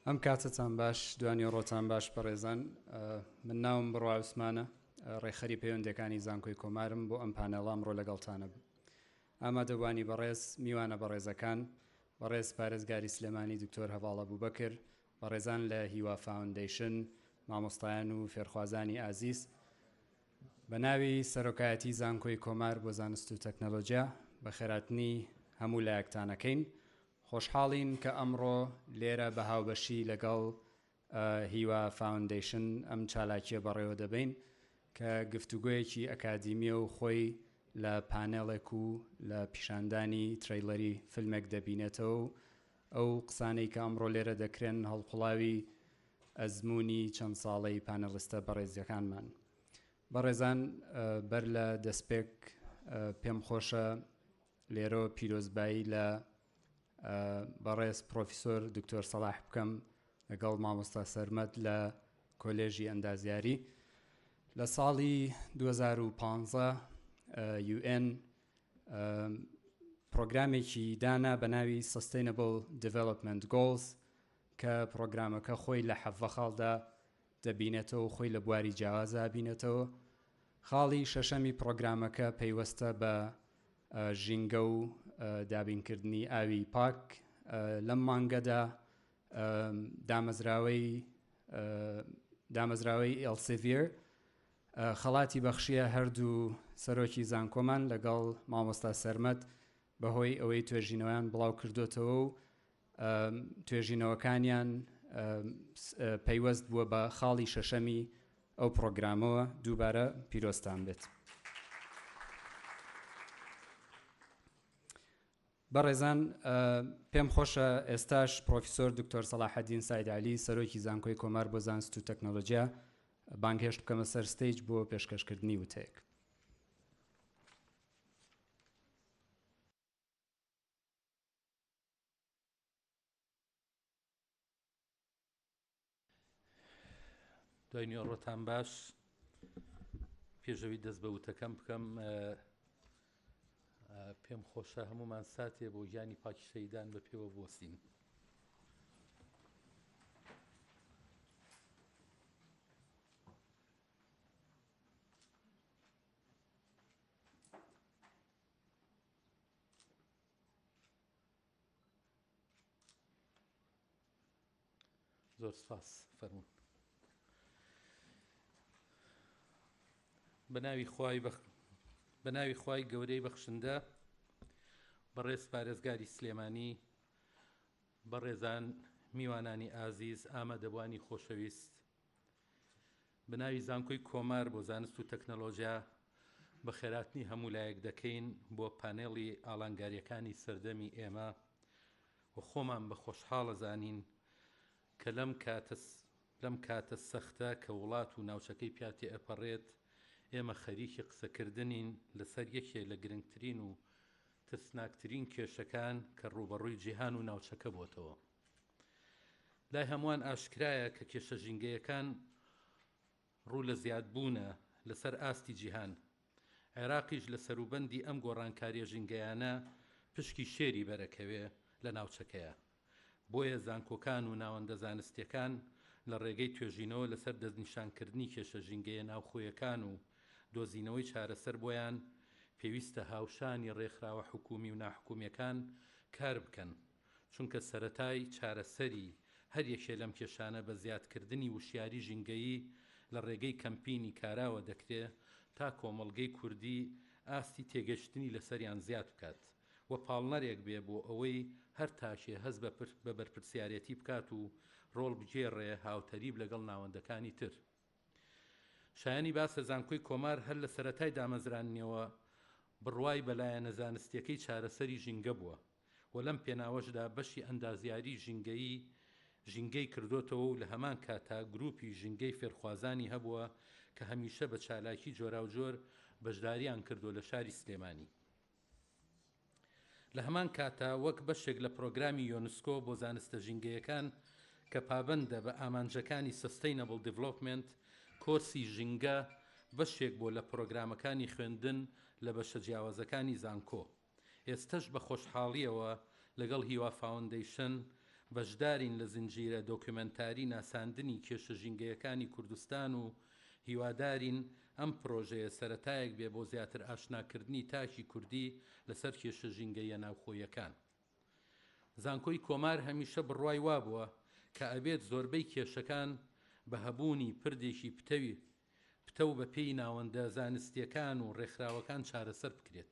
ئەم کاتتان باش دوانی ڕۆتان باش بەڕێزان من ناوم بڕوا عوسمانە ڕێخەری پەیوەندەکانی زانکۆی کۆمارم بۆ ئەم پانێڵام ڕۆ لەگەڵتانە بم ئامادەبوانی بەڕێز میوانە بەڕێزەکان بەڕێز پارێزگاری سلێمانی دکتۆر هەڤاڵ ئەبووبەکر بەڕێزان لە هیوا فاوندیشن مامۆستایان و فێرخوازانی ئازیز بە ناوی سەرۆکایەتی زانکۆی کۆمار بۆ زانست و تەکنەلۆجیا بە خێراتنی هەموو لایەکتانەکەین خۆشحاڵین کە ئەمڕۆ لێرە بە هاوبەشی لەگەڵ هیوا فاوندیشن ئەم چالاکیە بەڕێوە دەبین کە گفتوگویەکی ئەکادیمیە و خۆی لە پانێڵێک و لە پیشاندانی تریلەری فیلمێک دەبینێتەوە و ئەو قسانەی کە ئەمڕۆ لێرە دەکرێن هەڵقوڵاوی ئەزمموی چەند ساڵەی پانێڵستە بەڕێزیەکانمان بەڕێزان بەر لە دەستپێک پێم خۆشە لێرە پیرۆزبایی لە بەڕێز پرۆفیسۆر دکتۆر سەلاح بکەم لەگەڵ مامۆستا سەرمەد لە کۆلێژی ئەندازیاری لە ساڵی 2015 UN پرۆگرامێکی دانا بە ناوی Sustainable Development Goals کە پرۆگرامەکە خۆی لە حەڤە خاڵدا دەبینێتەوە و خۆی لە بواری جیاوازە بینێتەوە خاڵی شەشەمی پرۆگرامەکە پەیوەستە بە ژینگە و دابینکردنی ئاوی پاک لەم مانگەدا دامەزراوەی ئەلسڤیر خەڵاتی بەخشیە هەردوو سەرۆکی زانکۆمان لەگەڵ مامۆستا سەرمەد بەهۆی ئەوەی توێژینەوەیان بڵاو کردوتەوە و توێژینەوەکانیان پەیوەست بووە بە خاڵی شەشەمی ئەو پرۆگرامەوە دووبارە پیرۆستان بێت. بەڕێزان پێم خۆشە ئێستاش پرۆفیسۆر دکتۆر سەلاحەدین سایدعلی سەرۆکی زانکۆی کۆمار بۆ زانست و تەکنەلۆجیا بانگهێشت بکەمە سەر ستەیج بۆ پێشکەشکردنی وتەیەک. دوای نیوەڕۆتان باش پێشەوی دەست بە وتەکەم بکەم پێم خۆشە هەمومان ساتێ بۆ ژیانی پاکی شەیدان بە پێوە بۆسین. زۆر سپاس فەرموون. بە ناوی خوای گەورەی بەخشندە بەڕێز پارێزگاری سلێمانی بەڕێزان میوانانی ئازیز ئامادەبوانی خۆشەویست بە ناوی زانکۆی کۆمار بۆ زانست و تەکنەلۆژیا بە خێراتنی هەموو لایەک دەکەین بۆ پانێڵی ئاڵنگاریەکانی سەردەمی ئێمە و خۆمان بە خۆشحاڵە زانین کە لەم کاتە سەختە کە وڵات و ناوچەکەی پیاتی ئەپەڕێت ئێمە خەریکی قسەکردنین لەسەر یەکێ لە گرنگترین و ترسناکترین کێشەکان کە ڕوبەڕووی جیهان و ناوچەکە بۆتەوە. لای هەمووان ئاشکرایە کە کێشە ژینگەیەکان ڕوو لە زیادبوونە لەسەر ئاستی جیهان. عێراقیش لە سەروبەندی ئەم گۆڕانکاریە ژینگەیانە پشکی شێری بەرەکەوێ لە ناوچەکەیە. بۆیە زانکۆکان و ناوەندە زانستیەکان لە ڕێگەی توێژینەوە لەسەر دەستنیشانکردنی کێشە ژینگەیە ناوخۆیەکان و دۆزینەوەی چارەسەر بۆیان پێویستە هاوشانی ڕێکخراوە حکومی و ناحکومیەکان کار بکەن، چونکە سەرەتای چارەسەری هەر یەکێ لەم کێشانە بە زیادکردنی وشیاری ژینگەیی لە ڕێگەی کەمپینی کاراوە دەکرێت تا کۆمەڵگەی کوردی ئاستی تێگەشتنی لەسەریان زیاد بکات و پاڵنەرێک بێ بۆ ئەوەی هەر تاشێ هەست بە بەرپرسیارەتی بکات و ڕۆڵ بگێڕێ هاوتەریب لەگەڵ ناوەندەکانی تر. شایانی باسە زانکۆی کۆمار هەر لە سەرەتای دامەزراننیەوە بڕوای بەلایەنە زانستیەکەی چارەسەری ژینگە بووە و لەم پێناوەشدا بەشی ئەندازیاری ژینگەی کردوتەوە و لە هەمان کاتا گروپی ژینگەی فێرخوازانی هەبووە کە هەمیشە بە چالاکی جۆرا و جۆر بەشداریان کردو لە شاری سلێمانی. لە هەمان کاتا وەک بەشێک لە پرۆگرامی یۆنسکۆ بۆ زانستە ژینگەیەکان کە پابەندە بە ئامانجەکانی Sustainable Development کۆرسی ژینگە بەشێک بۆ لە پرۆگرامەکانی خوێندن لە بەشە جیاوازەکانی زانکۆ. ئێستش بە خۆشحاڵیەوە لەگەڵ هیوا فاوندیشن بەشدارین لە زنجیرە دۆکیومنتاری ناساندنی کێشە ژینگەیەکانی کوردستان و هیوادارین ئەم پرۆژەیە سەرەتایەک بێ بۆ زیاتر ئاشناکردنی تاکی کوردی لەسەر کێشە ژینگەیە ناوخۆیەکان. زانکۆی کۆمار هەمیشە بڕوای وابووە کە ئەبێت زۆربەی کێشەکان بە هەبوونی پردێکی پتە و بە پێی ناوەندە زانستیەکان و ڕێکخراوەکان چارەسەر بکرێت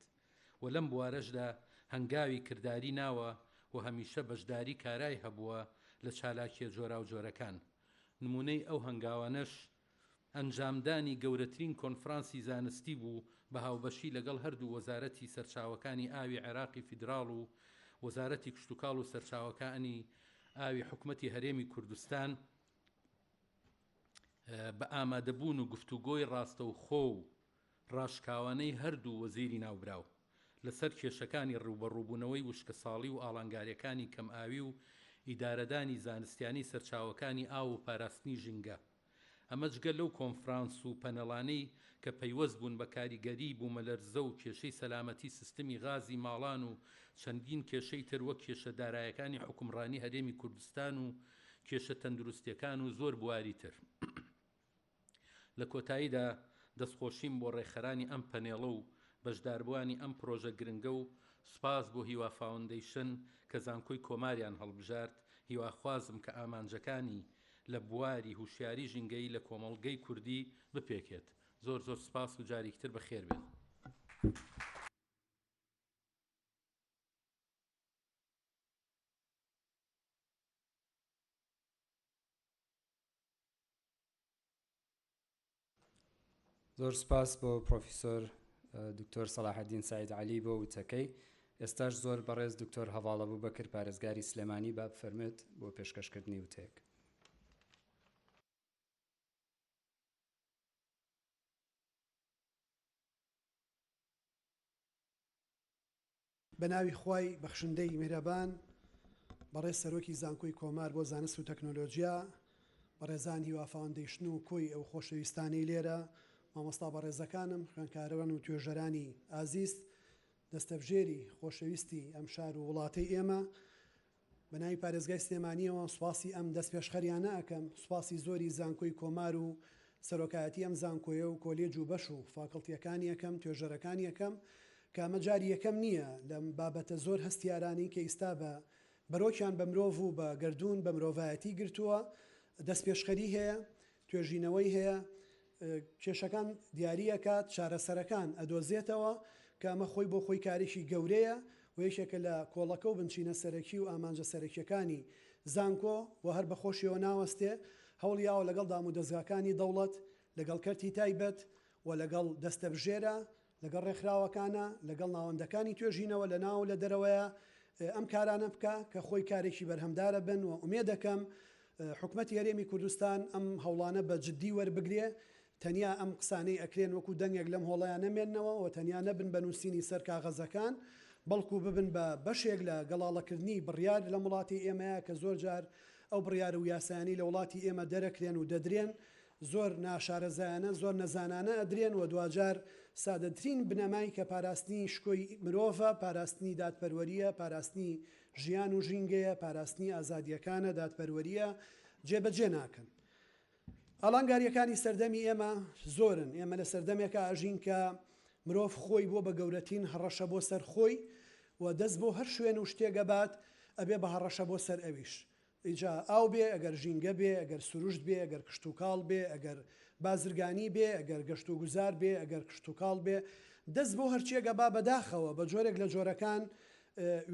و لەم بوارەشدا هەنگاوی کردداری ناوە و هەمیشە بەشداری کارای هەبووە لە چالاکیە جۆرا و جۆرەکان. نمونەی ئەو هەنگاوانەش ئەنجامدانی گەورەترین کۆنفرانسی زانستی بوو بە هاوبەشی لەگەڵ هەردوو وەزارەتی سەرچاوەکانی ئاوی عێراقی فیدراڵ و وەزارەتی کشتتوکاڵ و سەرچاوەکانی ئاوی حکوومەتی هەرێمی کوردستان بە ئامادەبوون و گفتوگۆی ڕاستەوخۆ و ڕاشکاوانەی هەردوو وەزیری ناوبراو لەسەر کێشەکانی ڕوبەڕووبوونەوەی وشکە ساڵی و ئاڵنگاریەکانی کەم ئاوی و ئیدارەدانی زانستیانی سەرچاوەکانی ئاو و پاراستنی ژینگە. ئەمە جگە لەو کۆنفرانس و پەنەڵانەی کە پەیوەست بوون بە کاریگەری بوومەلەرزە و کێشەی سەلامەتی سیستمی غازی ماڵان و چەندین کێشەی تر وەک کێشە دارایەکانی حکومڕانی هەرێمی کوردستان و کێشە تەندروستیەکان و زۆر بواری تر. لە کۆتاییدا دەستخۆشیم بۆ ڕێکخەرانی ئەم پەنێڵە و بەشداربووانی ئەم پرۆژە گرنگە و سوپاس بۆ هیوا فاوندیشن کە زانکۆی کۆماریان هەڵبژارد. هیواخوازم کە ئامانجەکانی لە بواری هوشیاری ژینگەی لە کۆمەڵگەی کوردی بپێکێت. زۆر زۆر سپاس و جارێکتر بەخێر بێن. زۆر سپاس بۆ پرۆفیسۆر دکتۆر سەلاحەدین سعید عەلی بۆ وتەکەی. ئێستاش زۆر بەڕێز دکتۆر هەڤاڵە بووبەکر پارێزگاری سلێمانی با بفەرمێت بۆ پێشکەشکردنی وتەیەک. بە ناوی خوای بەخشندەی میهرەبان، بەڕێز سەرۆکی زانکۆی کۆمار بۆ زانست و تەکنۆلۆژیا، بەڕێزان هیوا فاوندیشن و کۆی ئەو خۆشەویستانەی لێرە، مامۆستا بەڕێزەکانم، خوێندکارەوەن و توێژەرانی ئازیز، دەستەبژێری خۆشەویستی ئەم شار و وڵاتەی ئێمە، بە ناوی پارێزگای سلێمانیەوە سوپاسی ئەم دەست پێشخەریانە ئەکەم، سوپاسی زۆری زانکۆی کۆمار و سەرۆکایەتی ئەم زانکۆیە و کۆلێج و بەش و فاکڵتیەکانی یەکەم، توێژەرەکانی یەکەم، کە ئەمە جاری یەکەم نییە لەم بابەتە زۆر هەستیارانی کە ئێستا بە بەرۆکیان بە مرۆڤ و بە گردوون بە مرۆڤایەتی گرتووە، دەست پێشخەری هەیە، توێژینەوەی هەیە، کێشەکان دیاریەکات، چارەسەرەکان ئەدۆزێتەوە، کە ئەمە خۆی بۆ خۆی کارێکی گەورەیە و یەکێکە لە کۆڵەکە و بنچینە سەرەکی و ئامانجە سەرەکیەکانی زانکۆ و هەر بە خۆشیەوە ناوەستێ هەوڵیاوە لەگەڵ دام و دەستگاکانی دەوڵەت، لەگەڵ کەرتی تایبەت و لەگەڵ دەستەبژێرە، لەگەڵ ڕێکخراوەکانە، لەگەڵ ناوەندەکانی توێژینەوە لە ناو لە دەرەوەیە ئەم کارانە بکە کە خۆی کارێکی بەرهەمدارە بن و ئومێد دەکەم حکوومەتی هەرێمی کوردستان ئەم هەوڵانە بە جددی وەربگرێ. تەنیا ئەم قسانەی ئەکرێن وەکو دەنگێک لەم هۆڵەیان نەمێننەوە و تەنیا نەبن بە نووسینی سەر کاغەزەکان، بەڵکو ببن بە بەشێک لە گەڵاڵەکردنی بڕیار لە وڵاتی ئێمەیە کە زۆر جار ئەو بڕیارە و یاسایانی لە وڵاتی ئێمە دەرەکرێن و دەدرێن، زۆر ناشارەزایانە، زۆر نەزانانە ئەدرێن و دوجار سادەترین بنەمای کە پاراستنی شکۆی مرۆڤە، پاراستنی دادپەروەریە، پاراستنی ژیان و ژینگەیە، پاراستنی ئازادیەکانە، دادپەروەریە جێبەجێ ناکەن. ئاڵنگاریەکانی سەردەمی ئێمە زۆرن. ئێمە لە سەردەمێکە ئاژین کە مرۆڤ خۆی بۆ بە گەورەترین هەڕەشە بۆ سەر خۆی و دەست بۆ هەر شوێن و شتێگە بات ئەبێ بە هەڕەشە بۆ سەر ئەویش. ئیجا ئاو بێ، ئەگەر ژینگە بێ، ئەگەر سروشت بێ، ئەگەر کشت و کاڵ بێ، ئەگەر بازرگانی بێ، ئەگەر گەشت و گوزار بێ، ئەگەر کشت و کاڵ بێ، دەست بۆ هەرچێگە با بەداخەوە بە جۆرێک لە جۆرەکان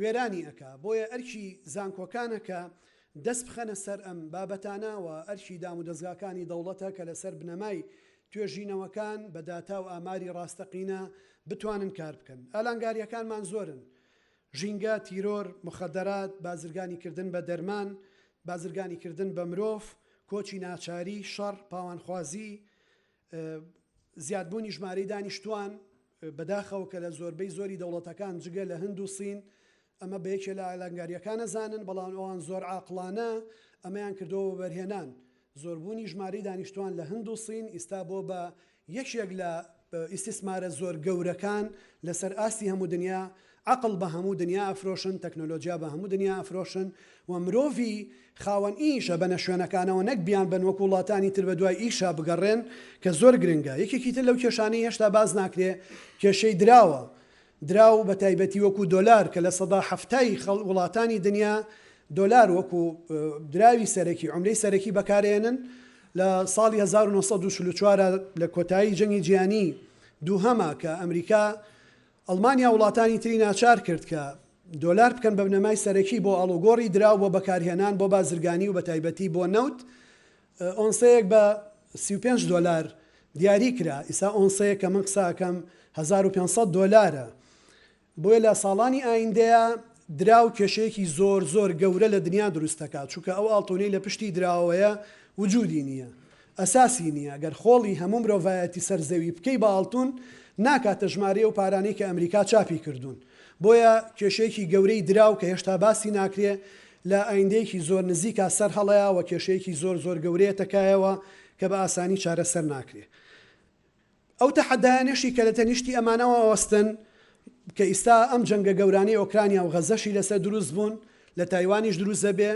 وێرانی ئەکا. بۆیە ئەرکی زانکۆکانەکە دەست بخەنە سەر ئەم بابەتانە و ئەرکی دام و دەستگاکانی دەوڵەتە کە لەسەر بنەمای توێژینەوەکان بە داتا و ئاماری ڕاستەقینە بتوانن کار بکەن. ئالانگاریەکانمان زۆرن: ژینگە، تیرۆر، مخەدەرات، بازرگانی کردن بە دەرمان، بازرگانی کردن بە مرۆڤ، کۆچی ناچاری، شەڕ، پاوانخوازی، زیادبوونی ژمارەی دانیشتوان بەداخەوە کە لە زۆربەی زۆری دەوڵەتەکان جگە لە هەند و سین ئەمە بەیەکێ لە ئالانگاریەکان نەزانن، بەڵام ئەوان زۆر عاقڵانە ئەمەیان کردەوە بەرهێنان. زۆربوونی ژمارەی دانیشتوان لە هەند و سین ئێستا بۆ بە یەکێک لە ئیسtisمارە زۆر گەورەکان لەسەر ئاستی هەموو دنیا عقل بە هەموو دنیا ئەفرۆشن، تەکنۆلۆژیا بە هەموو دنیا ئەفرۆشن و مرۆڤی خاوەن ئیشە بەنە شوێنەکانەوە نەک بیان بن وەکو وڵاتانی تر بە دوای ئیشا بگەڕێن کە زۆر گرنگە. یەکێکی تر لەو کێشانەی هێشتا باز ناکرێ کێشەی دراوە، دراو بە تایبەتی وەکو دۆلار کە لە سەدا هەفتای وڵاتانی دنیا دۆلار وەکو دراوی سەرەکی عملەی سەرەکی بەکارێنن. لە ساڵی 1944 لە کۆتایی جەنگی جیهانی دووهەمە کە ئەمریکا ئەڵمانیا وڵاتانی تری ناچار کرد کە دۆلار بکەن بە بنەمای سەرەکی بۆ ئەڵوگۆڕی دراو بۆ بەکارهێنان بۆ بازرگانی و بە تایبەتی بۆ نەوت، ئۆنسەیەک بە 35 دۆلار دیاری کرا. ئیسا ئۆنسەیە کە من قساکەم 1500 دۆلارە. بۆیە لە ساڵانی ئایندەیە دراو کێشەیەکی زۆر زۆر گەورە لە دنیا دروست دەکات، چونکە ئەو ئاڵتۆنەی لە پشتی دراوەیە وجودی نییە، ئەساسی نییە. گەر خۆڵی هەموو مرۆڤایەتی سەرزەوی بکەی بە ئاڵتون ناکاتە ژمارە و پارانەی کە ئەمریکا چاپی کردوون. بۆیە کێشەیەکی گەورەی دراو کە هێشتا باسی ناکرێ لە ئایندەیەکی زۆر نزیکە سەر هەڵەیە و کێشەیەکی زۆر زۆر گەورەیە تەکایەوە کە بە ئاسانی چارەسەر ناکرێ. ئەو تەحەدایانێشی کە لە تەنیشتی ئەمانەوە ئەوەستن کە ئیستا ئەم جەنگە گەورانەی ئۆکرانیا و غەزەشی لەسەر دروست بوون، لە تایوانیش دروست دەبێ،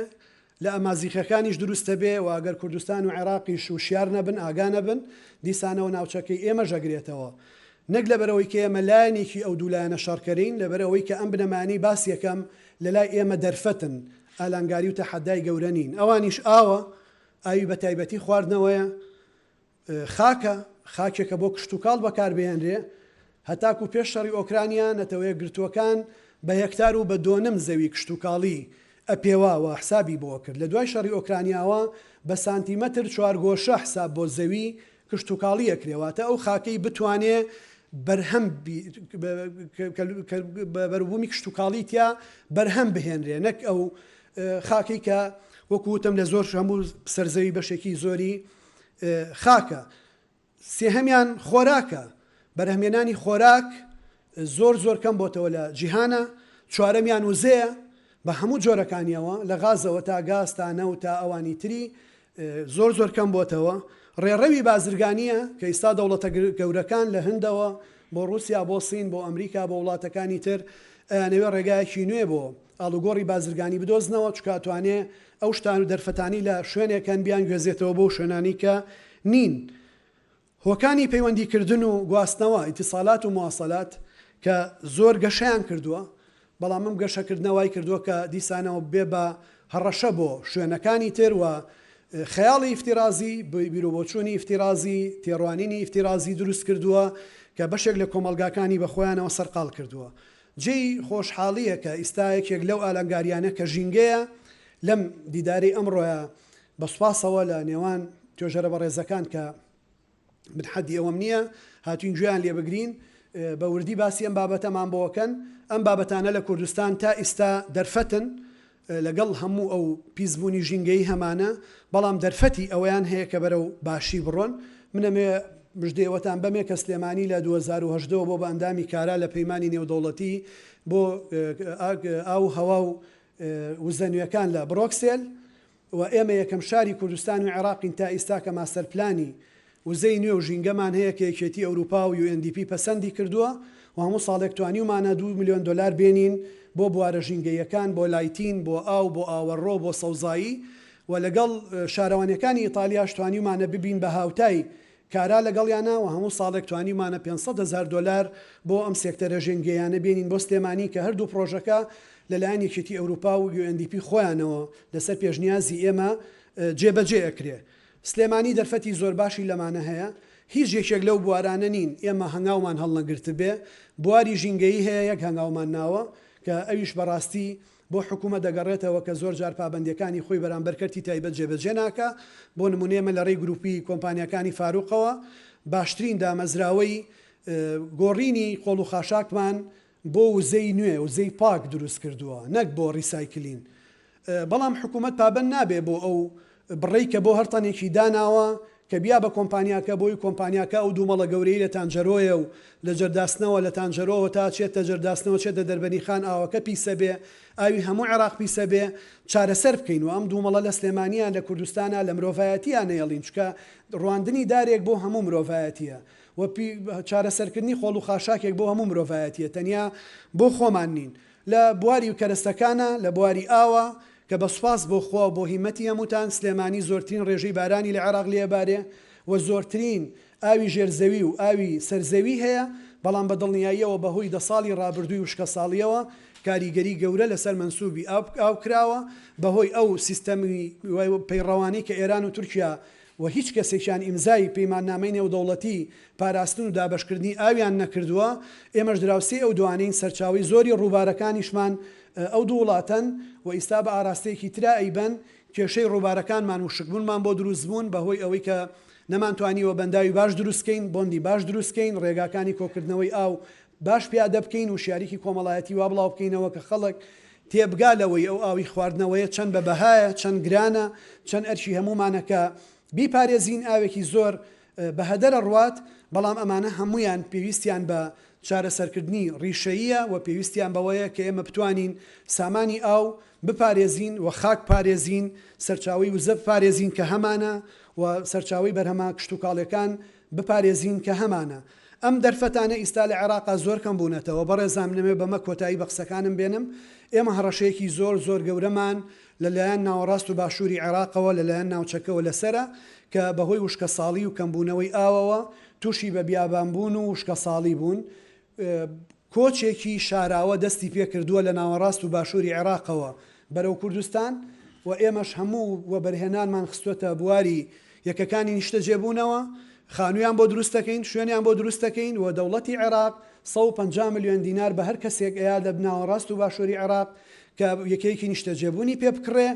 لە ئەمازیخەکانیش دروستە بێ و ئەگەر کوردستان و عێراقیش وشیار نەبن ئاگا نەبن دیسانەوە ناوچەکەی ئێمە ژەگرێتەوە. نەک لەبەرەوەی کە ئێمە لایەنێکی ئەو دوولایەنە شەڕکەرین، لەبەرەوەی کە ئەم بنەمانی باسی یەکەم لە لای ئێمە دەرفەتن، ئالانگاری و تەحەدای گەورە نین. ئەوانیش ئاوە، ئاوی بە تایبەتی خواردنەوەیە، خاکێکە بۆ کشت و کاڵ بەکاربهێنرێ. هەتاکو پێش شەڕی ئۆکرانیا نەتەوەیە گرتووەکان بە هێکتار و بە 2.5 زەوی کشت و کاڵی ئەپێواوە حسابی بۆ کرد. لە دوای شەڕی ئۆکرانیاوە بە سانتیمەتر 4 گۆشە حساب بۆ زەوی کشت و کاڵی ئەکرێواتە ئەو خاکەی بتوانێ بەرهەم بەروبوومی کشت و کاڵی تیا بەرهەم بهێنرێ، نەک ئەو خاکەی کە وەکوتم لە زۆر هەموو سەرزەوی بەشێکی زۆری خاکە. سێهەمیان خۆراکە، بەرهەمێنانی خۆراک زۆر زۆر کەم بۆتەوە لە جیهانە. چوارەمیان وزەیە بە هەموو جۆرەکانیەوە، لە غازەوە تا گاز تا نەوت تا ئەوانی تری زۆر زۆر کەم بۆتەوە. ڕێڕەوی بازرگانیە کە ئێستا دەوڵەتە گەورەکان لە هەندەوە بۆ رووسیا بۆ سین بۆ ئەمریکا بۆ وڵاتەکانی تر ئەیانەوێ ڕێگایەکی نوێ بۆ ئاڵوگۆڕی بازرگانی بدۆزنەوە، چکە توانێ ئەو شتان و دەرفەتانی لە شوێنێکەن بیان گوێزێتەوە بۆ شوێنانی کە نین. هۆکانی پەیوەندیکردن و گواستنەوە ئیتیسالات و مواصلات کە زۆر گەشەیان کردووە، بەڵام ئەم گەشەکردنەوەی کردووە کە دیسانەوە بێ بە هەڕەشە بۆ شوێنەکانی تر و خەیاڵی ئیفتیرازی بیرۆبۆچوونی ئیفتیرازی تێڕوانینی ئیفتیرازی دروست کردووە کە بەشێک لە کۆمەلگاکانی بەخۆیانەوە سەرقاڵ کردووە. جێی خۆشحاڵیە کە ئیستایەکێک لەو ئالانگاریانە کە ژینگەیە لەم دیداری ئەمڕۆیە بەسوپاسەوە لە نێوان توێژەرە بەڕێزەکان کە من حەدی ئەوەم نییە هاتوین گوێیان لێ بگرین بە وردی باسی ئەم بابەتەمان بۆکەن. ئەم بابەتانە لە کوردستان تا ئێستا دەرفەتن لەگەڵ هەموو ئەو پیسبوونی ژینگەی هەمانە، بەڵام دەرفەتی ئەویان هەیە کە بەرەو باشی بڕۆن. منەمێ مژدەوەتان بەمێ کە سلێمانی لە 2010 بۆ بە ئەندامی کارا لە پەیمانی نێودەوڵەتی بۆ ئاو هەوا و وزەنوێکان لە بڕۆکسێل و ئێمە یەکەم شاری کوردستان و عێراقین تا ئێستا کە ماستەرپلانی وزەی نوێ و ژینگەمان هەیە کە یەکێتی ئەوروپا و UNDP پەسەندی کردووە و هەموو ساڵێک توانیومانە 2 میلیۆن دلار بێنین بۆ بوارە ژینگەیەکان، بۆ لایتین، بۆ ئاو، بۆ ئاوەڕۆ، بۆ سەوزایی و لەگەڵ شارەوانەکانی ئیتالیاش توانیومانە ببین بە هاوتای کارا لەگەڵیانە و هەموو ساڵێک توانیمانە 500,000 دلار بۆ ئەم سێکتەرە ژینگەیانە بێنین بۆ سلێمانی کە هەردوو پرۆژەکە لەلایەن یەکێتی ئەوروپا و UNDP خۆیانەوە لەسەر پێشنیازی ئێمە جێبەجێ ئەکرێ. سلێمانی دەرفەتی زۆر باشی لەمانە هەیە، هیچ یەکێک لەو بوارانە نین ئێمە هەنگاومان هەڵنەگرت بێ. بواری ژینگەیی هەیە یەک هەنگاومان ناوە کە ئەویش بەڕاستی بۆ حکوومەت دەگەڕێتەوە کە زۆر جار پابەندیەکانی خۆی بەرامبەرکەرتی تایبەت جێبەجێ ناکە. بۆ نمونێمە لە ڕێی گروپی کۆمپانیەکانی فاروقەوە باشترین دامەزراوەی گۆڕینی قۆڵ و خاشاکمان بۆ وزەی نوێ وزەی پاک دروست کردووە، نەک بۆ ڕیسایکلین. بەڵام حکوومەت پابەند نابێ بۆ ئەو بڕێی کە بۆ هەرتەنێکی داناوە کە بیا بە کۆمپانیاکە بۆی کۆمپانیاکە ئەو دوومەڵە گەورەی لە تانجەرۆیە و لە جەرداسنەوە لە تانجەرۆوە تا چێتە جەرداسنەوە چێتە دەربەنیخان ئاوەکە پیسە بێ ئاوی هەموو عێراق پیسە بێ چارەسەر بکەین و ئەم دوومەڵە لە سلێمانیان لە کوردستانە لە مرۆڤایەتیان نەیەڵین چکە ڕواندنی دارێک بۆ هەموو مرۆڤایەتیە و چارەسەرکردنی خۆڵ و خاشاکێک بۆ هەموو مرۆڤایەتیە تەنیا بۆ خۆمان نین لە بواری کەرەستەکانە لە بواری ئاوە کە بە سوپاس بۆ خوا بۆ هیمەتی هەمووتان سلێمانی زۆرترین ڕێژەی بارانی لە عێراق لێبارێ و زۆرترین ئاوی ژێرزەوی و ئاوی سەرزەوی هەیە بەڵام بە دڵنیاییەوە بەهۆی 10 ساڵی ڕابردووی و شکە ساڵیەوە کاریگەری گەورە لەسەر منسوبی ئاو کراوە بەهۆی ئەو سیستەمی پەیڕەوانی کە ئێران و تورکیا و هیچ کەسێکیان ئیمزای پەیماننامەی نێودەوڵەتی پاراستن و دابشکردنی ئاویان نەکردووە ئێمەش دراوسی ئەو دوانین سەرچاوی زۆری ڕووبارەکانیشمان ئەو دوو وڵاتن و ئیستا بە ئاراستەیەکی ترا ئەیبەن کێشەی ڕووبارەکانمان و شکبوونمان بۆ دروستبوون بەهۆی ئەوەی کە نەمانتوانیوە بەنداوی باش دروستکەین بۆندی باش دروستکەین ڕێگاکانی کۆکردنەوەی ئاو باش پیادە بکەین و شیاریکی کۆمەڵایەتی وا بڵاو بکەینەوە کە خەڵک تێبگالەوەی ئەو ئاوی خواردنەوەیە چەند بە بەهایە چەند گرانە چەند ئەرچی هەمومانەکە بیپارێزین ئاوێکی زۆر بە هەدەرە ڕوات بەڵام ئەمانە هەمویان پێویستیان بە چارەسەرکردنی ڕیشەیە و پێویستیان بەوەیە کە ئێمە بتوانین سامانی ئاو بپارێزین و خاک پارێزین سەرچاوی وزە پارێزین کە هەمانە و سەرچاوی بەرهەما کشت و کاڵەکان بپارێزین کە هەمانە ئەم دەرفەتانە ئیستا لە عێراقا زۆر کەم بوونەتەوە بەڕێزام نەمێ بەمە کۆتایی بە قسەکانم بێنم ئێمە هەڕەشەیەکی زۆر گەورەمان لەلایەن ناوەڕاست و باشووری عێراقەوە لەلایەن ناوچەکەەوە لەسرە کە بەهۆی وشکە ساڵی و کەمبوونەوەی ئاوەوە تووشی بە بیابانبوون و وشکە ساڵی بوون کۆچێکی شاراوە دەستی پێ کردووە لە ناوەڕاست و باشووری عێراقەوە بەرەو کوردستان و ئێمەش هەموو وە بەرهێنانمان خستوەتە بواری یەکەکانی نیشتە جێبوونەوە خانوویان بۆ دروستەکەین شوێنیان بۆ دروستەکەین و دەوڵەتی عێراق 150 میلیۆن دینار بە هەر کەسێک ئەیا لە بناوەڕاست و باشووری عێراق کە یەکەیەکی نیشتە جێبوونی پێ بکڕێ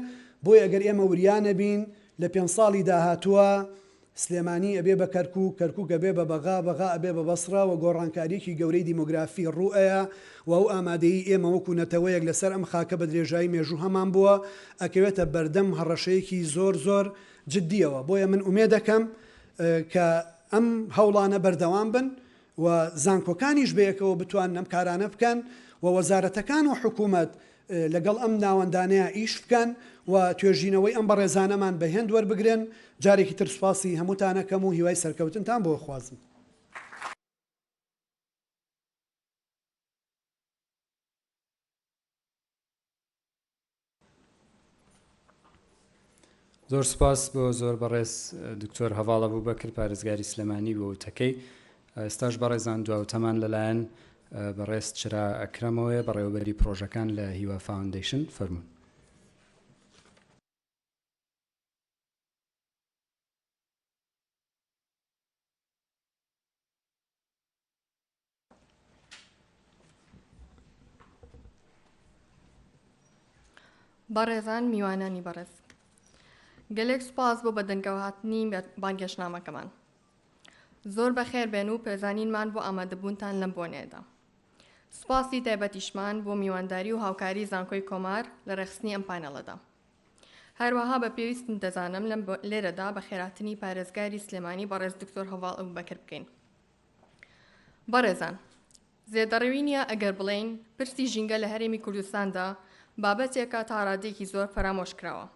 بۆی ئەگەر ئێمە وریانە بین لە 5 ساڵی داهاتووە سلێمانی ئەبێ بە کەرکووک ئەبێ بە بەغا ئەبێ بە بەسرا و گۆڕانکاریەکی گەورەی دیمۆگرافی ڕوئەیە و ئەو ئامادەی ئێمە وەکو نەتەوەیەک لەسەر ئەم خاکە بە درێژایی مێژوو هەمان بووە ئەکەوێتە بەردەم هەڕەشەیەکی زۆر جددیەوە بۆیە من ئومێ دەکەم کە ئەم هەوڵانە بەردەوام بن و زانکۆکانیش بەیەکەوە بتوان ئەم کارانە بکەن و وەزارەتەکان و حکوومەت لەگەڵ ئەم ناوەندانەیە ئیش بکەن و توێژینەوەی ئەم بەڕێزانەمان بەهێن وەربگرن جارێکی تر سوپاسی هەمووتانەکەم و هیوای سەرکەوتنتان بۆ خوازم. زۆر سپاس بۆ زۆر بەڕێز دکتۆر هەڤاڵە بووبەکر پارێزگاری سلێمانی بۆ وتەکەی ئێستاش بەڕێزان دواوتەمان لەلایەن بەڕێز چرا ئەکرەمەوەی بەڕێوەبەری پرۆژەکان لە هیوا فاوندیشن فەرموون. بەڕێزان میوانانی بەڕێز گەلێک سوپاس بۆ بەدەنگەوە هاتنی بانگێشنامەکەمان زۆر بەخێر بێن و پێزانینمان بۆ ئامادەبوونتان لەم بۆنێدا سوپاسی تایبەتیشمان بۆ میوانداری و هاوکاری زانکۆی کۆمار لە ڕێخستنی ئەم پانەڵەدا هەروەها بە پێویستم دەزانم لەم لێرەدا بە خێراتنی پارێزگاری سلێمانی بەڕێز دکتۆر هەڤاڵ ئەبوبەکر بکەین بەڕێزان زێدەڕەوی نییە ئەگەر بڵێین پرسی ژینگە لە هەرێمی کوردستاندا بابەتێکە تا ڕادێکی زۆر فەرامۆش کراوە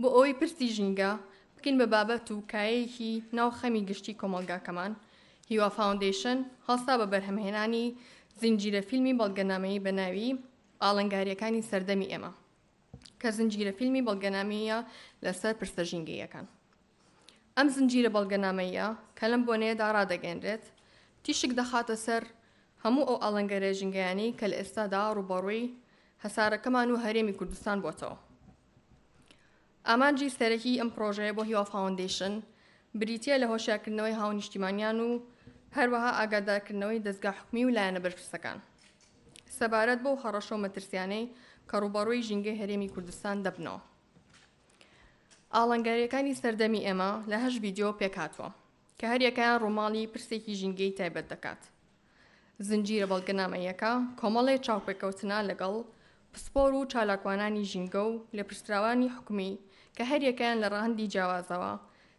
بۆ ئەوەی پرسی ژینگە بکەین بە بابەت و کایەکی ناوخەمی گشتی کۆمەلگاکەمان هیوا فاوندیشن هەڵستا بە بەرهەمهێنانی زنجیرە فیلمی بەڵگەنامەیی بە ناوی ئاڵنگاریەکانی سەردەمی ئێمە کە زنجیرە فیلمی بەڵگەنامەیە لەسەر پرسە ژینگەیەکان ئەم زنجیرە بەڵگەنامەیە کە لەم بۆنەیەدا ڕادەگەێنرێت تیشک دەخاتە سەر هەموو ئەو ئاڵنگارە ژینگەیانی کە لە ئێستادا ڕوبەڕووی هەسارەکەمان و هەرێمی کوردستان بۆتەوە ئامانجی سەرەکی ئەم پرۆژەیە بۆ هیوا فاوندیشن بریتە لە هۆشیارکردنەوەی هاونیشتیمانیان و هەروەها ئاگادارکردنەوەی دەستگا حکومی و لایەنە بەرپرسەکان سەبارەت بۆ هەڕەشە و مەترسیانەی کە ڕوبەڕووی ژینگەی هەرێمی کوردستان دەبنەوە ئاڵنگاریەکانی سەردەمی ئێمە لە 8 ڤیدیۆ پێکهاتووە کە هەریەکەیان ڕووماڵی پرسێکی ژینگەی تایبەت دەکات زنجیرە بەڵگەنامەیەکە کۆمەڵی چاوپێکەوتنە لەگەڵ پسپۆر و چالاکوانانی ژینگە و لە پرسراوانی حکومی کە هەریەکەیان لە ڕاهەندی جیاوازەوە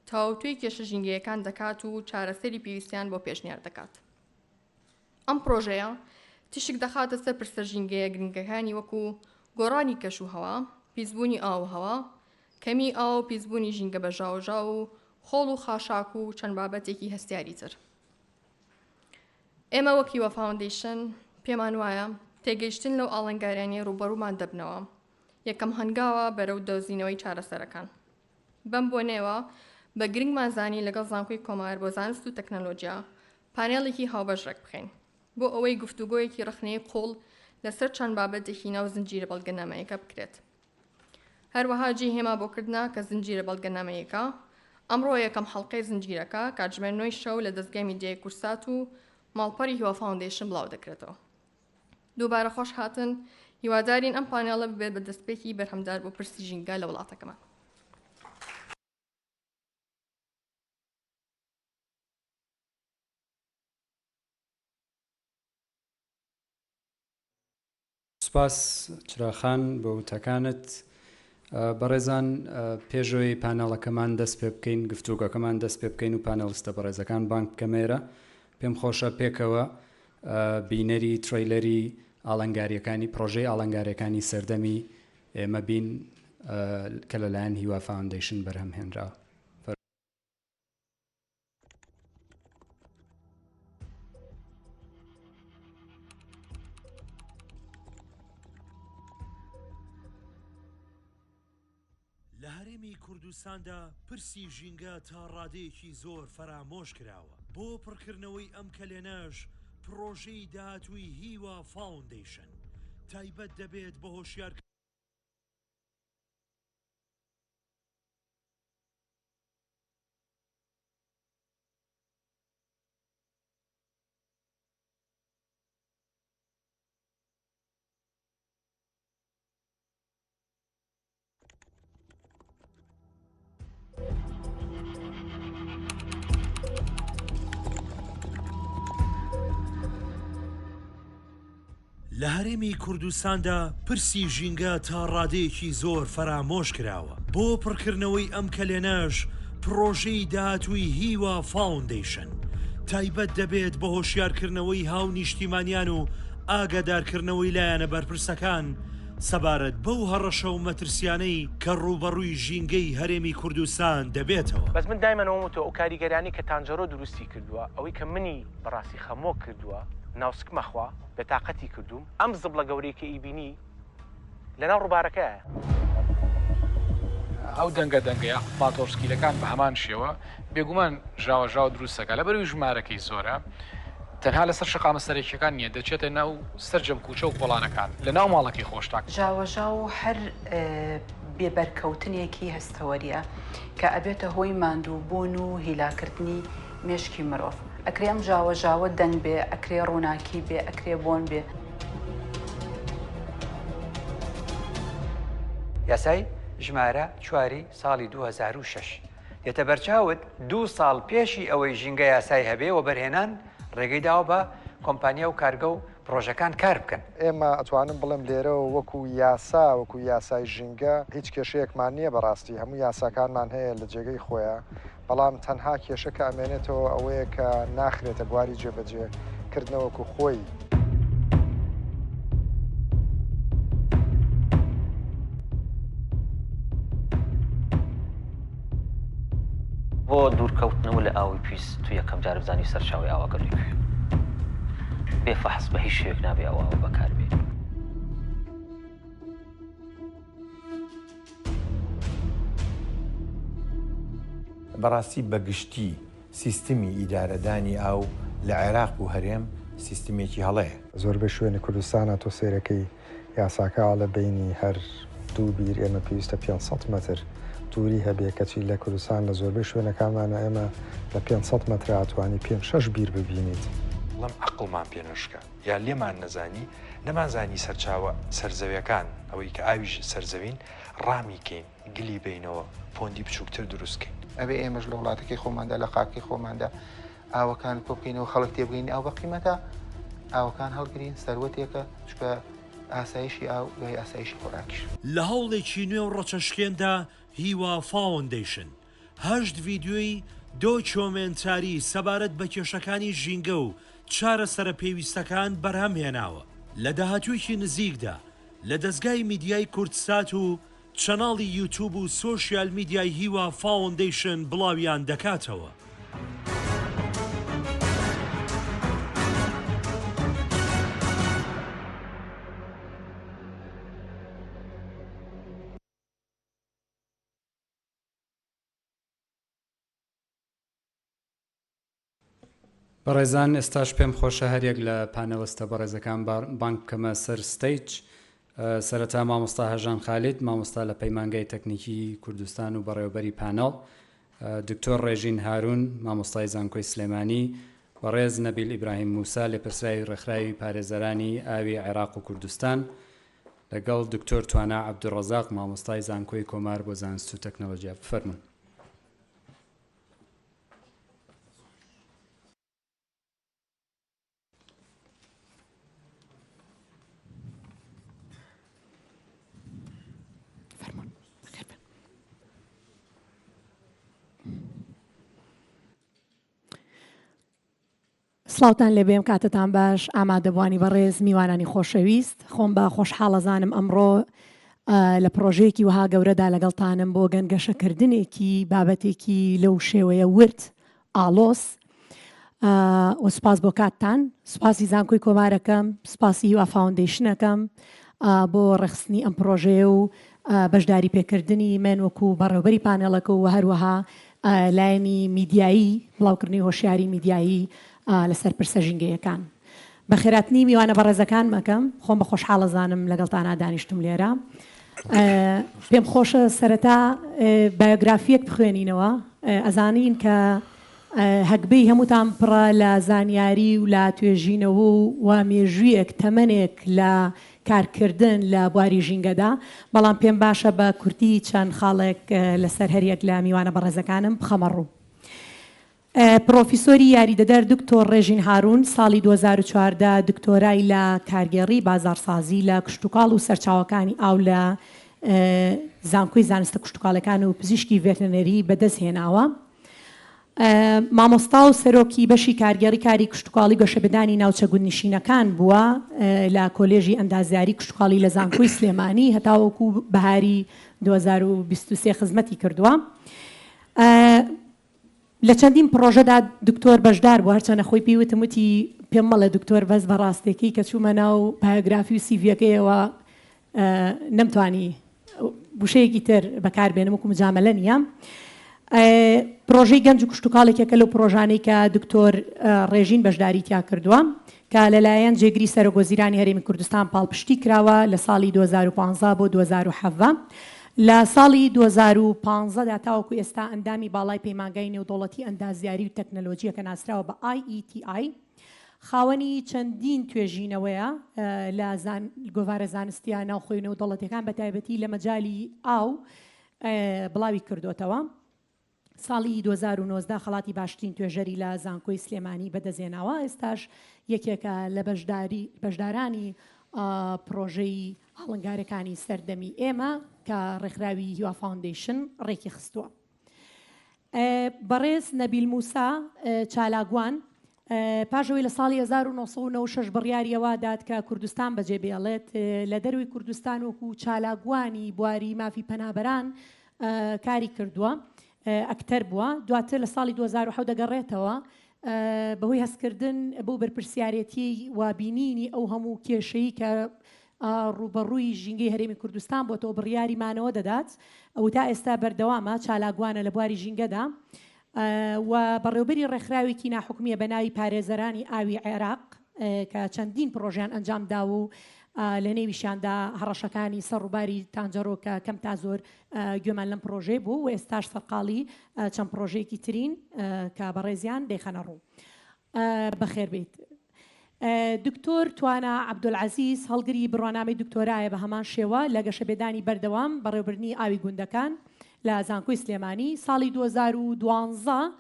تەواوەتوی کێشە ژینگەیەکان دەکات و چارەسەری پێویستیان بۆ پێشنیار دەکات. ئەم پرۆژەیە تیشک دەخاتە سەر پرسە ژینگەیە گرنگەکانی وەکو گۆڕانی کەش و هەوا، پیسبوونی ئاو و هەوا، کەمی ئاو و پیسبوونی ژینگە بە ژاوژا و خۆڵ و خاشاک و چەند بابەتێکی هەستیاری تر. ئێمە وەک هیوا فاوندیشن پێمان وایە تێگەیشتن لەو ئاڵنگاریانەی ڕوبەڕوومان دەبنەوە یەکەم هەنگاوە بەرەو دۆزینەوەی چارەسەرەکان. بەم بۆنێەوە بە گرنگمان زانی لەگەڵ زانکۆی کۆمار بۆ زانست و تەکنەلۆجیا پانێڵێکی هاوبەشڕێک بخەین بۆ ئەوەی گفتوگۆیەکی ڕخنەی قوڵ لەسەر چەند بابەتێکی ناو زنجیرە بەڵگەنامەیەەکە بکرێت. هەروەها جێ هێما بۆکردنا کە زنجیرە بەڵگەنامەیەەکە ئەمڕۆ یەکەم حەڵقەی زنجیرەکە کاتژمێر 9 شەو لە دەستگای میدیای کورسات و ماڵپەری هیوا فاوندیشن بڵاو دەکرێتەوە. دووبارە خۆش هاتن، هیوادارین ئەم پانێڵە ببێت بە دەستپێکی بەرهەمدار بۆ پرسی ژینگە لە وڵاتەکەمان. سپاس چراخان بە وتەکانت. بەڕێزان پێشەوەی پانێڵەکەمان دەست پێ بکەین، گفتوگەکەمان دەست پێ بکەین و پانێڵستە بەڕێزەکان بانک بکەمێرە. پێم خۆشە پێکەوە بینەری تریلەری ئاڵنگاریەکانی پرۆژەی ئاڵنگاریەکانی سەردەمی ئێمە بین کە لەلایەن هیوا فاوندیشن بەرهەمهێنراوە. لە هەرێمی کوردستاندا پرسی ژینگە تا ڕادەیەکی زۆر فەرامۆش کراوە. بۆ پڕکردنەوەی ئەم کەلێنەش پرۆژەی داهاتووی هیوا فاوندیشن تایبەت دەبێت بە هۆشیار لە هەرێمی کوردستاندا پرسی ژینگە تا ڕادەیەکی زۆر فەرامۆش کراوە. بۆ پڕکردنەوەی ئەم کەلێنەش پرۆژەی داهاتووی هیوا فاوندیشن تایبەت دەبێت بە هۆشیارکردنەوەی هاو نیشتیمانیان و ئاگادارکردنەوەی لایەنە بەرپرسەکان سەبارەت بەو هەڕەشە و مەترسیانەی کە ڕوبەڕووی ژینگەی هەرێمی کوردستان دەبێتەوە. بەس من دایمەنەوەمەوە ئەو کاریگەرانی کە تانجەرۆ دروستی کردووە، ئەوەی کە منی بەڕاستی خەمۆ کردووە ناوسکمەخوا بەتاقەتی کردوم، ئەم زبڵە گەورەی کە ئیبینی لەناو ڕووبارەکەیە. ئەو دەنگە پاتۆرسکیلەکان بە هەمان شێوە بێگومان ژاوەژاو دروستەکە لە بەروی ژمارەکەی زۆرە، تەنها لەسەر شقامە سەرێکیەکان نییە، دەچێتە ناو سەرجەم کوچە و کۆڵانەکان لە ناو ماڵەکەی خۆشتاک. ژاوەژاو هەر بێبەرکەوتنێکی هەستەوەریە کە ئەبێتە هۆی ماندووبوون و هیلاکردنی مێشکی مرۆڤ. ئەکرێ ئەم ژاوەژاوە دەنگ بێ، ئەکرێ ڕووناکی بێ، ئەکرێ بۆن بێ. یاسای ژمارە 4 ساڵی 2006 دێتە بەرچاوت 2 ساڵ پێشی ئەوەی ژینگە یاسای هەبێ و بەرهێنان ڕێگەی داوە بە کۆمپانیا و کارگە و پرۆژەکان کار بکەن. ئێمە ئەتوانم بڵێم لێرەوە وەکو یاسا وەکو یاسای ژینگە هیچ کێشەیەکمان نییە بەڕاستی، هەموو یاساکانمان هەیە لە جێگەی خۆیان، بەڵام تەنها کێشە کە ئەمێنێتەوە ئەوەیە کە ناخرێتە بواری جێبەجێکردنەوەکو خۆی. بۆ دوورکەوتنەوە لە ئاوی پیس تو یەکەم جار بزانی سەرچاوی ئاواگەڕی بێفەحس بە هیچ شوێک نابێ ئەوە بەکاربێت. بەڕاستی بەگشتی سیستمی ئیدارەدانی ئاو لە عێراق و هەرێم سیستمێکی هەڵەیە. زۆربەی شوێنی کوردستانە تۆ سێرەکەی یاساکە لە بینی هەر دوو بیر ئێمە پێویستە 500 متر دووری هەبێ، کەچی لە کوردستان لە زۆربەی شوێنەکانمانە ئێمە لە 500 متر ئاتوانی 5-6 بیر ببینیت. بەڵام عەقڵمان پێ نەشکە یا لێمان نەزانی، نەمانزانی سەرچاوە سەرزەویەکان ئەوەی کە ئاویش سەرزەوین ڕامیکەین، گلی بینەوە فۆندی بچووکتر دروستکەین. ئەبێ ئێمەش لە وڵاتەکەی خۆماندا لە قاکی خۆماندا ئاوەکان کۆ بکەینەوە، خەڵک تێبگەین ئاو بە قیمەتە ئاوەکان هەڵگرین سەروەتێکە چکە ئاسایشی ئاو و ئاسایشی خۆراکیش. لە هەوڵێکی نوێ و ڕەچەشکێندا هیوا فاوندیشن 8 ڤیددیۆی دۆکۆمنتاری سەبارەت بە کێشەکانی ژینگە و چارەسەرە پێویستەکان بەرهەمهێناوە. لە داهاتوویەکی نزیکدا لە دەستگای میدیای کورتسات و چەناڵی یوتیوب و سۆشیال میدیای هیوا فاوندیشن بڵاویان دەکاتەوە. بەڕێزان ئێستاش پێم خۆشە هەرێک لە پانەوەستە بەڕێزەکان بانک بکەمە سەر ستەیج. سەرەتا مامۆستا هەژان خالید، مامۆستا لە پەیمانگای تەکنیکی کوردستان و بەڕێوەبەری پانەڵ، دکتۆر ڕێژین هارون، مامۆستای زانکۆی سلێمانی، بەڕێز نەبیل ئیبراهیم موسا لێپرسراوی ڕێکخراوی پارێزەرانی ئاوی عێراق و کوردستان، لەگەڵ دکتۆر توانا عەبدوڕەزاق، مامۆستای زانکۆی کۆمار بۆ زانست و تەکنۆلۆژیا. بفەرمون. سڵاوتان لێبێم، کاتتان باش، ئامادەبوانی بەڕێز میوانانی خۆشەویست. خۆم بە خۆشحاڵەزانم ئەمڕۆ لە پرۆژەیەکی وها گەورەدا لەگەڵتانم بۆ گەنگەشەکردنێکی بابەتێکی لەو شێوەیە ورد ئاڵۆس. و سپاس بۆ کاتتان، سپاسی زانکۆی کۆمارەکەم، سپاسی هیوا فاوندیشنەکەم بۆ ڕێخستنی ئەم پرۆژەیە و بەشداری پێکردنی من وەکو بەڕێوەبەری پانێڵەکە و هەروەها لایەنی میدیایی، بڵاوکردنی هۆشیاری میدیایی لەسەر پرسە ژینگەیەکان. بە خێراتنی میوانە بەڕێزەکان مەکەم، خۆم بە خۆشحاڵەزانم لەگەڵتانە دانیشتم لێرە. پێم خۆشە سەرەتا بایۆگرافیەک بخوێنینەوە. ئەزانین کە هەکبەی هەمووتان پڕە لە زانیاری و لە توێژینەوە و مێژوویەک تەمەنێک لە کارکردن لە بواری ژینگەدا، بەڵام پێم باشە بە کورتی چەند خاڵێک لەسەر هەریەک لە میوانە بەڕێزەکانم بخەمە ڕوو. پرۆفیسۆری یاریدەدەر دکتۆر ڕێژین هارون ساڵی 2014 دکتۆرای لە کارگێڕی بازارسازی لە کشتتوکاڵ و سەرچاوەکانی ئاو لە زانکۆی زانستە کشتتوکاڵەکان و پزیشکی ڤێتەنەری بەدەست هێناوە. مامۆستا و سەرۆکی بەشی کارگێڕی کاری کشتتوکاڵی گۆشەبدانی ناوچە گوندنشینەکان بووە لە کۆلێژی ئەندازیاری کشتتوکاڵی لە زانکۆی سلێمانی هەتاوەکو بەهاری 2023 خزمەتی کردووە. لە چەندین پرۆژەدا دکتۆر بەشدار بوو، هەرچەنە خۆی پێیوتم وتی پێم مەڵێ دکتۆر بەس بەڕاستێکی کە چوومە ناو پایۆگرافی و سیڤیەکەیەوە نەمتوانی وشەیەکی تر بەکاربێنم وەکو مجامەلە نییە. پرۆژەی گەنج و کشتتوکاڵێکێکە لەو پرۆژانەی کە دکتۆر ڕێژین بەشداری تیا کردووە کە لەلایەن جێگری سەرۆگۆزیرانی هەرێمی کوردستان پاڵپشتی کراوە لە ساڵی 2015 بۆ 2017. لە ساڵی 2015دا تاوەکو ئێستا ئەندامی باڵای پەیمانگای نێودوڵەتی ئەندازیاری و تەکنەلۆجیە کە ناسراوە بە IETI خاوەنی چەندین توێژینەوەیە لە گۆڤارە زانستیە ناوخۆی نێودوڵەتەکان بە تایبەتی لە مەجای ئاو بڵاوی کردوتەوە. ساڵی 2019 خەڵاتی باشترین توێژەری لە زانکۆی سلێمانی بەدەزێناوە. ئێستاش یەکێکە لە بەشدارانی پرۆژەی هەڵنگارەکانی سەردەمی ئێمە کە ڕێکخراوی هیوا فاوندیشن ڕێکی خستووە. بەڕێز نەبیل موسا چالاگوان پاشەوەی لە ساڵی 1996 بڕیاریەوە داد کە کوردستان بەجێ بێڵێت لە دەروی کوردستان وەکو چالاگوانی بواری مافی پەنابەران کاری کردووە، ئەکتەر بووە. دواتر لە ساڵی 2007 دەگەڕێتەوە بەهۆی هەستکردن بۆ بەرپرسیارەتی وابینینی ئەو هەموو کێشەی کە ڕوبەڕووی ژینگەی هەرێمی کوردستان بۆ تۆ بڕیاریمانەوە دەدات ئەو تا ئێستا بەردەوامە چالاگوانە لە بواری ژینگەدا و بەڕێوەبەری ڕێکخراوێکی ناحکومیە بە ناوی پارێزەرانی ئاوی عێراق کە چەندین پرۆژیان ئەنجامدا و لە نێویشاندا هەڕەشەکانی سەرڕووباری تانجەرۆکە کەم تا زۆر گوێمان لەم پرۆژێ بوو و ئێستاش سەرقاڵی چەند پرۆژەیەکی ترین کە بەڕێزیان دەیخەنە ڕوو. بەخێر بێت. دکتۆر توانا عەبدولعەزیز هەڵگری بڕوانامەی دکتۆرایە بە هەمان شێوە لە گەشەبێدانی بەردەوام بەڕێوەبردنی ئاوی گوندەکان لە زانکۆی سلێمانی. ساڵی 2012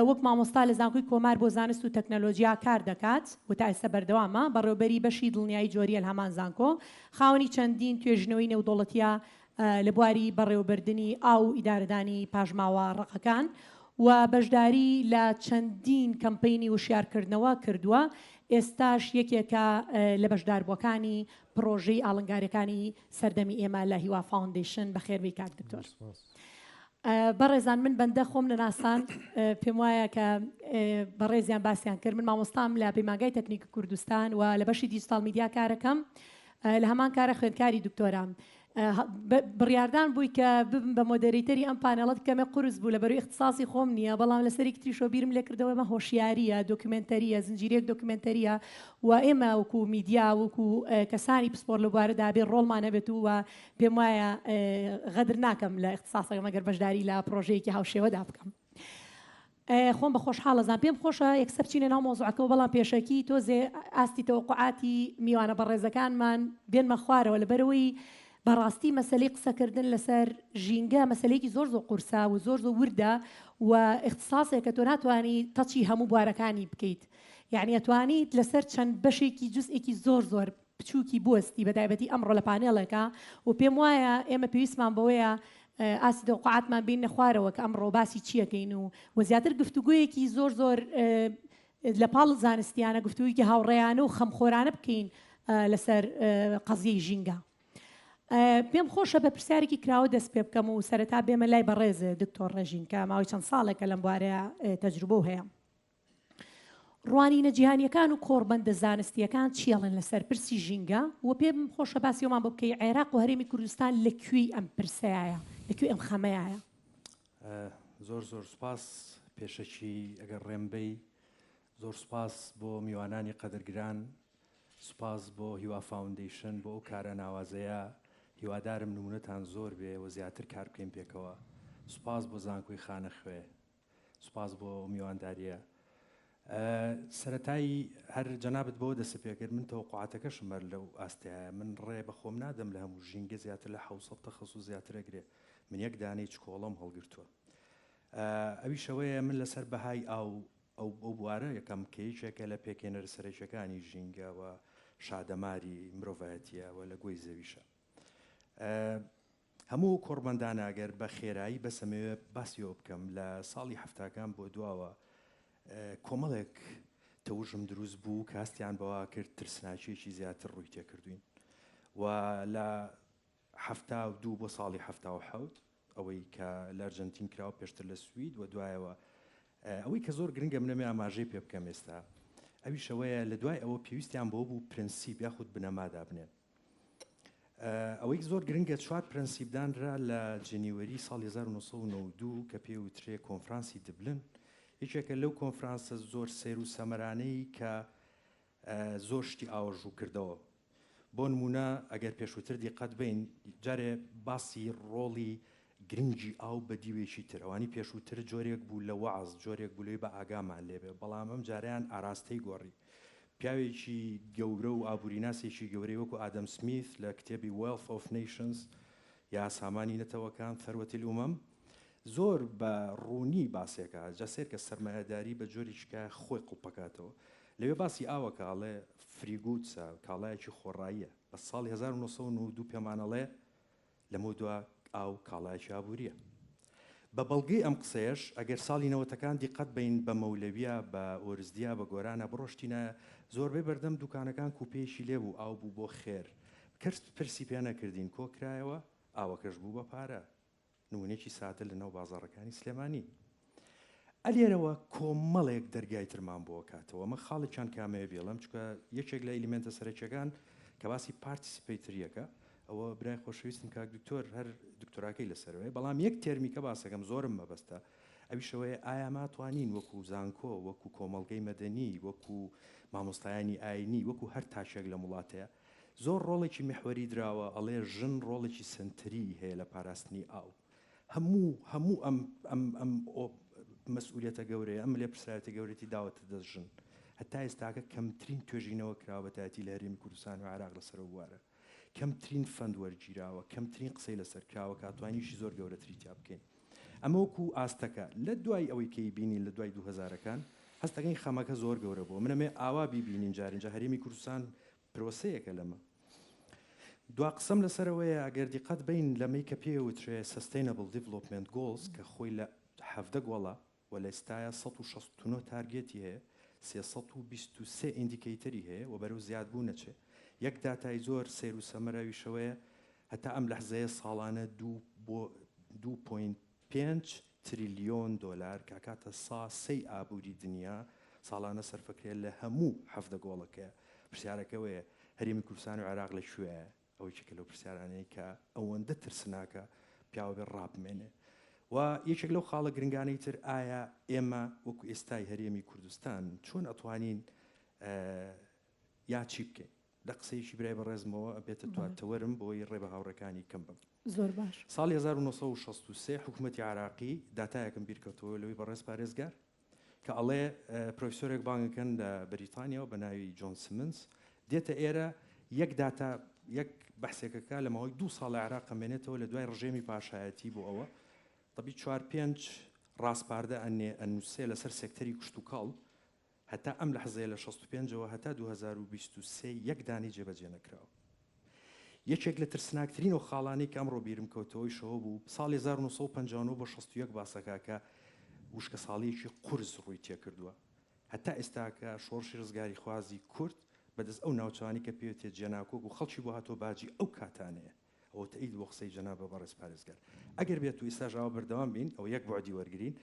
وەک مامۆستا لە زانکۆی کۆمار بۆ زانست و تەکنەلۆژیا کار دەکات و تا ئێستا بەردەوامە بەڕێوەبەری بەشی دڵنیایی جۆریە لە هەمان زانکۆ. خاوەنی چەندین توێژنەوەی نێودوڵەتیە لە بواری بەڕێوەبردننی ئاو ئیدارەدانی پاژماوە ڕقەکان و بەشداری لە چەندین کەمپینی وشیارکردنەوە کردووە. ئێستاش یەکێکە لە بەشداربووەکانی پرۆژەی ئاڵنگارەکانی سەردەمی ئێمە لە هیوا فاوندیشن بەخێربی کاک دکتۆر. بەڕێزان من بەندە خۆم لە ناسان پێم وایە کە بەڕێزیان باسییان کرد. من مامۆستام لە پەیمانگای تەکنیکی کوردستان و لە بەشی دیجیتال میدیا کارەکەم. لە هەمان کارە خوێندکاری دکتۆرام. بڕیاردان بووی کە ببم بە مۆدەریتەری ئەم پانێڵەت کەمە قورس بوو لە بەروی اختصاسی خۆم نییە، بەڵام لەسەری تریشۆ بیرم لێ کردەوە مە هۆشیاریە، دۆکیومنتەریە، زنجیرێک دۆکیومنتەریە و ئێمە وەکو میدیا وەکو کەسانی پسپۆر لە بوارەدا بێ ڕۆڵمانە بێت و پێم وایە غەدر ناکەم لە اختصاسەکە مەگەر بەشداری لە پرۆژەیەکی هاوشێوەدا بکەم. خۆم بە خۆشحاڵەزان پێم خۆشە یەکسەر بچینە ناو مۆزوعەکەەوە، بەڵام پێشەکی تۆزێ ئاستی تەوەقعاتی میوانە بەڕێزەکانمان بێنمە خوارەوە لەبەرەوەی بەڕاستی مەسلەی قسەکردن لەسەر ژینگە مەسلەیەکی زۆر قورسا و زۆر وردە و اختصاسێک کە تۆ ناتوانانی تەچی هەموو بوارەکانی بکەیت. یعنی ئەتوانیت لەسەر چەند بەشێکی جزئێکی زۆر بچووکی بوەستی بەتایبەتی ئەمڕۆ لە پانێڵێکە و پێم وایە ئێمە پێویستمان بەوەیە ئاسی تەوقعاتمان بین نەخوارەوە کە ئەمڕۆ باسی چیەکەین و زیاتر گفتوگویەکی زۆر لە پاڵ زانستیانە گفتوگویەکی هاوڕێیانە و خەمخۆرانە بکەین لەسەر قەزیەی ژینگە. پێم خۆشە بە پرسیارێکی کراوە دەست پێ بکەم و سەرەتا بێمە لای بەڕێزە دکتۆر ڕێژین کە ماوەی چەند ساڵێکە لەم بوارەیە تەجروبە هەیە. ڕوانینە جیهانیەکان و کۆڕبەندە زانستیەکان چیاڵن لەسەر پرسی ژینگە و پێم خۆشە باسیەوەمان بۆ بکەی عێراق و هەرێمی کوردستان لەکوێی ئەم پرسەیە لەکوێ ئەم خەمەیە؟ زۆر سوپاس پێشەکی ئەگەر ڕێمبەی، زۆر سوپاس بۆ میوانانی قەدرگران، سوپاس بۆ هیوا فاوندیشن بۆ ئەو کارە ناوازەیە. هیوادارم نمونەتان زۆر بێ و زیاتر کار بکەین پێکەوە. سوپاس بۆ زانکۆی خانە خوێ، سوپاس بۆ میوانداریە. سەرەتایی هەر جەنابەت بۆ دەست پێ کرد، من تەوقعاتەکەشم هەر لەو ئاستەیە. من ڕێ بە خۆم نادەم لە هەموو ژینگە زیاتر لە 700 تەخەسوس زیاتر ئەگرێ. من یەک دانەی چکۆڵەم هەڵگرتووە. ئەوی شەوەیە من لەسەر بەهای ئەو بوارە یەکەم کەیچێکە لە پێکێنەر سەرەکیەکانی ژینگەوە شادەماری مرۆڤایەتیەوە لە گوێی زەویشە. هەموو کۆڕبەندانە ئەگەر بە خێرایی بەسەمەوێ باسیەوە بکەم لە ساڵی هەفتاکان بۆ دواوە کۆمەڵێک تەوژم دروست بوو کاستیان بەوا کرد ترسناچیەکی زیاتر ڕووی تێکردوین و لە 1970 بۆ ساڵی 1970 ئەوەی کە لە ئەرجەنتین کراوە پێشتر لە سوید و دوایەوە ئەوەی کە زۆر گرنگە منەمێ ئاماژەی پێ بکەم ئێستا ئەوی شەوەیە لە دوای ئەوە پێویستیان بۆ بوو پرەنسیب یاخود بنەمادا بنێن. ئەوەی زۆر گرنگە 4 پرەنسیبدانرا لە جنیوەری ساڵی 1992 کە پێوترێ کۆنفرانسی دبلن. یەکێکە لەو کۆنفرانسە زۆر سیر و سەمەرانەی کە زۆر شتی ئاوەژوو کردەوە. بۆ نمونە ئەگەر پێشووتر دیقەت بین جارێ باسی ڕۆڵی گرنگی ئاو بە دیوێکی تر ئەوانی پێشووتر جۆرێک بوو لە وەعز جۆرێک بولێ بە ئاگامان لێبێ، بەڵام ئەم جاریان ئاراستەی گۆڕی. پیاوێکی گەورە و ئابووریناسێکی گەورەی وەکو ئادەم سمیث لە کتێبی Wealth of Nations یا سامانی نەتەوەکان ثەروەتی الئومەم زۆر بە ڕوونی باسێکە جەسێر کە سەرمایهداری بە جۆریشکە خۆی قوڵپەکاتەوە. لەوێ باسی ئاوەکە ئاڵێ فریگوتسە کاڵایەکی خۆڕاییە. بە ساڵی 1992 پێمانەڵێ لەمە دوا ئاو کاڵایەکی ئابووریە. بە بەڵگەی ئەم قسەیەش ئەگەر ساڵی نەوەتەکان دیقەت بین بە مەولەویە بە ئۆرزدیا بە گۆرانە بڕۆشتینە زۆربەی بەردەم دوکانەکان کوپێشی لێبوو ئاو بوو بۆ خێر. کرد پرسی پێ نەکردین کۆکرایەوە ئاوەکەش بوو بە پارە. نمونێکی سادە لە ناو بازاڕەکانی سلێمانی. ئەلێرەوە کۆمەڵێک دەرگای ترمان بۆ کاتەوە. مە خاڵێکیان کامەیە بێڵم چکە یەکێک لە ئەلیمنتە سەرەکیەکان کە باسی پارتیسیپەیتریەکە ئەوە برای خۆشەویستم کاک دکتۆر هەر دکتۆراکەی لەسەرەوەی، بەڵام یەک تێرمیکە باسەکەم زۆرم مەبەستە ئەوی شەوەیە ئایا ماتوانین وەکو زانکۆ وەکو کۆمەڵگەی مەدەنی وەکو مامۆستایانی ئاینی وەکو هەر تاشێک لە وڵاتەیە زۆر ڕۆڵێکی محوەری دراوە ئەڵێ ژن ڕۆڵێکی سنتری هەیە لە پاراستنی ئاو. هەموو ئەم مەسئولیەتە گەورەیە ئەم لێ پرسیارەتە گەورەتی داوەتە دەست ژن. هەتا ئێستاکە کەمترین توێژینەوە کراوە بەتایەتی لە هەرێمی کوردستان و عێراق لەسەر بوارە. کەمترین فەند وەرگیراوە، کەمترین قسەی لەسەر کراوە کاتوانیشی زۆر گەورەتری تیا بکەین. ئەمە وەکو ئاستەکە لە دوای ئەوەی کەی بینین لە دوای 2000ەکان هەستەکەی خەمەکە زۆر گەورە بووە. منەمێ ئاوا بیبینین جارینجا هەرێمی کوردستان پرۆسەیەکە لەمە. دوا قسم لەسەرەوەیە ئەگەر دیقەت بین لەمەی کە پێوترێ Sustainable Development Goals کە خۆی لە 17 گۆڵە و لە ئێستاە 169 تارگێتی هەیە 323 ئیندیکەیتەری هەیە و بەرەو زیادبوو نەچێ یەک داتای زۆر سیر و سەمەراویشەوەیە هەتا ئەم لەحزەیە ساڵانە 2.5 تریلیۆن دۆلار کاکاتە سەی ئابووری دنیا ساڵانە سەرفەکرێت لە هەموو 17 گۆڵەکە پرسیارەکەوەیە هەرێمی کوردستان و عێراق لەکوێیە ئەوەی چێکە لەو پرسیارانەی کە ئەوەندە ترسناکە پیاوە بێ ڕابمێنێ و یەکێک لەو خاڵە گرنگانەی تر ئایا ئێمە وەکو ئێستای هەرێمی کوردستان چۆن ئەتوانین یا چی بکەین لە قسەیەکی برای بەڕێزمەوە ئەبێتە تواتەوەرم بۆی ڕێبە هاوڕەکانی کەم بم زۆر باش ساڵی 1963 حکوومەتی عراقی داتایەکەم بیرکەوتەوە لەوەی بەڕێز پارێزگار کە ئەڵێ پرۆفیسۆرێک بانگەکەن لە بەریتانیا و بە ناوی جۆن سیمنز دێتە ئێرە یەک داتا یەک بەحسێکەکە لە ماوەی 2 ساڵ عێراق ئەمێنێتەوە لە دوای ڕژێمی پاشایەتی بۆ ئەوە طبی 4-5 ڕاستپاردە ئەنووسێ لەسەر سێکتەری کوشت و کاڵ هەتا ئەم لەحزەیە لە 65ەوە هەتا 2023 یەک دانی جێبەجێ نەکراوە یەکێک لە ترسناکترین و خاڵانی کە ئەمڕۆ بیرم کەوتەوەی شەوە بوو ساڵی 1950 بە 61 باسەکە وشکە ساڵیەکی قورس ڕووی تێکردووە هەتا ئێستاکە شۆڕشی ڕزگاری خوازی کورد بەدەست ئەو ناوچوانی کە پێوتێ جێناکۆک و خەڵکی بۆ هاتۆ باجی ئەو کاتانەیە ئەوە تەئید بۆ قسەی جەنابە بەڕێز پارێزگار ئەگەر بێت و ئێستاژاوە بەردەوام بین ئەو یەک بۆعدی وەرگرین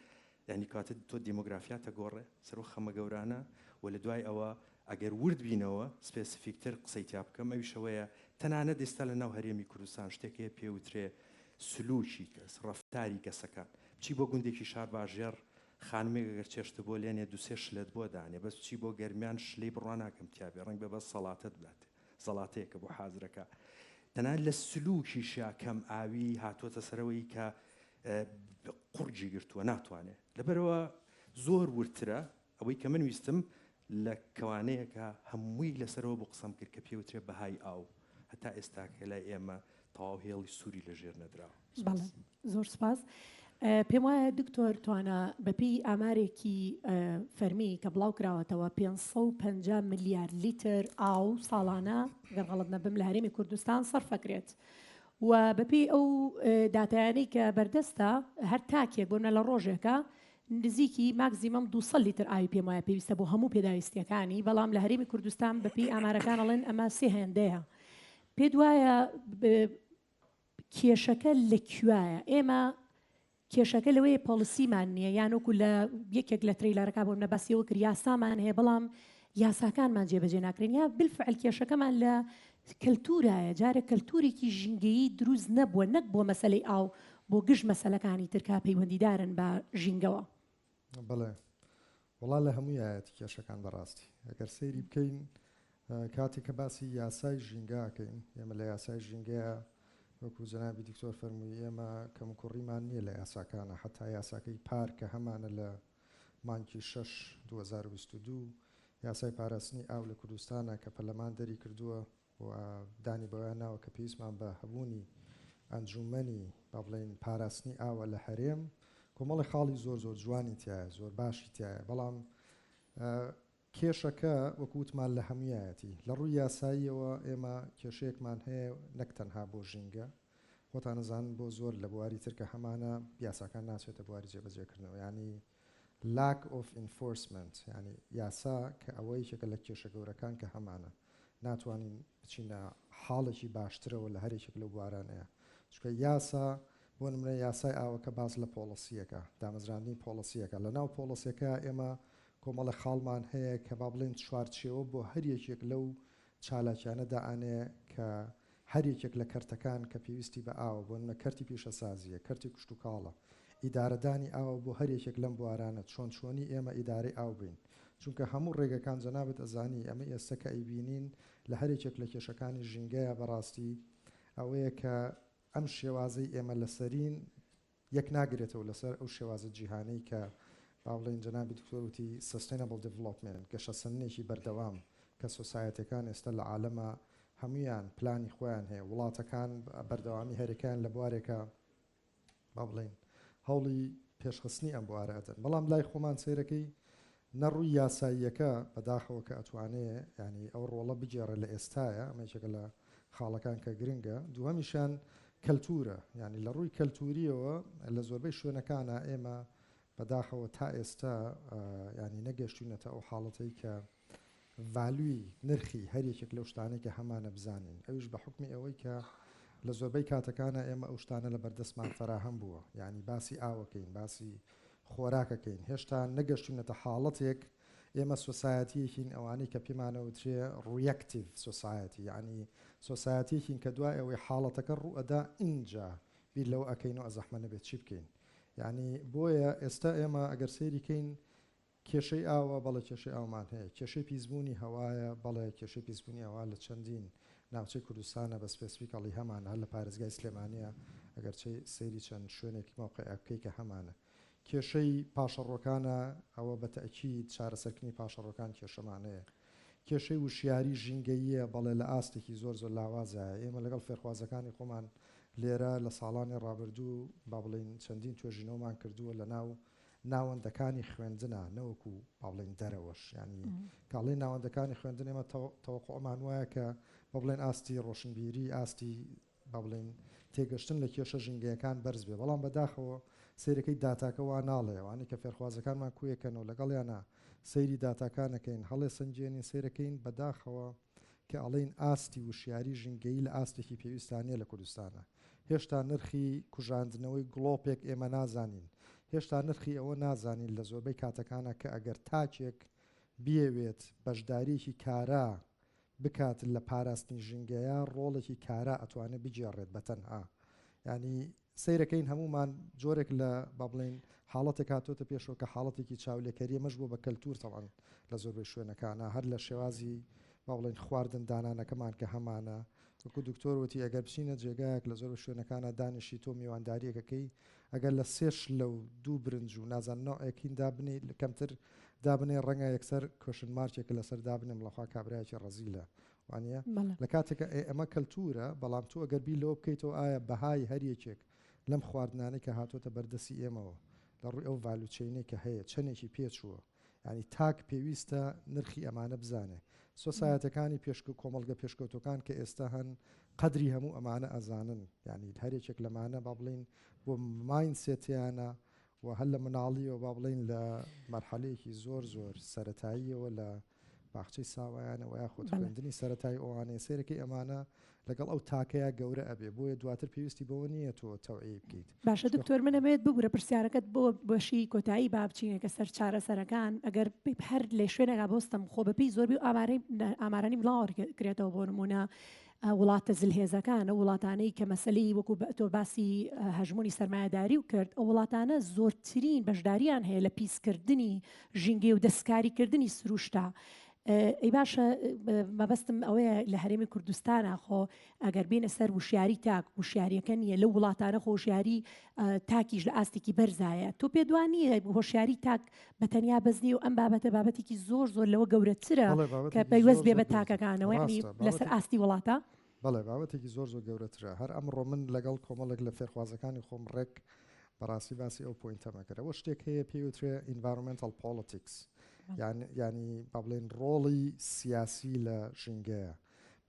یعنی کاتت تۆ دیمۆگرافیاتە گۆڕێ سەر و خەمە گەورانە و لە دوای ئەوە ئەگەر ورد بینەوە سپێسیفیکتر قسەی تیا بکەم ئەویشەوەیە تەنانەت ئێستا لە ناو هەرێمی کوردستان شتێکەیە پێوترێ سلوکی کەس ڕەفتاری کەسەکان چی بۆ گوندێکی شار باژێر خانمێک ئەگەر چێشتە بۆ لێنێ دوسێ شلت بۆ دانێ بەس چی بۆ گەرمیان شلەی بڕوان ناکەم تیاابێ ڕنگ بە بەس سەڵاتت بڵاتێ زەڵاتەیەکە بۆ حازرەکە تەنان لە سلوکی شاکەم ئاوی هاتووەتە سەرەوەی کە قورجی گرتووە ناتوانێت لەبەرەوە زۆر ورترە ئەوەی کە من ویستم لە کەوانەیەکە هەمووی لەسەرەوە بۆ قسەم کرد کە پێوترێ بەهای ئاو هەتا ئێستاکە لای ئێمە تەواو هێڵی سووری لەژێر نەدراوە زۆر سپاس پێم وایە دکتۆر توانە بەپی ئامارێکی فەرمی کە بڵاو کراوەتەوە 550 ملیار لیتر ئاو ساڵانە گەڕغەڵت نەبم لە هەرێمی کوردستان سەرفەکرێت و بەپی ئەو داتایانەی کە بەردەستە هەر تاکێک بۆنە لە ڕۆژێکە نزیکی ماکزیمەم 200 لیتر ئاوی پێم وایە پێویستە بۆ هەموو پێداویستیەکانی بەڵام لە هەرێمی کوردستان بەپی ئامارەکان ئەڵێن ئەمە سێ هێندەیە پێ وایە کێشەکە لەکوایە ئێمە کێشەکە لەوەیە پۆلیسیمان نییە یانوەکو لە یەکێک لە تریلارەکە بۆ نەبەسیەوە کرد یاسامان هەیە بەڵام یاساکانمان جێبەجێ ناکرێن یا بالفعل کێشەکەمان لە کەلتورایە جارە کەلتورێکی ژینگەیی دروست نەبووە نەک بۆ مەسەلەی ئاو بۆ گشت مەسەلەکانی ترکا پەیوەندیدارن بە ژینگەوە بڵێ وڵا لە هەموویایەتی کێشەکان بەڕاستی ئەگەر سەیری بکەین کاتێک کە باسی یاسای ژینگاکەین ئێمە لە یاسای ژینگەیە وەکو جەنابی دکتۆر فەرمووی ئێمە کەم کوڕیمان نییە لە یاساکانە حتا یاساکەی پار کە هەمانە لە مانکی 6 2022 یاسای پاراستنی ئاو لە کوردستانە کە پەرلەمان دەری کردووە و دانی بەوە ناوە کە پێویستمان بە هەبوونی ئەنجومەنی با بڵێن پاراستنی ئاوە لە هەرێم کۆمەڵی خاڵی زۆر زۆر جوانی تایە زۆر باشی تایە بەڵام کێشەکە وەکووتمان لە هەمویایەتی لە ڕووی یاساییەوە ئێمە کێشەیەکمان هەیە نەک تەنها بۆ ژینگە خۆتان نەزانن بۆ زۆر لە بواری ترکە هەمانە یاساکان ناچێتە بواری جێبەجێکردنەوە ینی lack of enforcement ینی یاسا کە ئەوەی یەکە لە کێشە گەورەکان کە هەمانە ناتوانین بچینە حاڵێکی باشترەوە لە هەرێکێک لەو بوارانەیە چکە یاسا بۆ نمرە یاسای ئاوەکە باز لە پۆڵسیەکە دامەزرانی پۆڵسیەکە لە ناو پۆڵسیەکە ئێمە کۆمەڵە خاڵمان هەیە کە با بڵێن چوارچێوە بۆ هەر یەکێک لەو چالاکیانەدا ئانێ کە هەر یەکێک لە کەرتەکان کە پێویستی بە ئاوە بۆ نمە کەرتی پیشەسازیە کەرتی کوشت و کاڵە ئیدارەدانی ئاوە بۆ هەر یەکێک لەم بوارانە چۆن چۆنی ئێمە ئیدارەی ئاو بین چونکە هەموو ڕێگەکان جەنابەت ئەزانی ئەمە ئێستا کە ئەیبینین لە هەر یەکێک لە کێشەکانی ژینگەیە بەڕاستی ئەوەیە کە ئەم شێوازەی ئێمە لەسەرین یەک ناگرێتەوە لەسەر ئەو شێوازە جیهانەی کە باڵێن جەنابی دکتۆروتی Sustainable Development گەشەسەنێکی بەردەوام کە سۆسایەتەکان ئێستا لە عالەمە هەمویان پلانی خۆیان هەیە وڵاتەکان بەردەوامی هەرێکیان لە بوارێکە با بڵێن هەوڵی پێشخستنی ئەم بوارەدەن بەڵام لای خۆمان سیرەکەی نەڕووی یاساییەکە بەداخەوە کە ئەتوانێ ینی ئەو ڕۆڵە بجێڕە لە ئێستاە ئەمەیەکە لە خاڵەکان کە گرنگە دووەمیشان کەلتورە یعنی لە ڕووی کەلتوریەوە لە زۆربەی شوێنەکانە ئێمە بەداخەوە تا ئێستا ینی نەگەشتوونەتە ئەو حاڵەتەی کە ڤالوی نرخی هەرێکێک لەو شتانەی کە هەمانە بزانین ئەوش بە حکمی ئەوەی کە لە زۆربەی کاتەکانە ئێمە ئەو شتانە لە بەردەستمان فراهەم بووە یعنی باسی ئاوەکەین باسی خۆراکەکەین هێشتا نەگەشتوونەتە حاڵەتێک ئێمە سۆسایەتیەکین ئەوانەی کە پێمانەوترێ ڕویەکتیڤ سۆسایەتی یعنی سۆسایەتیەکین کە دوای ئەوەی حاڵەتەکە ڕوئەدا اینجا بیر لەوە ئەەکەین و ئەزەحمە نەبێت چی بکەین یعنی بۆیە ئێستا ئێمە ئەگەر سێریکەین کێشەی ئاوە بەڵێ کێشەی ئاومان هەیە کێشەی پیسبوونی هەوایە بەڵێ کێشەی پیسبوونی ئەوە لە چەندین ناوچەی کوردستانە بە سپێسیفیکەڵی هەمانە هەر لە پارێزگای سلێمانیە ئەگەر سەیری چەند شوێنێکی موقعەکەی کە هەمانە کێشەی پاشەڕۆکانە ئەوە بە تەئکید چارەسەرکردنی پاشەڕۆکان کێشەمانەیە کێشەی وشیاری ژینگەییە بەڵێ لە ئاستێکی زۆر لاوازایە ئێمە لەگەڵ فێرخوازەکانی خۆمان لێرە لە ساڵانی ڕابردوو با بڵین چەندین توێژینەوەمان کردووە لە ناوەندەکانی خوێندنە نەوەکو با بڵین دەرەوەش ینی کاڵی ناوەندەکانی خوێندن ئێمە تەوەقعمان وایە کە با بڵێن ئاستی ڕۆشنبیری ئاستی با بڵین تێگەشتن لە کێشە ژینگەیەکان بەرز بێ بەڵام بەداخەوە سیرەکەی داتاکەەوە ناڵێوانی کە فێرخوازەکانمان کوێکەنەوە لەگەڵیانە سەیری داتاکانەکەین هەڵێ سنجێنین سیرەکەین بەداخەوە کە ئەڵین ئاستی وشیاری ژینگەی لە ئاستێکی پێویستانیە لە کوردستانە هێشتا نرخی کوژاندنەوەی گڵۆپێک ئێمە نازانین هێشتا نرخی ئەوە نازانین لە زۆربەی کاتەکانە کە ئەگەر تاچێک بیەوێت بەشداریەکی کارا بکات لە پاراستنی ژینگەیە ڕۆڵێکی کارا ئەتوانێت بجێڕێت بەتەنها ینی سیرەکەین هەمومان جۆرێک لە با بڵێن حاڵەتێک هاتۆتە پێشەوە کە حاڵەتێکی چاولێکەریە مەش بۆ بە کەلتور تەڵان لە زۆربەی شوێنەکانە هەر لە شێوازی با بڵێن خواردن دانانەکەمان کە هەمانە وەکو دکتۆرەتی ئەگەر بچینە جێگایەک لە زۆر شوێنەکانە دانیشی تۆ میوانداریەکەکەی ئەگەر لە سێش لەو دوو برنج و نازاننەوەکین دابنی کەمتر دابنێ ڕەنگە یەکسەر کۆشن مارچێکە لەسەر دابنێم لەخوا کابراایکی ڕزیلە وانە لە کاتێکە ئەمە کەلتورە بەڵام تۆ ئەگەر بی لەوە بکەیتەوە ئایا بەهای هەریەکێک لەم خواردنانەی کە هاتۆتە بەردەسی ئێمەوە لە ڕووی ئەو ڤالوچینەی کە هەیە چەندێکی پێچووە ینی تاک پێویستە نرخی ئەمانە بزانێ سۆسایەتەکانی پێشکە کۆمەڵگە پێشکەوتەکان کە ئێستا هەن قەدری هەموو ئەمانە ئەزانن ینی هەرێکێک لەمانە با بڵین بۆ ماینسێتیانە و هەر لە مناڵیەوە با بڵین لە مەرحەلەیەکی زۆر سەرەتاییەوە لە باخچەی ساوایانەوە یاخۆت خوێندنی سەرەتایی ئەوانەیە سێرەکەی ئەمانە لەگەڵ ئەو تاکەیە گەورە ئەبێ بۆیە دواتر پێویستی بەوە نییە تۆ تەوعی بکەیت باشە دکتۆر منەوێت ببوورە پرسیارەکەت بۆ بەشی کۆتایی بابچینێکە سەر چارەسەرەکان ئەگەر هەر لێ شوێنێکا بۆستم خۆ بەپی زۆربی ئامارانی بڵاوکرێتەوە بۆ نمونە وڵاتە زلهێزەکانە وڵاتانەی کە مەسلەی وەکو تۆ باسی هەژمونی سەرمایهداری و کرد ئەو وڵاتانە زۆرترین بەشداریان هەیە لە پیسکردنی ژینگەی و دەستکاریکردنی سروشتا ئەی باشە مەبەستم ئەوەیە لە هەرێمی کوردستانە خۆ ئەگەر بێنە سەر وشیاری تاک وشیاریەکە نیە لە وڵاتانە خۆشیاری تاکیش لە ئاستێکی بەرزایە تۆ پێدوانیە هۆشیاری تاک بەتەنیا بەزنی و ئەم بابەتە بابەتێکی زۆر لەوە گەورەترە کە پەیوەست بێ بە تاکەکانەوە لەسەر ئاستی وڵاتە بەڵێ بابەتێکی زۆر گەورەترە هەر ئەمڕۆ من لەگەڵ کۆمەڵێک لە فێرخوازەکانی خۆم ڕێک بەڕاستی باسی ئەو پوینتەمەکەرە ئەوە شتێک هەیە پێوترێ environmental politics ینی با بڵێن ڕۆڵی سیاسی لە ژینگەیە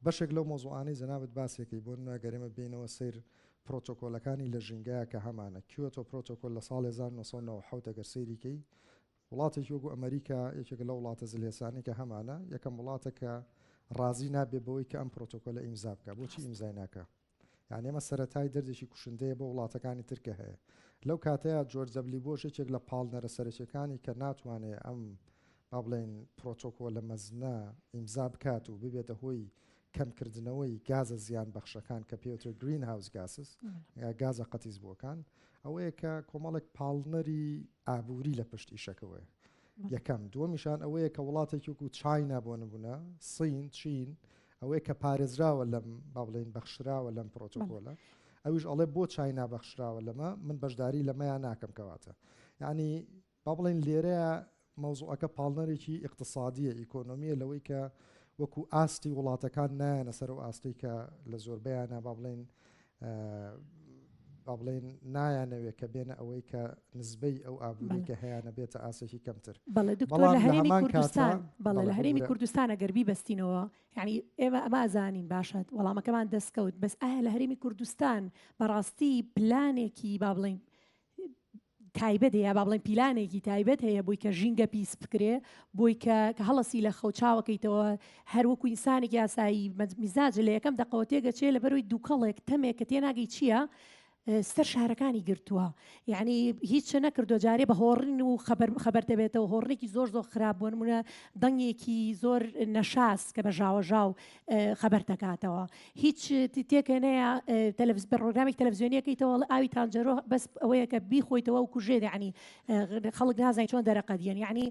بەشێک لەو مۆزوعانەی جەنابەت باسێکی بۆ ناگەرێمە بینەوە سیر پرۆتۆکۆلەکانی لە ژینگەیە کە هەمانە کیۆتۆ پرۆتۆکۆل لە ساڵی 1990 ئەگەر سەیریکەی وڵاتێکی وەکو ئەمریکا یەکێک لە وڵاتە زلێسانی کە هەمانە یەکەم وڵاتە کە ڕازی نابێ بەوەی کە ئەم پرۆتۆکۆلە ئیمزا بکە بۆچی ئیمزای ناکە یعنی ئێمە سەرەتای دەردێکی کوشندەیە بۆ وڵاتەکانی ترکە هەیە لەو کاتەیە جۆرج دەبلی بۆش یەکێک لە پاڵنەرە سەرەکیەکانی کە ناتوانێت ئەم با بڵێن پرۆتۆکۆلە مەزنە ئیمزا بکات و ببێتە هۆی کەمکردنەوەی گازە زیان بەخشەکان کە پێوتر گرین هاوس گاسس گازە قەتیز بووەکان ئەوەیە کە کۆمەڵێک پاڵنەری ئابووری لە پشت ئیشەکەوەیە یەکەم دووەمیشان ئەوەیە کە وڵاتێکی وەکو چاینا بۆ نبوونە سین چین ئەوەیە کە پارێزراوە لەم با بڵێن بەخشراوە لەم پرۆتۆکۆلە ئەویش ئەڵێ بۆ چاینا بەخشراوە لەمە من بەشداری لەمەیان ناکەم کەواتە یعنی با بڵێن لێرەیە مەوزوعەکە پاڵنەرێکی اقتصادیە ئیکۆنۆمیە لەوەی کە وەکو ئاستی وڵاتەکان نایەنە سەر و ئاستی کە لە زۆربیانە با بڵێن با بڵێن نایانەوێت کە بێنە ئەوەی کە نزبەی ئەو ئابووری کە هەیەە بێتە ئاسێکی کەمتر. بەڵێ دکتۆر لە هەرێمی کوردستان بەڵێ لە هەرێمی کوردستان ئەگەر بیبەستینەوە یعنی ئێمە ئەمازانین باشێت وەڵامەکەمان دەستکەوت بەس ئایا لە هەرێمی کوردستان بەڕاستی پلانێکی با بڵێن تایبەت هەیە با بڵێن پیلانێکی تایبەت هەیە بۆی کە ژینگە پیس بکرێ بۆی کە هەڵەسی لە خەوچاوەکەیتەوە هەروەکو ئینسانێکی یاسایی میزاج لە یەکەم دەقەوە تێگەچێ لە بەرەوەی دووکەڵێک تەمێک کە تێناگەی چییە؟ سەر شارەکانی گرتووە یعنی هیچ نەکردو جارێ بە هۆڕین و خەبەر دەبێتەوە هۆڕێکی زۆر خراپ بوون منە دەنگێکی زۆر نەشاس کە بە ژاوەژاو خەبەر دەکاتەوە هیچ تێکەنەیە پڕۆگرامی تەلەڤیزیۆنیەکەیتەوە ئاوی تانجەرۆ بەس ئەوەیە کە بیخۆیتەوە و کوژێ ینی خەڵک نازای چۆن دەرەقەدیان یعنی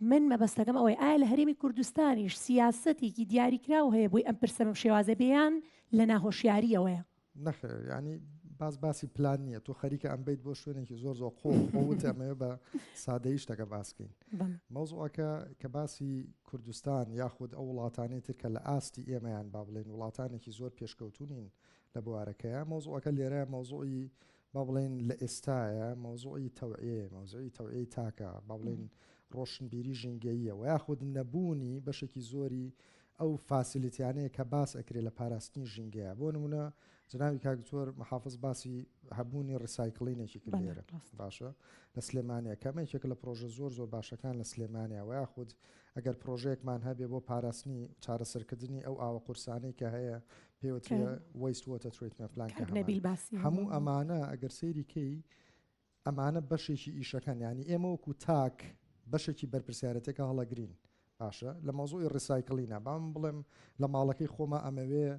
من مەبەستەکەم ئەوەی ئایا لە هەرێمی کوردستانیش سیاسەتێکی دیاریکراو هەیە بۆی ئەم پرسەم شێوازە بیان لە ناهۆشیاریەوەیە نەخێر ینی باسی پلان نییە تۆ خەریکە ئەم بیت بۆ شوێنێکی زۆر قۆوت ئەمەوە بە سادەیی شتەکە باسکەین مەوزوعەکە کە باسی کوردستان یاخود ئەو وڵاتانی تر کە لە ئاستی ئێمەیان با بڵێن وڵاتانێکی زۆر پێشکەوتونین لە بوارەکەیە مەوزوعەکە لێرە مەوزوعی با بڵێن لە ئێستاە مەوزوعی تەوعیە مەوزوعی تەوعی تاکە با بڵێن ڕۆشنبیری ژینگەییە و یاخود نەبوونی بەشێکی زۆری ئەو فاسیلیتیانەیە کە باس ئەکرێت لە پاراستنی ژینگەیە بۆ نمونە جناوی کاکتۆر محافظ باسی هەبوونی ڕیسایکلینێکی لێرە باشە لە سلێمانیا کەمێکێک لە پرۆژە زۆر باشەکان لە سلێمانیا و یاخود ئەگەر پرۆژەیەکمان هەبێ بۆ پاراستنی چارەسەرکردنی ئەو ئاوە قورسانەی کە هەیە پێوترە ویست وۆتە تریتمنت پلان هەموو ئەمانە ئەگەر سەیریکەی ئەمانە بەشێکی ئیشەکان ینی ئێمە وەکو تاک بەشێکی بەرپرسیارەتێکە هەڵەگرین باشە لە مۆزوعی ڕیسایکلینە بام بڵێم لە ماڵەکەی خۆمە ئەمەوێ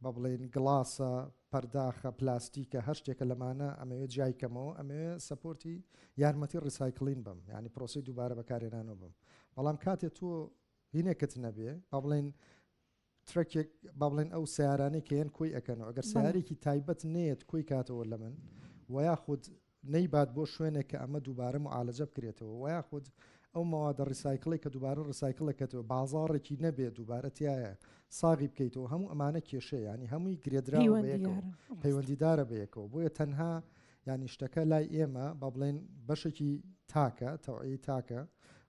بە بڵێن گڵاسە پەرداخە پلاستیکە هەر شتێکە لەمانە ئەمەوێت جایکەمەوە ئەمەوێ سەپۆرتی یارمەتی ڕیسایکلین بم ینی پرۆسی دووبارە بەکارێنانەوە بم بەڵام کاتێک تۆ هینێکت نەبێ با بڵێن ترەکێک با بڵێن ئەو سیارانەی کەیان کۆی ئەەکەنەوە ئەگەر سیارێکی تایبەت نێت کۆی کاتەوە لە من ویاخود نەیبات بۆ شوێنێک کە ئەمە دووبارە معالەجە بکرێتەوە ویاخود ئەو مەوادە ڕیسایکڵی کە دووبارە ڕیسایکڵەکەتەوە بازاڕێکی نەبێت دووبارە تایە ساغی بکەیتەوە هەموو ئەمانە کێشەیە ینی هەمووی گرێدراوە پەیوەندیدارە بەیەکەوە بۆیە تەنها ینی شتەکە لای ئێمە با بڵێن بەشێکی تاکە تەوعی تاکە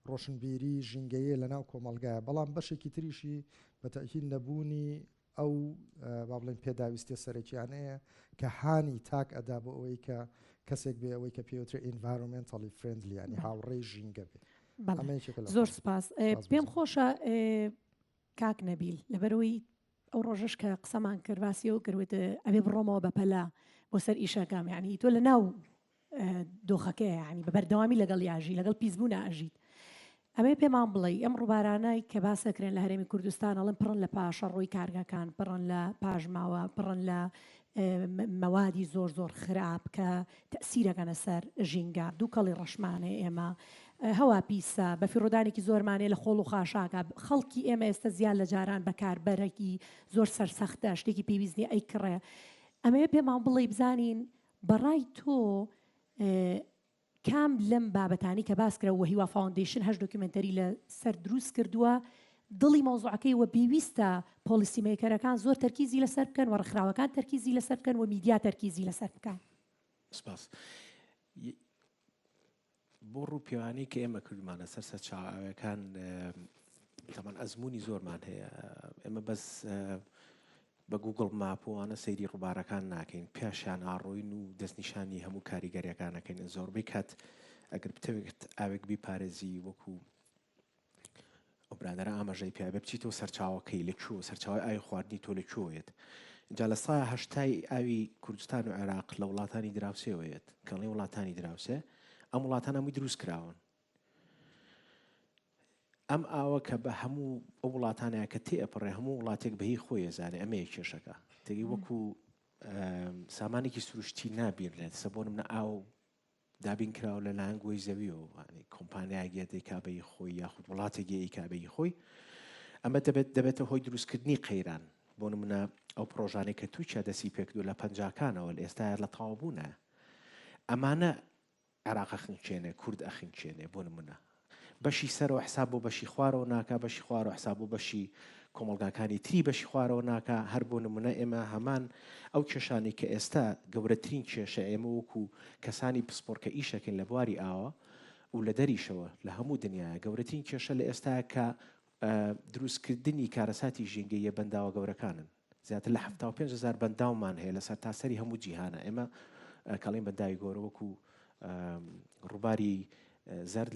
ڕۆشنبیری ژینگەیە لەناو کۆمەلگایە بەڵام بەشێکی تریشی بەتەکید نەبوونی ئەو با بڵێن پێداویستە سەرەکیانەیە کە هانی تاک ئەدا بۆ ئەوەی کە کەسێک بێ ئەوەی کە پێوترە ئینڤایرۆمنتەڵی فرێندلی ینی هاوڕێی ژینگە بێت زۆر سپاس پێم خۆشە کاک نەبیل لەبەرەوەی ئەو ڕۆژش کە قسەمان کردواسی و کردوێتە ئەبێ بڕۆمەوە بەپەلا بۆ سەر ئیشەکەم یعنی تۆ لە ناو دۆخەکەی ینی بە بەردەوامی لەگەڵ یاژی لەگەڵ پیسبوون ئاژیت ئەمێ پێمان بڵێ ئەم ڕووبارانای کە باسەکرێن لە هەرێمی کوردستان ئەڵم پڕن لە پاشە ڕۆی کارگەکان پڕن لە پاژماوە پڕن لە مەوادی زۆر خراپ کە تەسیرەکەنە سەر ژینگە دووکەڵی ڕەشمانێ ئێمە هەوا پیسە بە فیڕۆدانێکی زۆرمانێ لە خۆڵ و خاشاکە خەڵکی ئێمە ئێستا زیاد لە جاران بەکاربەرێکی زۆر سەرسەختە شتێکی پێویستنی ئەیکڕێ ئەمەیە پێمان بڵێ بزانین بەڕای تۆ کام لەم بابەتانی کە باسکرە و هیوا فاوندیشن هەش دۆکیومنتەری لە سەر دروست کردووە دڵی مۆزوعەکەی وە پێویستە پۆلیسی میکەرەکان زۆر تەرکیزی لەسەر بکەن و ڕێکخراوەکان تەرکیزی لەسەر بکەن و میدیا تەرکیزی لەسەر بکەن سپاس بۆ ڕووپیوانی کە ئێمە کردمانە سەر سەرچاوەکان تەمان ئەزمموی زۆرمان هەیە ئێمە بەس بە گوگڵ ماپۆوانە سەیری ڕووبارەکان ناکەین پیاشیان ئاڕۆین و دەستنیشانی هەموو کاریگەریەکانەکەین زۆربەی کات ئەگەر بتەوێت ئاوێک بیپارێزی وەکو ئەو برادرە ئاماژەی پیا بێ بچیتەوە سەرچاوەکەی لەکوێ سەرچاوی ئاوی خواردنی تۆ لەکوێیت اینجا لە سایە هەشتای ئاوی کوردستان و عێراق لە وڵاتانی دراوسێوەیەت کەڵێ وڵاتانی دراوسێ ئەم وڵاتان هەمووی دروست کراون ئەم ئاوە کە بە هەموو ئەو وڵاتانەیە کە تێئەپەڕێ هەموو وڵاتێک بەهی خۆی زانێ ئەمەیە کێشەکە تێگی وەکو سامانێکی سروشتی نابیرێت سەبۆ منە ئاو دابین کراوە لە لایەنگۆی زەویەوە کۆمپانیایەکی کابەی خۆی یاخود وڵاتێکی کابەی خۆی ئەمە دەبێتە هۆی دروستکردنی قەیران بۆ نمونە ئەو پرۆژانێک کە تووچە دەسی پێکردو لە پەنجاکانەوە لە ئێستا لە تەواوبوونە ئەمانە عێراق ئەخنچێنێ کورد ئەخنچێنێ بۆ نمونە بەشی سەرەوە حساب بۆ بەشی خوارەوە ناکە بەشی خوارەوە حساب بۆ بەشی کۆمەڵگاکانی تری بەشی خوارەوە ناکە هەر بۆ نمونە ئێمە هەمان ئەو کێشانی کە ئێستا گەورەترین کێشە ئێمە وەکو کەسانی پسپۆرکە ئیشەکەین لە بواری ئاوە و لە دەریشەوە لە هەموو دنیاە گەورەترین کێشە لە ئێستا کە دروستکردنی کارەساتی ژینگەیە بەنداوە گەورەکانن زیاتر لە 75,000 بەنداومان هەیە لەسەر تاسەری هەموو جیهانە ئێمە کەڵین بەنداوی گۆرە وەکو ڕووباری زرد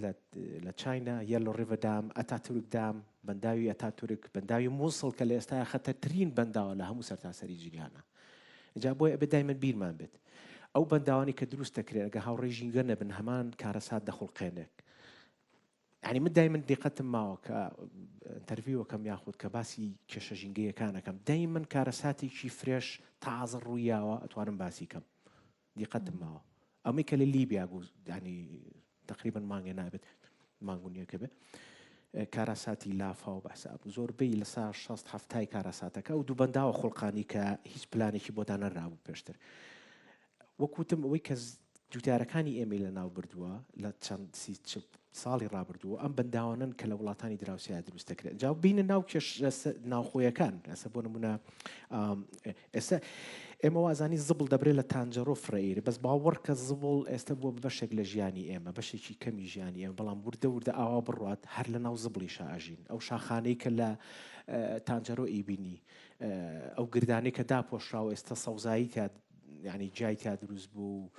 لە چاینا یەلۆ ڕێڤەدام ئەتاتورک دام بەنداوی ئەتاتورک بەنداوی مووسڵ کە لە ئێستا خەتەرترین بەنداوە لە هەموو سەرتاسەری جیهانە جا بۆیە ئەبێ دایمەن بیرمان بێت ئەو بەنداوانی کە دروست دەکرێت ئەگە هاوڕێی ژینگە نەبن هەمان کارەسات دەخڵقێنێک يعني من دائما دقت ماوە کە ئەنتەرویوەکەم یاخود کە باسی کێشە ژینگەیەکانەکەم دایما کارەساتێکی فرێش تازە ڕوویاوە ئەتوانم باسی کەم دقتم ماوە ئەمەی کە لە لیبیا ینی تقریبا مانگێ نابێت مانگونیەکە بێت کارەساتی لافا و بەحساب زۆربەی لە سا 60 کارەساتەکە و دوو بەنداوە خۆڵقانی کە هیچ پلانێکی بۆ دانەڕابوو پێشتر وەکوتم ئەوەی کە جوتیارەکانی ئێمە لە ناو بردووە لە چەند ساڵی ڕابردووە ئەم بەنداوانن کە لە وڵاتانی دراوسیا دروست دەکرێت جا بینە ناو کێش ناوخۆیەکان ئەسە بۆ نمونە ئێستا ئێمە وازانی زبڵ دەبرێت لە تانجەرۆ فرەیری بەس باوەڕکە زبڵ ئێستا بووە بەشێک لە ژیانی ئێمە بەشێکی کەمی ژیانی ئێمە بەڵام وردە ئاوا بڕات هەر لە ناو زبڵی شاژین ئەو شاخانەی کە لە تانجەرۆ ئیبینی ئەو گردانەی کە داپۆشراوە ئێستا سەوزایی یعنی جای تا دروست بوو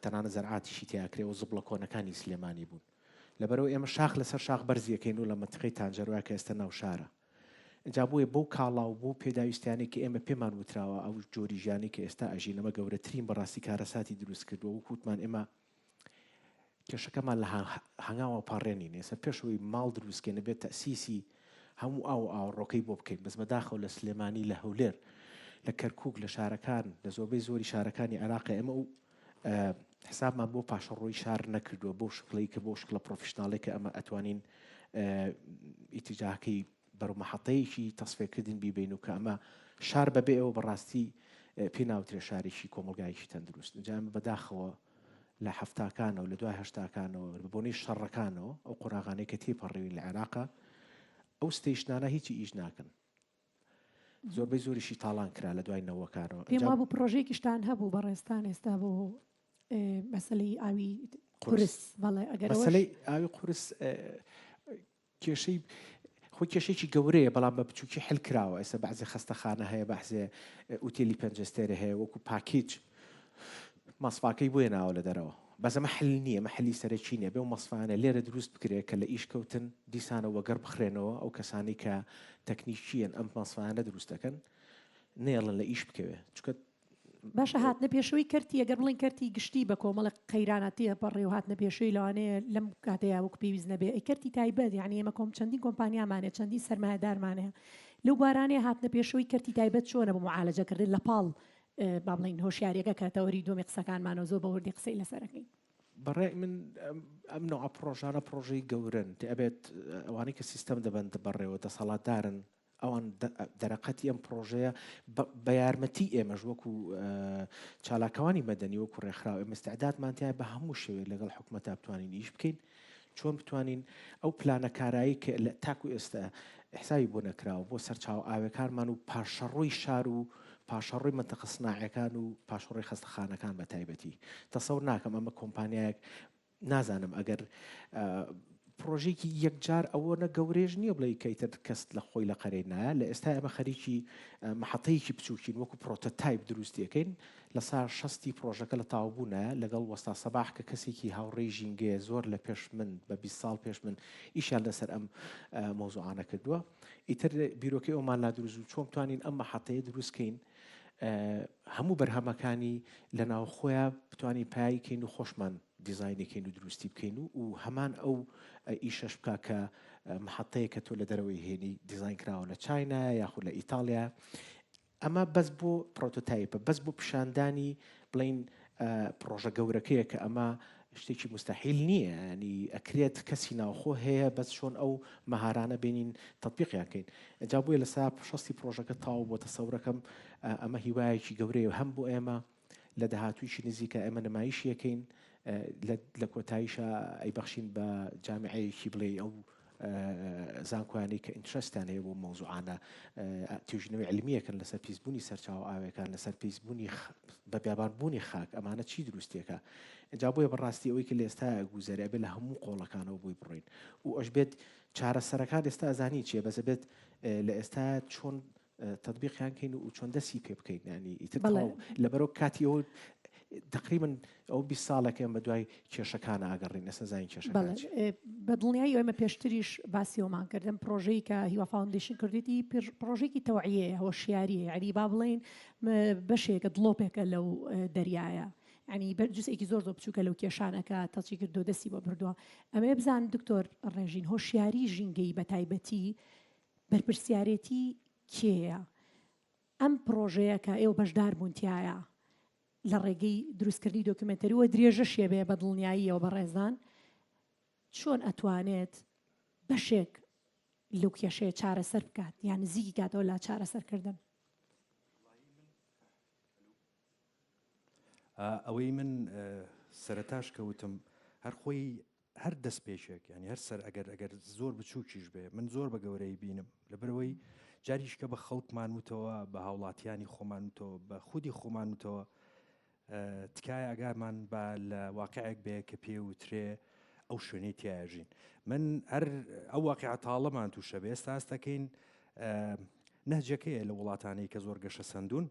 تەنانە زەرعاتیشی تیاکرێ و زبڵە کۆنەکانی سلێمانی بوون لەبەرەوە ئێمە شاخ لەسەر شاخ بەرزیەکەین و لە مەنتقەی تانجەرۆیە کە ئێستا ناو شارە جا بۆیە بەو کاڵا و بۆ پێداویستیانی کە ئێمە پێمان وتراوە ئەو جۆری ژیانی کە ئێستا ئەژین ئەمە گەورەترین بەڕاستی کارەساتی دروست کردووە و کووتمان ئێمە کێشەکەمان لە هەنگاوە پاڕێنین ئێستا پێشەوەی ماڵ دروستکەێنە بێت تەسیسی هەموو ئاوڕۆکەی بۆ بکەین بەس بەداخەوە لە سلێمانی لە هەولێر لە کەرکووک لە شارەکان لە زۆربەی زۆری شارەکانی عێراقی ئێمە و حسابمان بۆ پاشەڕۆی شار نەکردووە بۆ شکڵی کە بۆ شکڵە پرۆفشناڵی کە ئەمە ئەتوانین ئیتیجاهەکەی بەرەو مەحەتەیەکی تەسفێکردن بیبین و کە ئەمە شار بەبێ ئەوە بەڕاستی پێ ناوترێ شارێکی کۆمەلگایکی تەندروست جا ئەمە بەداخەوە لە هەفتاکانەوە لە دوای هەشتاکانەوە بۆنەی شەڕەکانەوە ئەو قوراغانەی کە تێپەڕێوین لە عێراقا ئەو ستەیشنانە هیچی ئیش ناکەن زۆربەی زۆریشی تاڵان کرا لە دوای نەوەکانەوە پێم وا بوو پرۆژێکیشتان هەبوو بەڕێستان ئێستا بۆ مەسەلەی ئاوی قورس بەڵێ ئەگەر مەسەلەی ئاوی قورس کێشەی خۆی کێشێکی گەورەیە بەڵام بە بچووکی حل کراوە ئێستا بەعزێ خەستەخانە هەیە بەحزێ ئوتێلی پەنجەستێرە هەیە وەکو پاکیج مەسفاکەی بۆیە ناوە لە دەرەوە بەس ئەمە حل نییە مەحلی سەرەکی نیە بێ و مەسفانە لێرە دروست بکرێت کە لە ئیش کەوتن دیسانە وەگەر بخرێنەوە ئەو کەسانی کە تەکنیکیەن ئەم مەسفانە دروست دەکەن نێڵن لە ئیش بکەوێت چکە باشە هاتنە پێشەوەی کردی ئەگەر بڵین کردی گشتی بە کۆمەڵە قەیرانەتیە پەڕێ و هاتنە پێشەوەی لەوانەیە لەم کاتەیە وەک پێویست نەبێ ئەی کردی تایبەت یعنی ئێمە چەندین کۆمپانیامانێ چەندین سەرمایهدارمانەیە لەو بارانەیە هاتنە پێشەوەی کردی تایبەت چۆنە بە معالەجەکردن لە پاڵ با بڵین هۆشیاریەکە کاتەوەری دۆمی قسەکانمانەوە زۆر بەوردی قسەی لەسەرەکەی بەڕێ من ئەم نوع پرۆژانە پرۆژەی گەورن ئەبێت ئەوانەی کە سیستەم دەبن بەڕێوە دەسەڵاتدارن ئەوان دەرەقەتی ئەم پرۆژەیە بە یارمەتی ئێمەش وەکو چالاکەوانی مەدەنی وەکو ڕێکخراو ئێمە استعدادمانتیای بە هەموو شێوێ لەگەڵ حکومەتە بتوانین ئیش بکەین چۆن بتوانین ئەو پلانە کارایی کە لە تاکو ئێستا حسابی بۆ نەکراوە بۆ سەرچاو ئاوەکانمان و پاشەڕۆی شار و پاشەڕۆی مەنتەقە سناعیەکان و پاشەڕۆی خەستەخانەکان بە تایبەتی تەسەور ناکەم ئەمە کۆمپانیایەک نازانم ئەگەر پرۆژێکی یەکجار ئەوە گەورێژ نییە بڵێ کەیتر کەست لە خۆی لە قەرەی نایە لە ئێستا ئەمە خەریکی مەحەتەیەکی بچووکین وەکو پرۆتۆتایپ دروستیەکەین لە سا 60 پرۆژەکە لە تاوبوونە لەگەڵ وەستا سەباح کە کەسێکی هاوڕێی ژینگەیە زۆر لە پێش من بە 20 ساڵ پێش من ئیشان لەسەر ئەم مۆزوعانە کردووە ئیتر بیرۆکەی ئەومان نادروست و چۆن بتوانین ئەم مەحەتەیە دروستکەین هەموو بەرهەمەکانی لە ناو خۆیان بتوانین پایکەین و خۆشمان دیزاینەکەین و دروستی بکەین و هەمان ئەو ئیشەش بکە کە محەتەیە کە تۆ لە دەرەوەی هێنی دیزاین کراوە لە چاینا یاخود لە ئیتالیا ئەمە بەس بۆ پرۆتۆتایپە بەس بۆ پیشاندانی بڵین پرۆژە گەورەکەیە کە ئەمە شتێکی مستحیل نییە ینی ئەکرێت کەسی ناوخۆ هەیە بەس چۆن ئەو مەهارانە بێنین تەطبیقیانکەین جا بۆیە لە سا 60 پرۆژەکە تاو بۆ تەسەورەکەم ئەمە هیوایەکی گەورەیە هەم بۆ ئێمە لە داهاتوویشی نزیکە ئێمە نمایشیەکەین لە کۆتاییشە ئەیبەخشین بە جامعەیەکی بڵێ ئەو زانکۆیانی کە ئینترستیان هەیە بۆ مۆزوعانە توێژینەوەی علمیەکەن لەسەر پیسبوونی سەرچاو ئاوەکان لەسەر پیسبوونی بە بیابانبوونی خاک ئەمانە چی دروستێکە اینجا بۆیە بەڕاستی ئەوەی کە لە ئێستا گوزەرە بێت لە هەموو قۆڵەکانەوە بۆی بڕین و ئەش بێت چارەسەرەکان ئێستا ئەزانی چیە بەزە بێت لە ئێستا چۆن تطبیقیان کەین و چۆن دەستی پێ بکەین ینی ئیتر لەبەرەوە کاتی ئەوە تقریبا ئەو 20 ساڵەکەم بە دوای کێشەکانە ئاگەڕین ئەسە زین کێشەکان بە دڵنیایی ئێمە پێشتریش باسیەوەمان کردن پرۆژەی کە هیوا فاوندیشن کردێتی پرۆژێکی تەوعیەیە هۆشیاریە یعنی با بڵێن بەشێکە دڵۆپێکە لەو دەریایە ینی بەرجزێکی زۆر زۆر بچووکە لەو کێشانەکە تەچی کردو دەستی بۆ بردووە ئەمێ بزان دکتۆر ڕێژین هۆشیاری ژینگەی بە تایبەتی بەرپرسیارەتی کێیە ئەم پرۆژەیە کە ئێوە بەشدار بوونتیایە لە ڕێگەی دروستکردنی دۆکمنتەریەوە درێژە شێبێ بە دڵنیاییەوە بە ڕێزان چۆن ئەتوانێت بەشێک لەو کێشەیە چارەسەر بکات یان نزیکی کاتەوە لە چارەسەرکردن ئەوەی من سەرەتاش کەوتم هەر خۆی هەر دەست پێشێک ینی هەر سەر ئەگەر زۆر بچووکیش بێ من زۆر بە گەورەی بینم لەبەرەوەی جاریشکە بە خەڵکمان وتەوە بە هاوڵاتیانی خۆمان وتەوە بە خودی خۆمان وتەوە تکایە ئەگارمان بە لە واقعێک بێ کە پێوترێ ئەو شوێنەی تیاژین من هەر ئەو واقعە تاڵەمان تووشە بێ ئێستا ئەستەکەین نەهجەکەیە لە وڵاتانەی کە زۆر گەشە سندون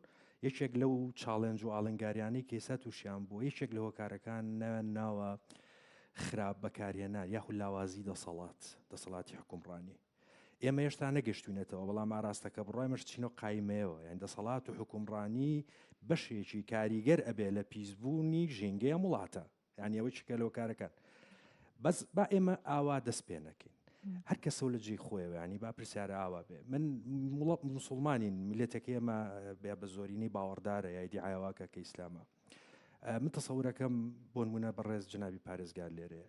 یەکێک لەو چاڵێنج و ئاڵنگاریانەی کێسا تووشیان بوو یەکێک لە هۆکارەکان ناوە خراپ بەکارهێنا یاخود لاوازی دەسەڵاتی حکومڕانی ئێمە هێشتا نەگەشتوینێتەوە بەڵام ئاراستەکە بڕای مەشتچینە قایمەوە یان دەسەڵات و حکومڕانی بەشێکی کاریگەر ئەبێ لە پیسبوونی ژینگەیە وڵاتە یان ئەوە چکە لەو کارەکان بەس با ئێمە ئاوا دەست پێ نەکەین هەر کەسە لە جێی خۆیەوە ینی با پرسیارە ئاوا بێ من وڵات موسڵمانین میلەتێکی ئێمە بێ بە زۆرینەی باوەڕدارە یادی عیاواکە کە ئیسلامە من تەسەورەکەم بۆ نمونە بەڕێز جنابی پارێزگار لێرەیە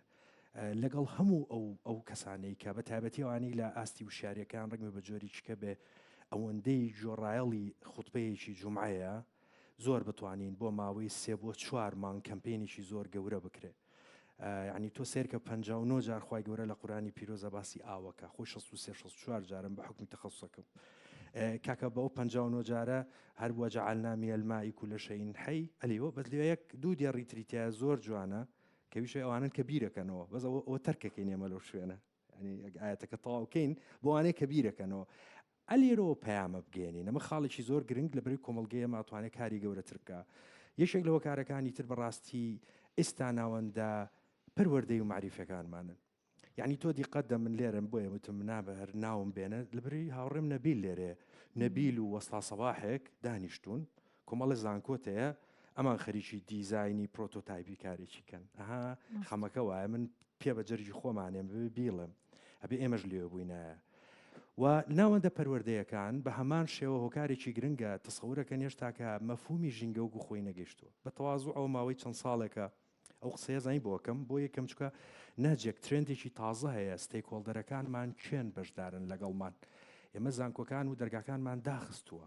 لەگەڵ هەموو ئەو کەسانەی کە بە تایبەتی ئەوانەی لە ئاستی وشاریەکان ڕگمە بە جۆری چکە بێ ئەوەندەی جۆڕایەڵی خوتبەیەکی جومعەیە زۆر بتوانین بۆ ماوەی 3 بۆ 4 مانگ کەمپێنێکی زۆر گەورە بکرێ ینی تۆ سێرکە 59 جار خوای گەورە لە قورانی پیرۆزە باسی ئاوەکە خۆی 63 جارم بە حکمی تەخەسوسەکەم کاکە بەو 59 جارە هەروە جەعەلنا من الماء كل شيء حي ئەلیوە بەس لێ یەک دوو دێڕیتریتیە زۆر جوانە کە ویشە ئەوانن کە بیرەکەنەوە بەس ئەوە تەرکەکەین ئێمە لەو شوێنە ینی ئاەتەکە تەواوکەین بۆ وانەیە کە بیرەکەنەوە ئەلێرەوە پەیامە بگەێنین ئەمە خاڵێکی زۆر گرنگ لەبەری کۆمەڵگەیە ماتوانێت کاری گەورەتر بکە یەکێک لەوە کارەکانی تر بەڕاستی ئێستا ناوەندە پەروەردەی و معریفەکانمانن یعنی تۆ دیقەت دە من لێرم بۆیە وتم نابە هەر ناوم بێنە لەبەری هاوڕێم نەبیل لێرێ نەبیل و وەستا سەباحێک دانیشتون کۆمەڵی زانکۆتەیە ئەمان خەریکی دیزایانی پرۆتۆتایپی کارێکی کەن ئەها خەمەکە وایە من پێ بە جەرجی خۆمانێم ببێ بیڵم ئەبێ ئێمەش لێوە بووینایە و ناوەندە پەروەردەیەکان بە هەمان شێوە هۆکارێکی گرنگە تەسەورەکە نێشتاکە مەفهومی ژینگە و خۆی نەگەیشتووە بە تەواضع ئەو ماوەی چەند ساڵێکە ئەو قسەیە زانی بۆکەم بۆ یەکەم چکە نەجێک ترندێکی تازە هەیە ستێکۆڵدەرەکانمان چێن بەشدارن لەگەڵمان ئێمە زانکۆکان و دەرگاکانمان داخستووە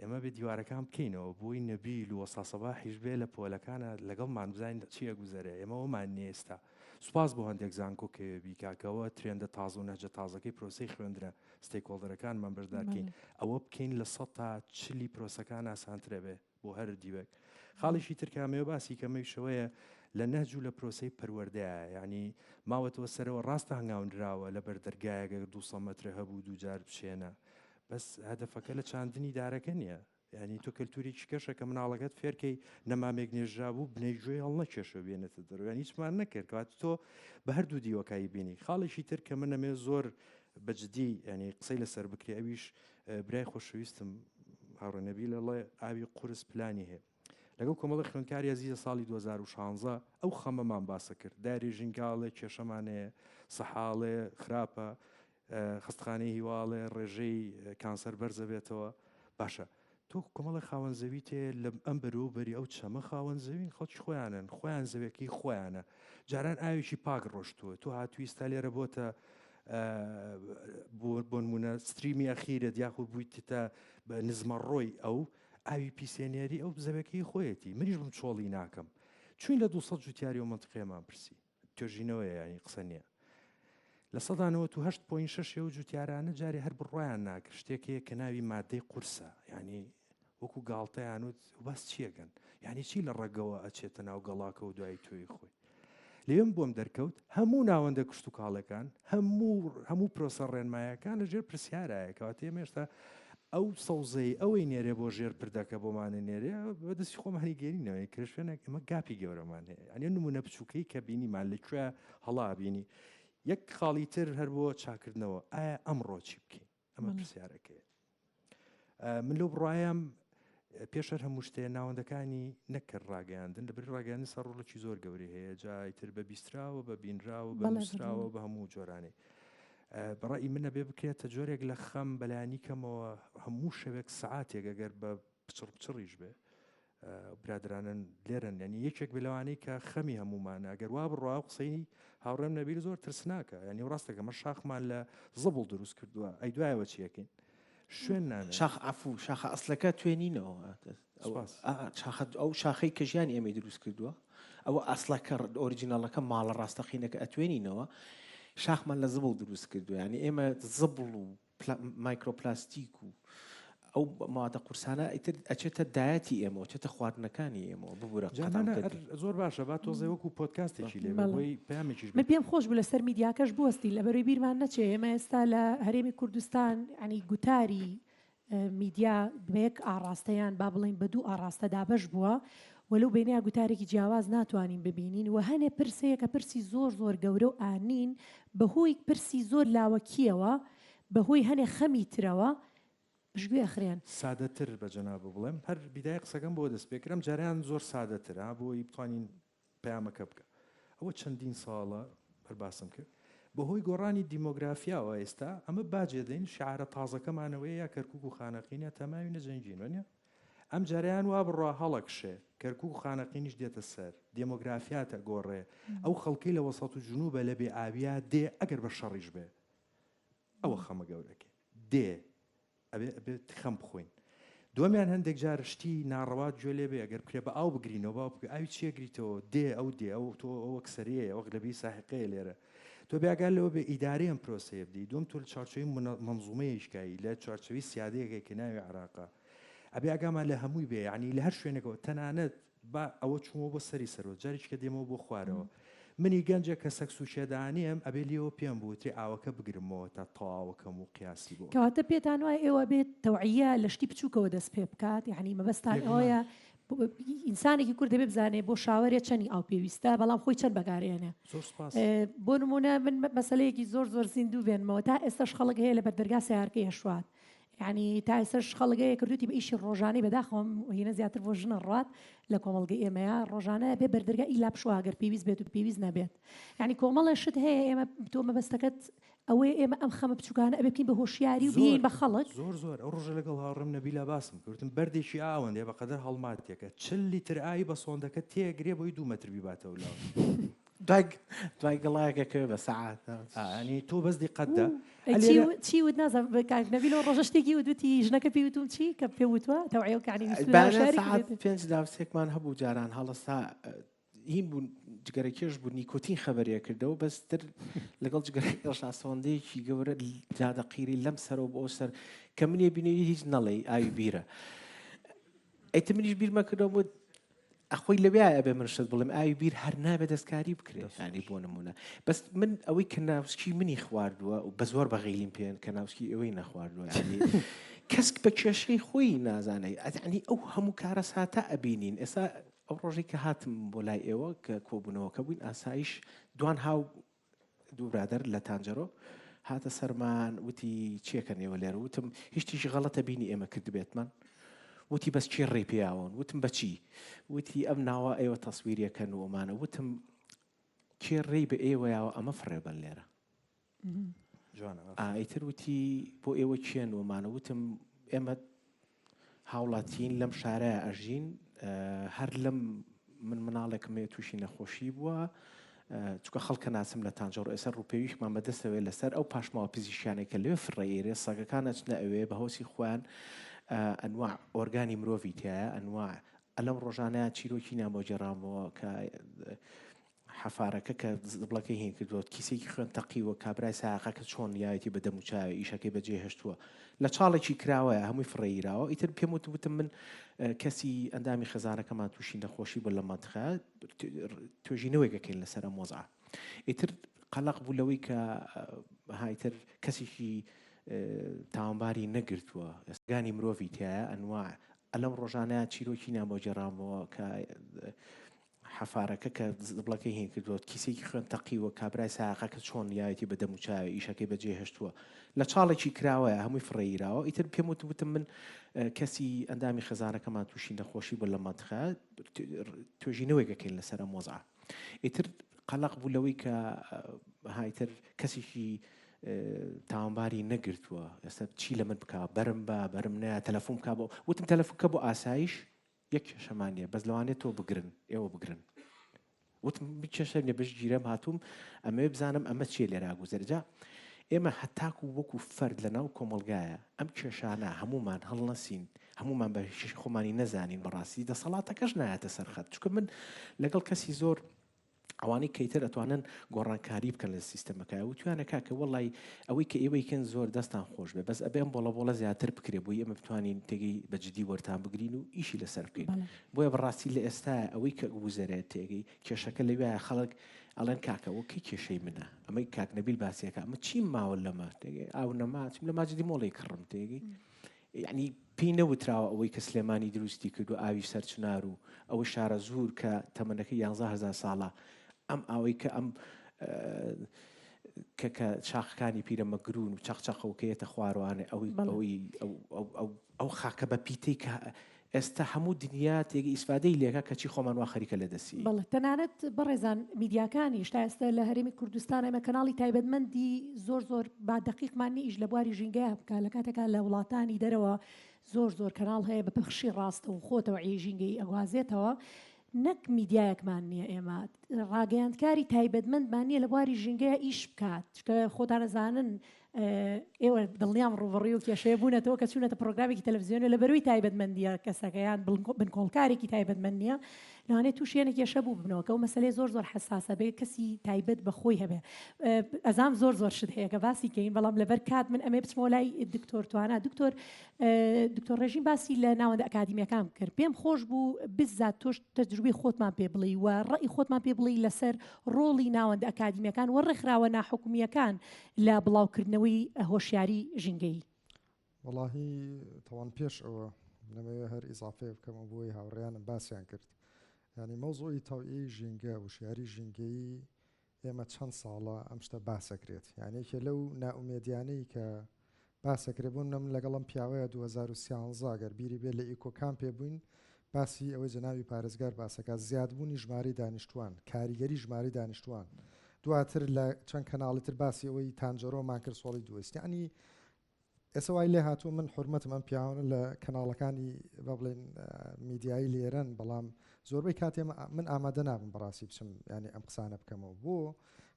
ئێمە بێ دیوارەکان بکەینەوە بۆی نەبیل و وەساسەبا حیش بێ لە پۆلەکانە لەگەڵمان بزانین چیە گوزەرێ ئێمەوەمان نێستا سوپاس بۆ هەندێک زانکۆکە بیکاکەوە ترێندە تازە و نەجە تازەکەی پرۆسی خوێندرە ستێکۆڵدەرەکانمان بەشدارکەین ئەوە بکەین لە 140 پرۆسەکان ئاسانترە بێ بۆ هەر دیوەک خاڵیشی ترکامەوە باسی کەمەیشەوەیە لە نەهج و لە پرۆسی پەروەردەیە یعنی ماوەتەوە سەرەوە ڕاستە هەنگاونراوە لە بەردەرگایەگە 200 مەترە هەبوو دووجار بچێنە بەس هەدەفەکە لە چاندنی دارەکە نییە ینی تۆ کەلتوری کەشە کە مناڵەکەت فێرکەی نەمامێک نێژرا بوو بنەیگوێی هەڵ نەکێشە بێنێتە دەرویان هیچمان نەکرد کات تۆ بە هەردوو دیوەکایی بینی خاڵێکی تر کە من ئەمێ زۆر بەجددی ینی قسەی لەسەر بکرێ ئەویش برای خۆشەویستم هاڕێنەبی لەڵێ ئاوی قورس پلانی هەیە لەگەڵ کۆمەڵی خوێندکاری عزیزە ساڵی 2016 ئەو خەمەمان باسە کرد داری ژینگاڵێ کێشەمانەیە سەحاڵێ خراپە خستخانەی هیواڵێ ڕێژەی کانسەر بەرزە بێتەوە باشە تۆ کۆمەڵی خاوەنزەوی تێ لە ئەم بەروبەری ئەو چەمە خاوەنزەوین خەڵکی خۆیانن خۆیان زەوێکی خۆیانە جاران ئاوێکی پاک ڕۆشتووە تۆ هاتوویستا لێرە بۆتە بۆ نمونە ستریمی ئەخیرە دیاخود بوویتە نزمە ڕۆی ئەو ئاوی پیسێنێری ئەو زەوێکی خۆیەتی منیش بم چۆڵی ناکەم چوین لە 200 جوتیاری و منطقەیەمان پرسی توێژینەوەی ینی قسە نییە لە 19.6 و جوتیارانە جارێ هەر بڕوایان ناکرد شتێکەیە کە ناوی مادەی قورسە ینی وەکو گاڵتەیان وت باس چیەکەن یعنی چی لە ڕێگەوە ئەچێتە ناو گەڵاکە و دوای تۆی خۆی لێم بۆم دەرکەوت هەموو ناوەندە کشت و کاڵەکان هەموو پرۆسە ڕێنمایەکان لە ژێر پرسیارایە کەواتە ئێمێشتا ئەو سەوزەی ئەوەی نێرێ بۆ ژێر پردەکە بۆمانە نێرێ بەدەستی خۆمانی گەێنینەوەی کرشوێنێک ئەمە گاپی گەورەمان هەیە ئەنێ نمونە بچووکەی کە بینیمان لەکوێ هەڵا بینی یەک خاڵی تر هەر بۆ چاکردنەوە ئایا ئەمڕۆ چی بکەین ئەمە پرسیارەکەی من لەو بڕوایم پێشەر هەموو شتێ ناوەندەکانی نەکرد ڕاگەاندن لەبەر ڕاگەاندنی سەرڕۆڵەکی زۆر گەوری هەیە جایتر بە بیستراوە بە بینراوە بە نووسراوە بە هەموو جۆرانەی بەڕای منە بێ بکرێتە جۆرێک لە خەم بەلایانی کەمەوە هەموو شەوێک سعاتێک ئەگەر بە پچڕیش بێ برادرانن لێرن ینی یەکێک بلەوانەی کە خەمی هەمومانە ئەگەر وا بڕوا قسەی هاوڕێم نەبیر زۆر ترسناکە ینی ڕاستەکە مە شاخمان لە زەبڵ دروست کردووە ئەی دوایەوە چیەکەین شوێن نامێت شاخ عفو شاخە ئەسلەکە توێنینەوە ئەو شاخەی کە ژیانی ئێمەی دروست کردووە ئەوە ئەسلەکە ئۆریجیناڵەکە ماڵە ڕاستەقینەکە ئەتوێنینەوە شاخمان لە زبڵ دروست کردووە ینی ئێمە زبڵ و مایکرۆپلاستیک و ئەو مادە قورسانە ئەچێتە دایەتی ئێمە چێتە خواردنەکانی ئێمە ببوورە زۆر باشە با تۆزێ وەکو پۆدکاستێکی لێ بۆی پامێکیش من پێم خۆش بوو لەسەر میدیاکەش بوەستی لە بەرەوەی بیرمان نەچێ ئێمە ئێستا لە هەرێمی کوردستان ینی گوتاری میدیا بەیەک ئاڕاستەیان با بڵین بە دوو ئاڕاستە دابەش بووە وەلو بینیا گوتارێکی جیاواز ناتوانین ببینین و هەنێ پرسەیە کە پرسی زۆر زۆر گەورە و ئانین بەهۆی پرسی زۆر لاوەکیەوە بەهۆی هەنێ خەمی ترەوە پشتگوێ ئەخرێن سادەتر بە جەناب بڵێم هەر بیدای قسەکەم بۆ دەست پێکرم جاریان زۆر سادەترە بۆی بتوانین پەیامەکە بکە ئەوە چەندین ساڵە هەرباسم کرد بەهۆی گۆڕانی دیمۆگرافیاوە ئێستا ئەمە باجێ دەین شعارە تازەکەمانەوەی یا کەرکووک و خانەقینە تەماوی نەجەنگینوە ئەم جاریان وا بڕوا هەڵەکشێ کەرکووک و خانەقینیش دێتە سەر دیمۆگرافیاتە گۆڕێ ئەو خەڵکەی لە وەسەڵ و جنوبە لە بێ ئاویا دێ ئەگەر بە شەڕیش بێ ئەوە خەمە گەورەکە دێ ئەبێت خەم بخۆین دومیان هەندێک جار شتی ناڕەوات گوێ لێ بێ ئەگەر بکرێ بە ئاو بگرینەوە باو بکە ئاوی چیەگریتەوە دێ ئەو دێ ئەو تۆ ئەوە کسەریەیە وەک لەبی ساحقەیە لێرە تۆ بیاگال لەوە بێ ئیدارەیەم پرۆسەیە بدی دوم تۆ لە چارچەوەی منزومەیەشکایی لە چارچەوەی سیادەیەکێک کە ناوی عێراقا ئەبێ ئاگامان لە هەمووی بێ ینی لە هەر شوێنێکەوە تەنانەت با ئەوە چوومەوە بۆ سەری سەرەوە جاریش کە دێمەوە بۆ خوارەوە منی گەنجە کە سەکس و شێدانیم ئەبێ لێەوە پێم بووتری ئاوەکە بگرمەوە تا تەواوەکەم و قیاسی بۆ کەواتە پێتان وایە ئێوە بێت تەوعیە لە شتی بچووکەوە دەست پێ بکات یعنی مەبەستان ئەوەیە ئینسانێکی کورد دەبێ بزانێ بۆ شاوەرێ چەندی ئاو پێویستە بەڵام خۆی چەند بەکارێنێ بۆ نمونە من مەسەلەیەکی زۆر زۆر زیندوو بێنمەوە تا ئێستاش خەڵک هەیە لە بەردەرگا سیارکەی هەشوات ینی تا ئێستاش خەڵگەیە کردوتی بە ئیشی ڕۆژانەی بەداخەوەم هینە زیاتر بۆ ژنە ڕات لە کۆمەڵگەی ئێمەیە ڕۆژانە بێ بەردەرگا ئیلا بشواگەر پێویست بێت و پێویست نەبێت ینی کۆمەڵە شت هەیە ئێمە تۆ مەبەستەکەت ئەوەی ئێمە ئەم خەمە بچووکانە ئەبێ بکەین بە هۆشیاری و بین بە خەڵک زۆر ئەو ڕۆژە لەگەڵ هاوڕێم نەبیلا باسم کردم بەردێکی ئاوەندێ بەقەدەر هەڵماتێکە 40 لیتر ئاوی بە سۆندەکە تێگرێ بۆی 2 مەتر بیباتەوە لاو دوای گەڵایەکەکە بە سەعات ینی تۆ بەس دیقەتدا چی ود نازانم نەبیلەوە ڕۆژە شتێکی ودوتی ژنەکە پێوتم چی کە پێوتوە تەوعیەکانی ساعت 5 داوسێکمان هەبوو جاران هەڵستا هین بوون جگەرەکێش بوو نیکۆتین خەبەریە کردەوە بەستر لەگەڵ جگەرەشاسۆندەیەکی گەورە جادە قیری لەم سەرەوە بۆ سەر کە منێ بینێوی هیچ نەڵێ ئاوی بیرە ئەیتە منیش بیرمە کردەوە ئەخۆی لەوێ ئەبێ من شت بڵێم ئاوی بیر هەر نابێ دەستکاری بکرێت ینی بۆ نمونە بەس من ئەوەی کە ناوسکی منی خواردووە و بە زۆر بەغیلیم پێن کە ناوسکی ئەوەی نەخواردووە کەسک بە کێشەی خۆی نازانەی ئەنی ئەو هەموو کارە ساتە ئەبینین ئێستا ئەو ڕۆژی کە هاتم بۆ لای ئێوە کە کۆبوونەوەکە بووین ئاسایش دوان هاو دوو برادەر لە تانجەرۆ هاتە سەرمان وتی چیەکە نێوە لێرە وتم هیچ تیژی غەڵەتە بینی ئێمە کرد بێتمان وتی بەس چی ڕێ پیاون وتم بەچی وتی ئەم ناوە ئێوە تەسویریەکەن و ئەمانە وتم کێ ڕێی بە ئێوەیاوە ئەمە فڕێبەن لێرە ئایتر وتی بۆ ئێوە چێن ومانە وتم ئێمە هاوڵاتین لەم شارەیە ئەژین هەر لەم من مناڵێکم تووشی نەخۆشی بووە چکە خەڵکە ناسم لە تانجەڕ ئێستا ڕوپێویشمان بەدەستەوێت لەسەر ئەو پاشماوە پزیشکیانێکە لێ فڕێیرێ سەگەکان ئەچنە ئەوێ بە هۆسی خۆیان ئەنواع ئۆرگانی مرۆڤی تایە ئەنواع ئەلەم ڕۆژانە چیرۆکی نامۆجێڕامەوە کە حەفارەکە کە بڵەکەی هێن کردووە کیسێکی خوێن تەقیوە کابرای ساقە کە چۆن یاەتی بە دەموچاوی ئیشەکەی بەجێ هێشتووە لە چاڵێکی کراوەیە هەمووی فڕێیراوە ئیتر پێم وتم من کەسی ئەندامی خەزانەکەمان تووشی نەخۆشی بۆ لە مەتخە توێژینەوەیەکەکەین لەسەر مۆزع ئیتر قەلق بوو لەوەی کە هایتر کەسێکی تاوانباری نەگرتووە ئێستگانی مرۆڤی تایە ئەنواع ئەلەم ڕۆژانە چیرۆکی نامۆجێڕامەوە کە حەفارەکە کە بڵەکەی هێن کردووە کیسێکی خوێن تەقیوە کابرای ساقە کە چۆن یاەتی بە دەموچاوی ئیشەکەی بەجێ هێشتووە لە چاڵێکی کراوەیە هەمووی فڕێیراوە ئیتر پێم وتم من کەسی ئەندامی خەزانەکەمان تووشی نەخۆشی بۆ لە مەتخە توێژینەوەیەکەکەین لەسەر مۆزع ئیتر قەلق بوو لەوەی کە هایتر کەسێکی تاوانباری نەگرتووە ئێستا چی لە من بکە بەرم نایە تەلەفۆن بکە بۆ وتم تەلەفۆنکە بۆ ئاسایش یەک کێشەمانە بەس لەوانێت تۆ بگرن ئێوە بگرن وتم کێشە نێ بەش گیرەم هاتووم ئەمە بزانم ئەمە چێ لێرا گوزەرجا ئێمە هەتاکو وەکو فەرد لەناو کۆمەلگایە ئەم کێشانە هەمومان هەڵنەسین هەمومان بە خۆمانی نەزانین بەڕاستی دەسەڵاتەکەش نایەتە سەرخەت چونکە من لەگەڵ کەسی زۆر ئەوانەی کەیتر ئەتوانن گۆڕانکاری بکەن لە سیستەمەکە و توانە کاکە وەڵی ئەوەی کە ئێوەیکەن زۆر دەستان خۆش بێ بەس ئەبێ ئەم بۆڵە زیاتر بکرێ بۆی ئەمە بتوانین تێگەی بەجددی وەرتان بگرین و ئیشی لەسەر بکەین بۆیە بەڕاستی لە ئێستا ئەوەی کە گوزەرێت تێگەی کێشەکە لەوێ خەڵک ئەڵەن کاکەەوە کەی کێشەی منە ئەمەی کاک نەبیل باسیەکە ئەمە چیم ماوە لەمە تێگەی ئاو نەما چیم لە ماجدی مۆڵی کڕم تێگەی یعنی پێی نەوتراوە ئەوەی کە سلێمانی دروستی کرد و ئاوی سەرچنار و ئەوە شارە زوور کە تەمەنەکەی 11,000 ساڵە ئەم ئەوەی کە ئەم کە چاقەکانی پیرەمەگرون و چەقچەقەوکەیەتە خواروانێ ئەو خاکە بە پیتەی کە ئێستا هەموو دنیا تێگە ئیسفادەی لێکە کەچی خۆمان وا خەریکە لە دەستی بەڵێ تەنانەت بەڕێزان میدیاکانی شتا ئێستا لە هەرێمی کوردستان ئەمە کەناڵی تایبەتمەندی زۆر با دقیقمان نیش لە بواری ژینگەیە بکە لە کاتێکا لە وڵاتانی دەرەوە زۆر کەناڵ هەیە بە پەخشی ڕاستە و خۆتەوە ژینگەی ئەگوازێتەوە نەک میدیایەکمان نییە ئێمە ڕاگەیاندکاری تایبەتمەندمان نییە لە بواری ژینگەیە ئیش بکات چکە خۆتان دەزانن ئێوە دڵنیام ڕوبڕی و کێشەیە بوونەتەوە کە چوونەتە پرۆگرامێکی تەلەڤیزیۆنە لە بەروی تایبەتمەندیە کەسەکەیان بنکۆڵکارێکی تایبەتمەندیە لەوانێت تووشێنە کێشە بوو ببنەوە کە و مەسەلەی زۆر حساسە بێ کەسی تایبەت بەخۆی هەبێ ئەزام زۆر شت هەیە کە باسی کەین بەڵام لەبەر کات من ئەمێ بچمەوە لای دکتۆر توانە دکتۆر ڕێژین باسی لە ناوەندە ئەکادیمیەکان کرد پێم خۆش بوو بزات تۆش تەجروبەی خۆتمان پێ بڵی و ڕێی خۆتمان پێ بڵی لەسەر ڕۆڵی ناوەندە ئەکادیمیەکان وەڕێکخراوە ناحکومیەکان لە بڵاوکردنەوەی هۆشیاری ژینگەی وەڵاهی تەوان پێش ئەوە نەمەوێ هەر ئیزافێ بکەمە بۆی هاوڕێیانم باسییان کرد ینی مەوزۆی تاوئی ژینگە وشیاری ژینگەی ئێمە چەند ساڵە ئەم شتە باسەکرێت یانێکێ لەو ناومێدیانەی کە باسەکرێبوون نەم لەگەڵم پیاوەیە 2013 گەر بیری بێت لە ئیکۆکان پێبووین باسی ئەوەی جەناوی پارێزگار باسەکە زیادبوونی ژماری دانیشتوان کاریگەری ژماری دانیشتوان دواتر لە چەند کەناڵی تر باسی ئەوەی تانجەرۆمان کرد سۆڵی دووەست ینی ئێستا وای لێ هاتووە من حرمەتم ئەم پیاوانە لە کەناڵەکانی بە بڵێن میدیایی لێرەن بەڵام زۆربەی کاتێ من ئامادە نابم بەڕاستی بچم ینی ئەم قسانە بکەمەوە بۆ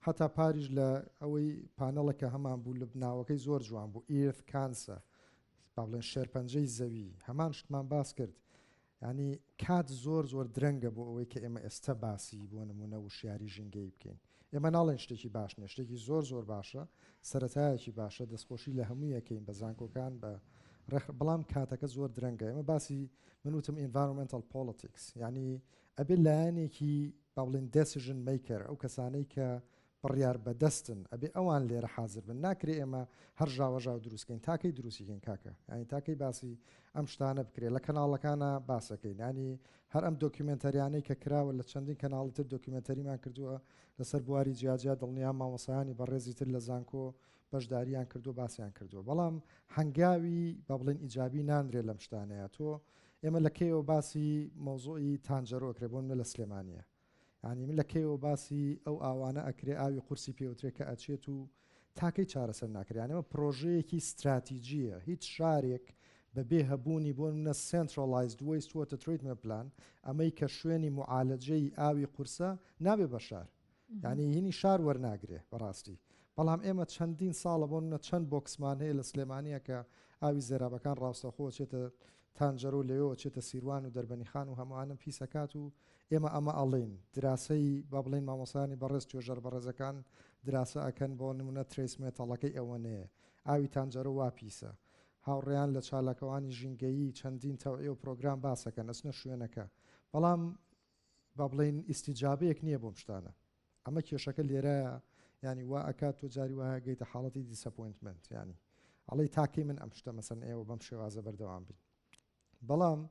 حتا پاریش لە ئەوەی پانەڵەکە هەمان بوو لە بناوەکەی زۆر جوان بوو ئیرف کانسە با بڵێن شێرپەنجەی زەوی هەمان شتمان باس کرد ینی کات زۆر درەنگە بۆ ئەوەی کە ئێمە ئێستا باسی بۆ نمونە وشیاری ژینگەی بکەین ئێمە ناڵێن شتێکی باش نیە شتێکی زۆر باشە سەرەتایەکی باشە دەستخۆشی لە هەموو یەکەین بە زانکۆکان بە بەڵام کاتەکە زۆر درەنگە ئێمە باسی منوتم environmental politics یعنی ئەبێ لایەنێکی با بڵێن decision maker ئەو کەسانەی کە بڕیار بەدەستن ئەبێ ئەوان لێرە حاضر بن ناکرێ ئێمە هەر ژاوەژاو دروستکەین تاکەی دروستیکەین کاکە ینی تاکەی باسی ئەم شتانە بکرێت لە کەناڵەکانە باسەکەین ینی هەر ئەم دۆکیومنتەریانەی کە کراوە لە چەندین کەناڵی تر دۆکیومنتەریمان کردووە لەسەر بواری جیاجیا دڵنیان مامۆسایانی بەڕێزی تر لە زانکۆ بەشداریان کردو باسییان کردووە بەڵام هەنگاوی با بڵێن ئیجابی نانرێت لەم شتانەیە تۆ ئێمە لە کەیەوە باسی مۆزۆی تانجەرۆکرێبوون لە سلێمانیە ینی من لە کەیەوە باسی ئەو ئاوانە ئەکرێ ئاوی قورسی پێوترێت کە ئەچێت و تاکەی چارەسەر ناکرێنەوە پرۆژەیەکی استراتیجیە هیچ شارێک بەبێ هەبوونی بۆ منە centralized waste water treatment plan ئەمەی کە شوێنی معالەجەی ئاوی قورسە نابێ بە شار ینی هینی شار وەرناگرێ بەڕاستی بەڵام ئێمە چەندین ساڵە بۆ منە چەند بۆکسمان هەیە لە سلێمانیە کە ئاوی زێرابەکان ڕاستەخۆ چێتە تانجەرۆ لەوێ چێتە سیروان و دەربەنی خان و هەمووانم پیسەکات و ئێمە ئەمە ئەڵێن دراسەی با بڵێن مامۆسانی بەڕێز توێژەر بەڕێزەکان دراسە ئەکەن بۆ نمونە ترێس مێتەڵەکەی ئەوەنەیە ئاوی تانجەرە وا پیسە هاوڕێیان لە چالاکەوانی ژینگەیی چەندین تەوعی و پرۆگرام باسەکەن ئەسنە شوێنەکە بەڵام با بڵێن ئیسیجابەیەک نییە بۆم شتانە ئەمە کێشەکە لێرەیە ینی وا ئەکات تۆ جاری وایە گەیتە حاڵەتی دیسەپۆینتمنت ینی ئەڵێ تاکەی من ئەم شتە مەسەن ئێوە بەم شێوازە بەردەوام بین بەڵام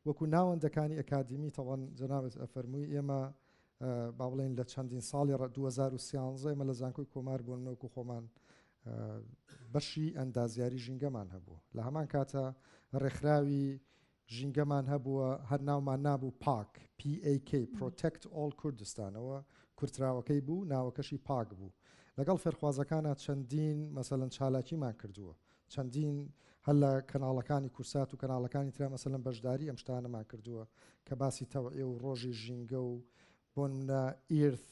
وەکو ناوەندەکانی ئەکادمی تەوان جەنابەت ئەفەرمووی ئێمە با بڵێن لە چەندین ساڵی 2013 ئێمە لە زانکۆی کۆمار بوون نەوەکو خۆمان بەشی ئەندازیاری ژینگەمان هەبوو لە هەمان کاتە ڕێکخراوی ژینگەمان هەبووە هەر ناومان نابوو پاک PAK Protect All کوردستانەوە کورتراوەکەی بوو ناوەکەشی پاک بوو لەگەڵ فێرخوازەکانە چەندین مەسەلەن چالاکیمان کردووە چەندین هەر لە کەناڵەکانی کورسات و کەناڵەکانی ترا مەسەلەن بەشداری ئەم شتانەمان کردووە کە باسی تەوعیە و ڕۆژی ژینگە و بۆ نمونە ئیرث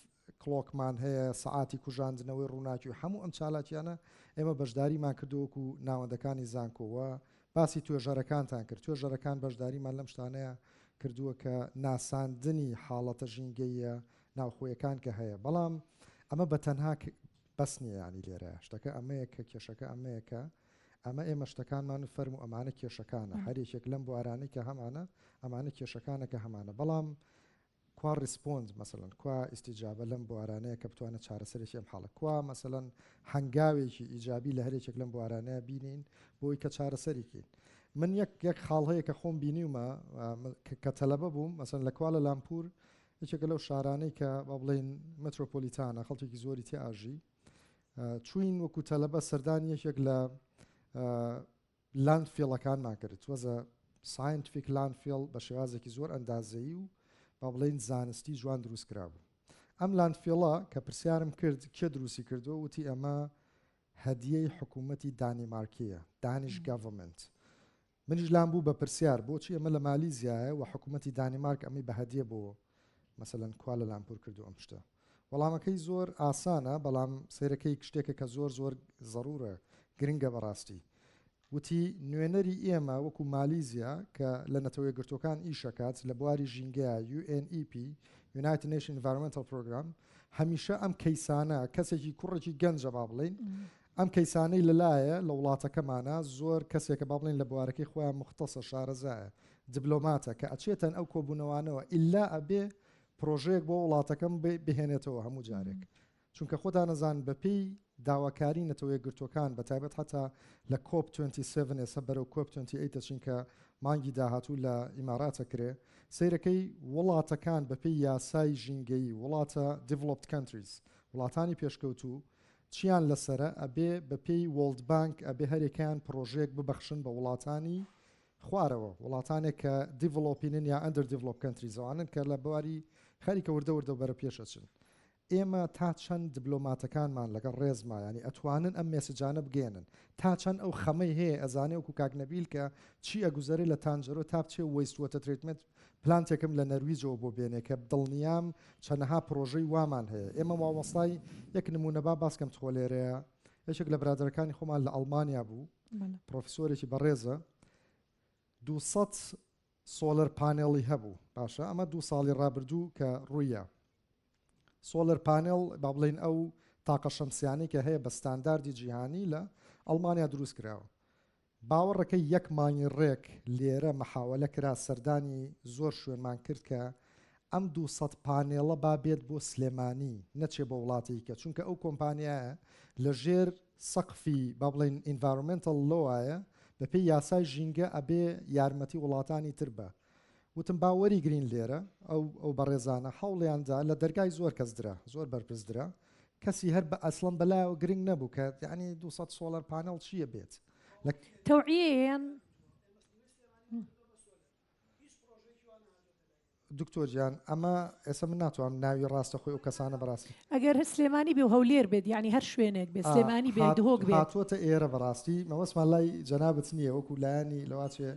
کلۆکمان هەیە سەعاتی کوژاندنەوەی ڕووناکی و هەموو ئەم چالاکیانە ئێمە بەشداریمان کردووەکو ناوەندەکانی زانکۆوە باسی توێژەرەکانتان کرد توێژەرەکان بەشداریمان لەم شتانەیە کردووە کە ناساندنی حاڵەتە ژینگەیە ناوخۆیەکان کە هەیە بەڵام ئەمە بە تەنها بەس نییە ینی لێرە شتەکە ئەمەیە کە کێشەکە ئەمەیەکە ئەمە ئێمە شتەکانمان و فەرم و ئەمانە کێشەکانە هەرێکێک لەم بوارانەی کە هەمانە ئەمانە کێشەکانە کە هەمانە بەڵام کوا ریسپۆند مەسەلەن کوا ئیسیجابە لەم بوارانەیە کە بتوانێت چارەسەرێکی ئەم حاڵە کوا مەسەلەن هەنگاوێکی ئیجابی لە هەرێکێک لەم بوارانەیە بینین بۆی کە چارەسەریکەین من یەک حاڵ هەیە کە خۆم بینیومە کە تەلەبە بووم مەسەن لە کوالە لامپور یەکێکە لەو شارانەی کە با بڵێن مترۆپۆلیتانە خەڵکێکی زۆری تێئاژی چوین وەکو تەلەبە سەردانی یەکێک لە لاندفیڵەکانمان کرد وەزە ساینتیفیک لاندفیڵ بە شێوازێکی زۆر ئەندازەیی و با بڵێن زانستی جوان دروست کرابوو ئەم لاندفیڵە کە پرسیارم کرد کێ دروستی کردووە وتی ئەمە هەدیەی حکوومەتی دانیمارکیە دانیش گڤەرمنت منیش لام بوو بە پرسیار بۆچی ئەمە لە مالیزیایە و حکوومەتی دانیمارک ئەمەی بە هەدیە بۆ مەسەلەن کوالە لامپور کردو ئەم شتە وەڵامەکەی زۆر ئاسانە بەڵام سیرەکەی شتێکە کە زۆر زەڕورە گرنگە بەڕاستی وتی نوێنەری ئێمە وەکو مالیزیا کە لە نەتەوەی گرتوەکان ئیشەکات لە بواری ژینگەیە UNEP United Nations Environmental Program هەمیشە ئەم کەیسانە کەسێکی کوڕێکی گەنجە با بڵێن ئەم کەیسانەی لەلایە لە وڵاتەکەمانە زۆر کەسێکە با بڵێن لە بوارەکەی خۆیان مختصە شارەزایە دیبلۆماتە کە ئەچێتن ئەو کۆبوونەوانەوە ئللا ئەبێ پرۆژەیەک بۆ وڵاتەکەم بهێنێتەوە هەموو جارێک چونکە خۆتان نەزان بەپێی داواکاری نەتەوەی گرتوەکان بە تایبەت هەتا لە کۆپ 27 ئێستا بەرەو کۆپ 28 چینکە مانگی داهاتوو لە ئیماراتە کرێ سیرەکەی وڵاتەکان بەپێی یاسای ژینگەیی وڵاتە developed countries وڵاتانی پێشکەوتوو چیان لەسرە ئەبێ بەپێی وۆڵد بانک ئەبێ هەرێکیان پرۆژەیەک ببەخشن بە وڵاتانی خوارەوە وڵاتانێک کە دیڤلۆپینن یا ئەندەر دیڤلۆپ کەنتریزەوانن کە لە بواری خەریکە وردە بەرە پێشەچن ئێمە تا چەند دیبلۆماتەکانمان لەگەڵ ڕێزما ینی ئەتوانن ئەم مێسجانە بگێنن تا چەند ئەو خەمەی هەیە ئەزانێ وەکو کاکنەبیل کە چی ئەگوزەری لە تانجەرۆ تا بچێ وەیست وۆتە تریتمنت پلانتێکم لە نەرویجەوە بۆ بێنێ کە دڵنیام چەندەها پرۆژەی وامان هەیە ئێمە ماوەستای یەک نمونەبا باسکەم تخۆلێرەیە یەکێک لە برادەرەکانی خۆمان لە ئەڵمانیا بوو پرۆفیسۆرێکی بەڕێزە 200 سۆلەر پانێڵی هەبوو باشە ئەمە 2 ساڵی ڕابردوو کە ڕوویە سۆلەر پانێڵ با بڵێن ئەو تاقە شەمسیانەی کە هەیە بە ستانداردی جیهانی لە ئەڵمانیا دروست کراوە باوەڕەکەی یەک مانگی ڕێک لێرە مەحاوەلە کرا سەردانی زۆر شوێنمان کرد کە ئەم 200 پانێڵە با بێت بۆ سلێمانی نەچێ بە وڵاتی کە چونکە ئەو کۆمپانیایە لە ژێر سەقفی با بڵێن ئینڤایرۆمنتەڵ لۆایە بەپێی یاسای ژینگە ئەبێ یارمەتی وڵاتانی تر بە وتم باوەری گرین لێرە ئەو بەڕێزانە هەوڵیاندا لە دەرگای زۆر کەس درا زۆر بەرپرسدرا کەسی هەر بە ئەسڵم بەلایەوە گرنگ نەبوو کە یعنی 200 سۆلەر پانێڵ چییە بێت تەوعیەیان دکتۆر گیان ئەمە ئێستا من ناتوانم ناوی ڕاستە خۆی ئەو کەسانە بەڕاستی ئەگەر سلێمانی بێ و هەولێر بێت ینی هەر شوێنێک بێت سلێمانی بێ دهۆک بێت هاتووەتە ئێرە بەڕاستی مەوەسمان لای جەنابەت نییە وەکو لایانی لەواتێ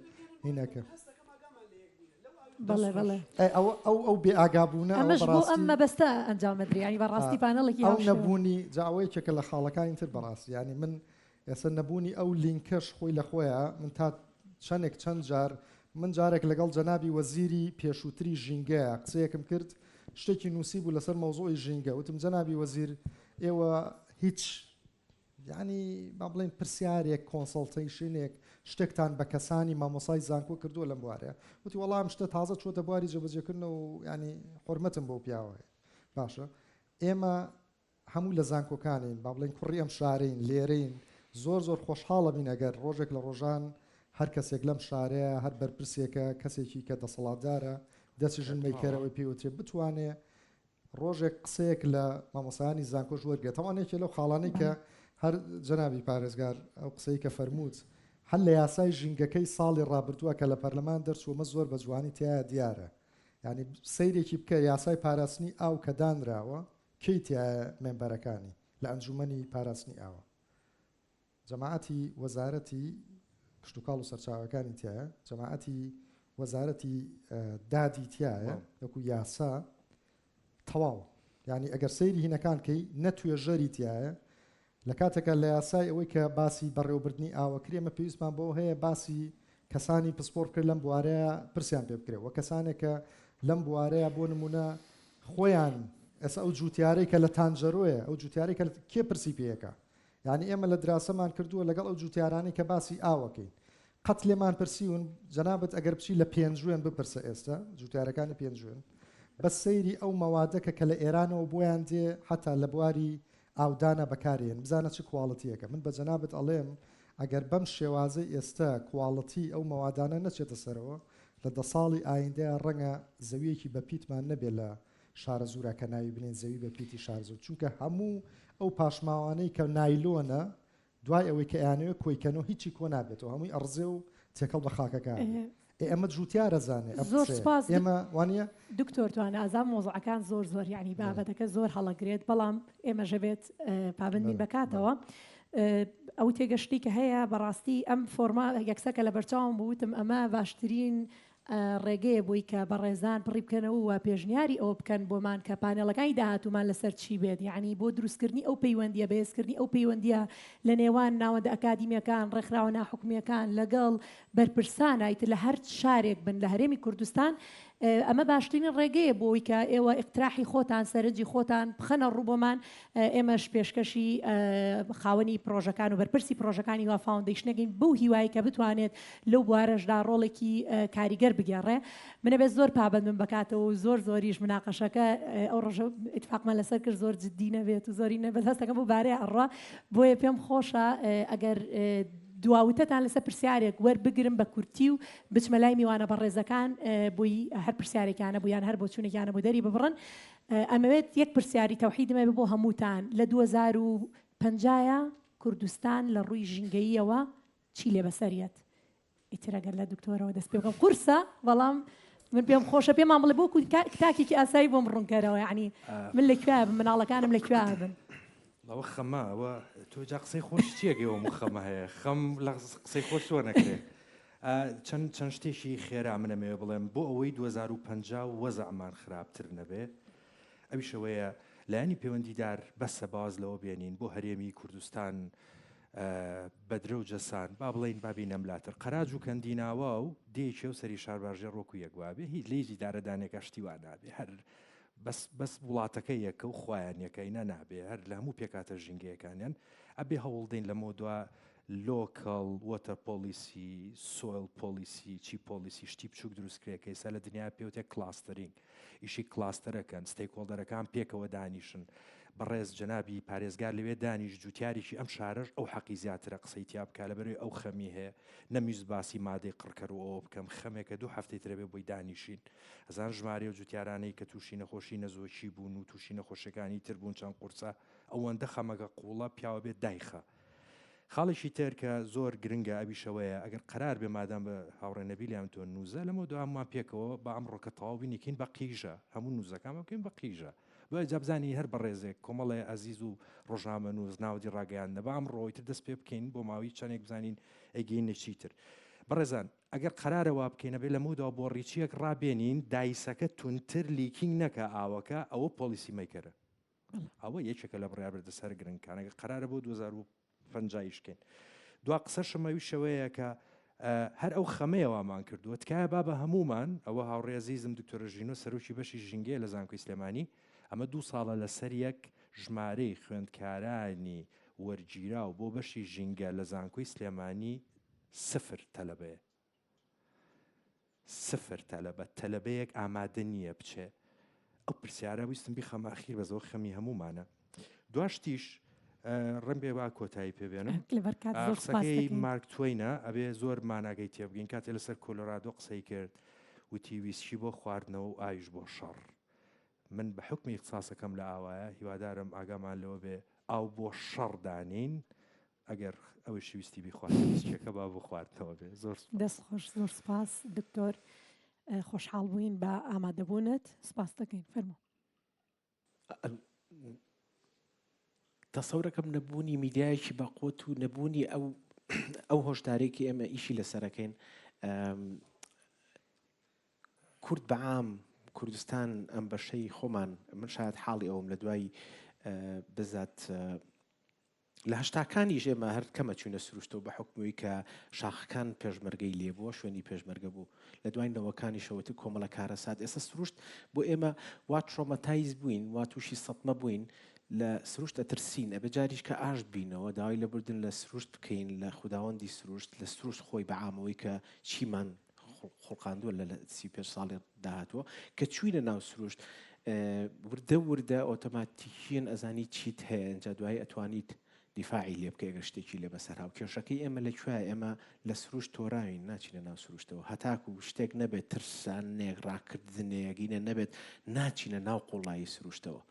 هینەکە بەڵێ بەڵێ ئەو بێ ئاگابوونە ئەمەش بۆ ئەم مەبەستە ئەنجامەدرێ ینی بەڕاستی پانەڵێکی ئەو نەبوونی جاوەیەکێکە لە خاڵەکانی تر بەڕاستی ینی من ئێستا نەبوونی ئەو لینکەش خۆی لە خۆیە من تا چەندێک چەند جار من جارێک لەگەڵ جەنابی وەزیری پێشووتری ژینگەیە قسەیەکم کرد شتێکی نووسی بوو لەسەر مەوزوعی ژینگە وتم جەنابی وەزیر ئێوە هیچ ینی با بڵێن پرسیارێک کۆنسڵتەیشنێک شتێکتان بە کەسانی مامۆسای زانکۆ کردووە لەم بوارەیە وتی وەڵام شتە تازە چۆتە بواری جێبەجێکردن و ینی حرمەتم بۆ پیاوەیە باشە ئێمە هەموو لە زانکۆکانین با بڵێن کوڕی ئەم شارەین لێرەین زۆر خۆشحاڵە بین ئەگەر ڕۆژێک لە ڕۆژان هەر کەسێک لەم شارەیە هەر بەرپرسێکە کەسێکی کە دەسەڵاتدارە دەسیژن میکەرەوەی پێوتێ بتوانێ ڕۆژێک قسەیەک لە مامۆسایانی زانکۆش وەرگێت ئەوانێکی لەو خاڵانەی کە هەر جەنابی پارێزگار ئەو قسەی کە فەرمووت هەر لە یاسای ژینگەکەی ساڵی ڕابردووە کە لە پەرلەمان دەرچوومە زۆر بە جوانی تایە دیارە ینی سەیرێکی بکە یاسای پاراستنی ئاو کە دانراوە کەی تایە مێمبەرەکانی لە ئەنجومەنی پاراستنی ئاوە جەماعەتی وەزارەتی کشتتوکاڵ و سەرچاوەکانی تایە جەماعەتی وەزارەتی دادی تایە وەکو یاسا تەواو ینی ئەگەر سەیری هینەکان کەی نەتوێژەری تایە لە کاتێکە لە یاسای ئەوەی کە باسی بەڕێوەبردننی ئاوەکری ئەمە پێویستمان بۆ هەیە باسی کەسانی پسپۆر کرد لەم بوارەیە پرسیان پێ بکرێت وە کەسانێکە لەم بوارەیە بۆ نمونە خۆیان ئەسا ئەو جوتیارەی کە لە تانجەرۆیە ئەو جوتیارەی کە کێ پرسی پێیەکە یعنی ئێمە لە دراسەمان کردووە لەگەڵ ئەو جوتیارانی کە باسی ئاوەکەین قەت لێمان پرسیون جەنابەت ئەگەر بچی لە پێنجوێن بپرسە ئێستا جوتیارەکانی پێنجوێن بە سەیری ئەو مەوادەکە کە لە ئێرانەوە بۆیان دێ حتا لە بواری ئاودانە بەکارێن بزانە چ کوواڵەتیەکە من بە جەنابەت ئەڵێم ئەگەر بەم شێوازەی ئێستا کوواڵەتی ئەو مەوادانە نەچێتە سەرەوە لە 10 ساڵی ئایندەیە ڕەنگە زەویەکی بە پیتمان نەبێت لە شارە زورە کە ناوی بنێن زەوی بە پیتی شارزۆ چونکە هەموو ئەو پاشماوانەی کە نایلۆنە دوای ئەوەی کە ئەیانەوە کۆیکەنەوە هیچی کۆ نابێتەوە هەمووی ئەرزێ و تێکەڵ بە خاکەکان ئێمە جوتیارە زانێ زۆر سپاس ئێمە وانە دکتۆر توانە ئازام مۆزوعەکان زۆر یعنی بابەتەکە زۆر هەڵەگرێت بەڵام ئێمە ژەبێت پابندین بکاتەوە ئەو تێگەشتی کە هەیە بەڕاستی ئەم فۆرما یەکسەکە لە بەرچاوم بوتم ئەمە باشترین ڕێگەیە بۆی کە بە ڕێزان پڕی بکەنەوە و پێشنیاری ئەوە بکەن بۆمان کە پانێڵەکانی داهاتومان لەسەر چی بێت یعنی بۆ دروستکردنی ئەو پەیوەندیە بەهێزکردنی ئەو پەیوەندیە لە نێوان ناوەندە ئەکادیمیەکان ڕێکخراوە ناحکومیەکان لەگەڵ بەرپرسان ئایتر لە هەر شارێک بن لە هەرێمی کوردستان ئەمە باشترین ڕێگەیە بۆی کە ئێوە ئیقتراحی خۆتان سەرنجی خۆتان بخەنە ڕووبۆمان ئێمەش پێشکەشی خاوەنی پرۆژەکان و بەرپرسی پرۆژەکانی وا فاوندیشنەکەین بەو هیوایی کە بتوانێت لەو بوارەشدا ڕۆڵێکی کاریگەر بگێڕێ منە بێت زۆر پابند من بکاتەوە و زۆریش مناقەشەکە ئەو ڕۆژە اتفاقمان لەسەر کرد زۆر جددی نەبێت و زۆری نەبێت هەستەکەم بۆ بارەیە ئەڕوا بۆیە پێم خۆشە ئەگەر دواوتتان لەسەر پرسیارێک وەربگرم بە کورتی و بچمە لای میوانە بەڕێزەکان بۆی هەر پرسیارێکانە بوویان هەر بۆ چوونێکیانە بۆ دەری ببڕن ئەمەوێت یەک پرسیاری تەوحیدمە بۆ هەمووتان لە 2050 کوردستان لە ڕووی ژینگەییەوە چی لێ بەسەریەت ئیترەگەر لە دکتۆرەوە دەست پێ بکەم قورسە بەڵام من پێم خۆشە پێمان بڵێ بۆ کتاکێکی ئاسایی بۆم ڕوونکەرەوە یعنی من لەکوێ بم مناڵەکانم لەکوێ بن ئەوە خەمە ئەوە تۆ جا قسەی خۆش چیەکەوە مخەمە هەیە خەم لە قسەی خۆش تۆ نەکرێ چەند شتێکی خێرا منەمەوێ بڵێم بۆ ئەوەی 2050 وەزعمان خراپتر نەبێ ئەویشەوەیە لایانی پەیوەندیدار بەسە باز لەوە بێنین بۆ هەرێمی کوردستان بەدرە و جەسان با بڵین بابی نەملاتر قەراج و کەندیناوە و دێکێ و سەری شارباژێ ڕۆک و یەکوابێ هیچ لێزی دارەدانێکە شتیوا نابێ هەر بەس وڵاتەکە یەکە و خۆیان یەکەینە نابێ هەر لە هەموو پێکاتە ژینگەیەکانیان ئەبێ هەوڵدەین لە مۆدووە لۆکەڵ وۆتە پۆلیسی سۆیل پۆلیسی چی پۆلیسی شتی بچووک دروستکرێکە ئێستا لە دنیا پێوتێک کلاستەرینگ ئیشی کلاستەرەکەن ستەیکۆڵدەرەکان پێکەوە دانیشن بەڕێز جەنابی پارێزگار لەوێ دانیش جوتیارێکی ئەم شارەش ئەو حەقی زیاترە قسەی تیا بکە لەبەروی ئەو خەمی هەیە نەمیویست باسی مادەی قڕکەر و ئەوە بکەم خەمێکە 2 هەفتەی ترەبێ بۆی دانیشین ئەزان ژمارە و جوتیارانەی کە تووشی نەخۆشی نەزۆکی بوون و تووشی نەخۆشەکانی تر بوون چەند قورسە ئەوەندە خەمەکە قوڵە پیاوە بێت دایخە خاڵێکی تر کە زۆر گرنگە ئەویشەوەیە ئەگەر قرار بێ مادام بە هاوڕێ نەبیلیان تۆ نووزە لەمە دوام پێکەوە بە ئەم ڕۆکە تەواو بینیکەین بە قیژە هەموو نووزەکان بکەین بە قیژە بە جابزانی هەر بەڕێزێک کۆمەڵێ ئەزیز و ڕۆژنامە نووز ناودی ڕاگەیاندە بە ئەم ڕۆیتر دەست پێ بکەین بۆ ماوەی چەندێک بزانین ئەگەینە چیتر بەڕێزان ئەگەر قرارەوە بکەینە بێ لە مودەوە بۆ ڕیچیەک ڕابێنین دایسەکە تونتر لیکینگ نەکە ئاوەکە ئەوە پۆلیسی مەیکەرە ئەوە یەکێکە لە بڕیابردە سەر گرنگکانەکە قرارە بۆ 2050 شکەین دوا قسەشەمەوی شەوەیە کە هەر ئەو خەمەیەوامان کردووە تکایە با بە هەمومان ئەوە هاوڕێزیزم دکتۆرە ژینۆ سەرۆکی بەشی ژینگێ لە زانکۆی سلێمانی ئەمە 2 ساڵە لەسەر یەک ژمارەی خوێندکارانی وەرگیرا و بۆ بەشی ژینگە لە زانکۆی سلێمانی 0 تەلەبەیە 0 تەلەبە تەلەبەیەک ئامادە نییە بچێ ئەو پرسیارە ویستم بیخەمە ئەخیر بەزەوە خەمی هەمومانە دواشتیش ڕم بێ وا کۆتایی پێبێنم قسەکەی مارک توینە ئەبێ زۆر ماناگەی تێبگەین کاتێ لەسەر کۆلۆرادۆ قسەی کرد وتی ویسکی بۆ خواردنەوە و ئاویش بۆ شەڕ من بە حکمی اختصاسەکەم لە ئاوایە هیوادارم ئاگامان لەوە بێ ئاو بۆ شەڕ دانین ئەگەر ئەوەی شویستی بیخواردنەوە با بۆ خواردنەوە بێ زۆر دەستخۆش زۆر سپاس دکتۆر خۆشحاڵ بووین بە ئامادەبوونت سپاس دەکەین فەرموو تەسەورەکەم نەبوونی میدیایەکی بەقوت و نەبوونی ئەو هۆشدارێکی ئێمە ئیشی لەسەرەکەین کورد بەعام کوردستان ئەم بەشەی خۆمان من شاید حاڵی ئەوم لە دوای بزات لە هەشتاکانیش ئێمە هەر کەمە چوونە سروشتەوە بە حکمەوەی کە شاخەکان پێشمەرگەی لێبووە شوێنی پێشمەرگە بوو لە دوای نەوەکانی شەوەتی کۆمەڵە کارەسات ئێستا سروشت بۆ ئێمە وا ترۆمەتایز بووین وا تووشی سەتمە بووین لە سروشت ئەترسین ئەبێ جاریش کە ئاشت بینەوە داوای لەبردن لە سروشت بکەین لە خوداوەندی سروشت لە سروشت خۆی بەعامەوەی کە چیمان خۆڵقاندووە لە 35 ساڵی داهاتوە کە چوینە ناو سروشت وردە وردە ئۆتۆماتیکیان ئەزانی چیت هەیە ئەنجا دوای ئەتوانیت دیفاعی لێ بکە ئەگەر شتێکی لێ بەسەرهاو کێشەکەی ئێمە لەکوێ ئێمە لە سروشت تۆراوین ناچینە ناو سروشتەوە هەتاکو شتێک نەبێت ترسانێک ڕاکردنێگینە نەبێت ناچینە ناو قوڵایی سروشتەوە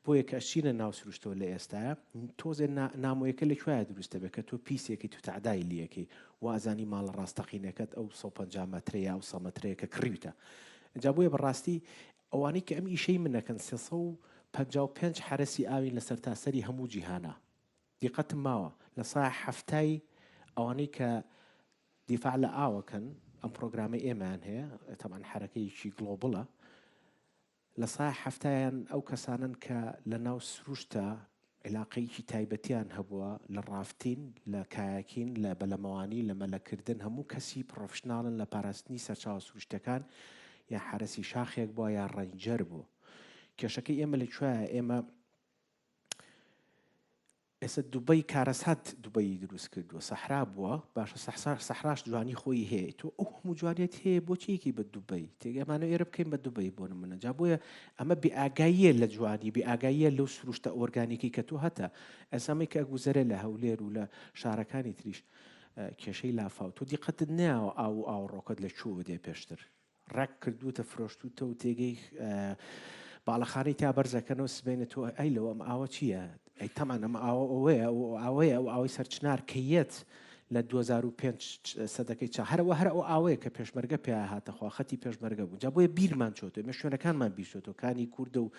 بۆیە کە ئەچینە ناو سروشتەوە لە ئێستاە تۆزێ نامۆیەکە لەکوێ دروستە بێت کە تۆ پیسێکی تو تعدای لیەکەی وازانی ماڵە ڕاستەقینەکەت ئەو 150 مەترەیە و 100 مەترەیەکە کڕیوتە اینجا بۆیە بەڕاستی ئەوانەی کە ئەم ئیشەی منەکەن 355 حرەسی ئاوین لە سەرتاسەری هەموو جیهانە دیقەتم ماوە لە ساعە هەفتای ئەوانەی کە دیفاع لە ئاوەکەن ئەم پرۆگرامە ئێمان هەیە تەمان حرەکەیەکی گلۆبڵە لە ساعە هەفتایان ئەو کەسانن کە لە ناو سروشتە علاقەیەکی تایبەتیان هەبووە لە ڕافتین لە کایاکین لە بەلەمەوانی لە مەلەکردن هەموو کەسی پرۆفشناڵن لە پاراستنی سەرچاوە سروشتەکان یا حرەسی شاخێک بووە یا ڕەنجەر بوو کێشەکەی ئێمە لەکوێ ئێمە ئێستا دوبەی کارەسات دوبەی دروست کردووە سەحرا بووە باشە سەحراش جوانی خۆی هەیە تۆ ئەو هەموو جوانێت هەیە بۆچیەکی بە دوبەی تێگەمانە ئێرە بکەین بە دوبەی بۆ نمونە جا بۆیە ئەمە بێئاگاییە لە جوانی بێئاگاییە لەو سروشتە ئۆرگانیکی کە تۆ هەتە ئەسامی کە گوزەرە لە هەولێر و لە شارەکانی تریش کێشەی لافاو تۆ دیقەتت ناوە ئاوڕۆکەت لە چوو دێ پێشتر ڕێک کردوتە فرۆشتوتە و تێگەی باڵەخانەی تا بەرزەکەنەوە سبێنێت تۆ ئەی لەوە ئەم ئاوە چییە؟ ئەی تەمان ئەمە ئەوەیە ئەوەیە ئەو ئاوەی سەرچنار کەیەت لە 2005 سەدەکەی هەرەوە هەر ئەو ئاوەیە کە پێشمەرگە پێ هاتەخوا خەتی پێشمەرگە بوو جا بۆیە بیرمان چۆتۆ ئێمە شوێنەکانمان بیستۆ کانی کووردە و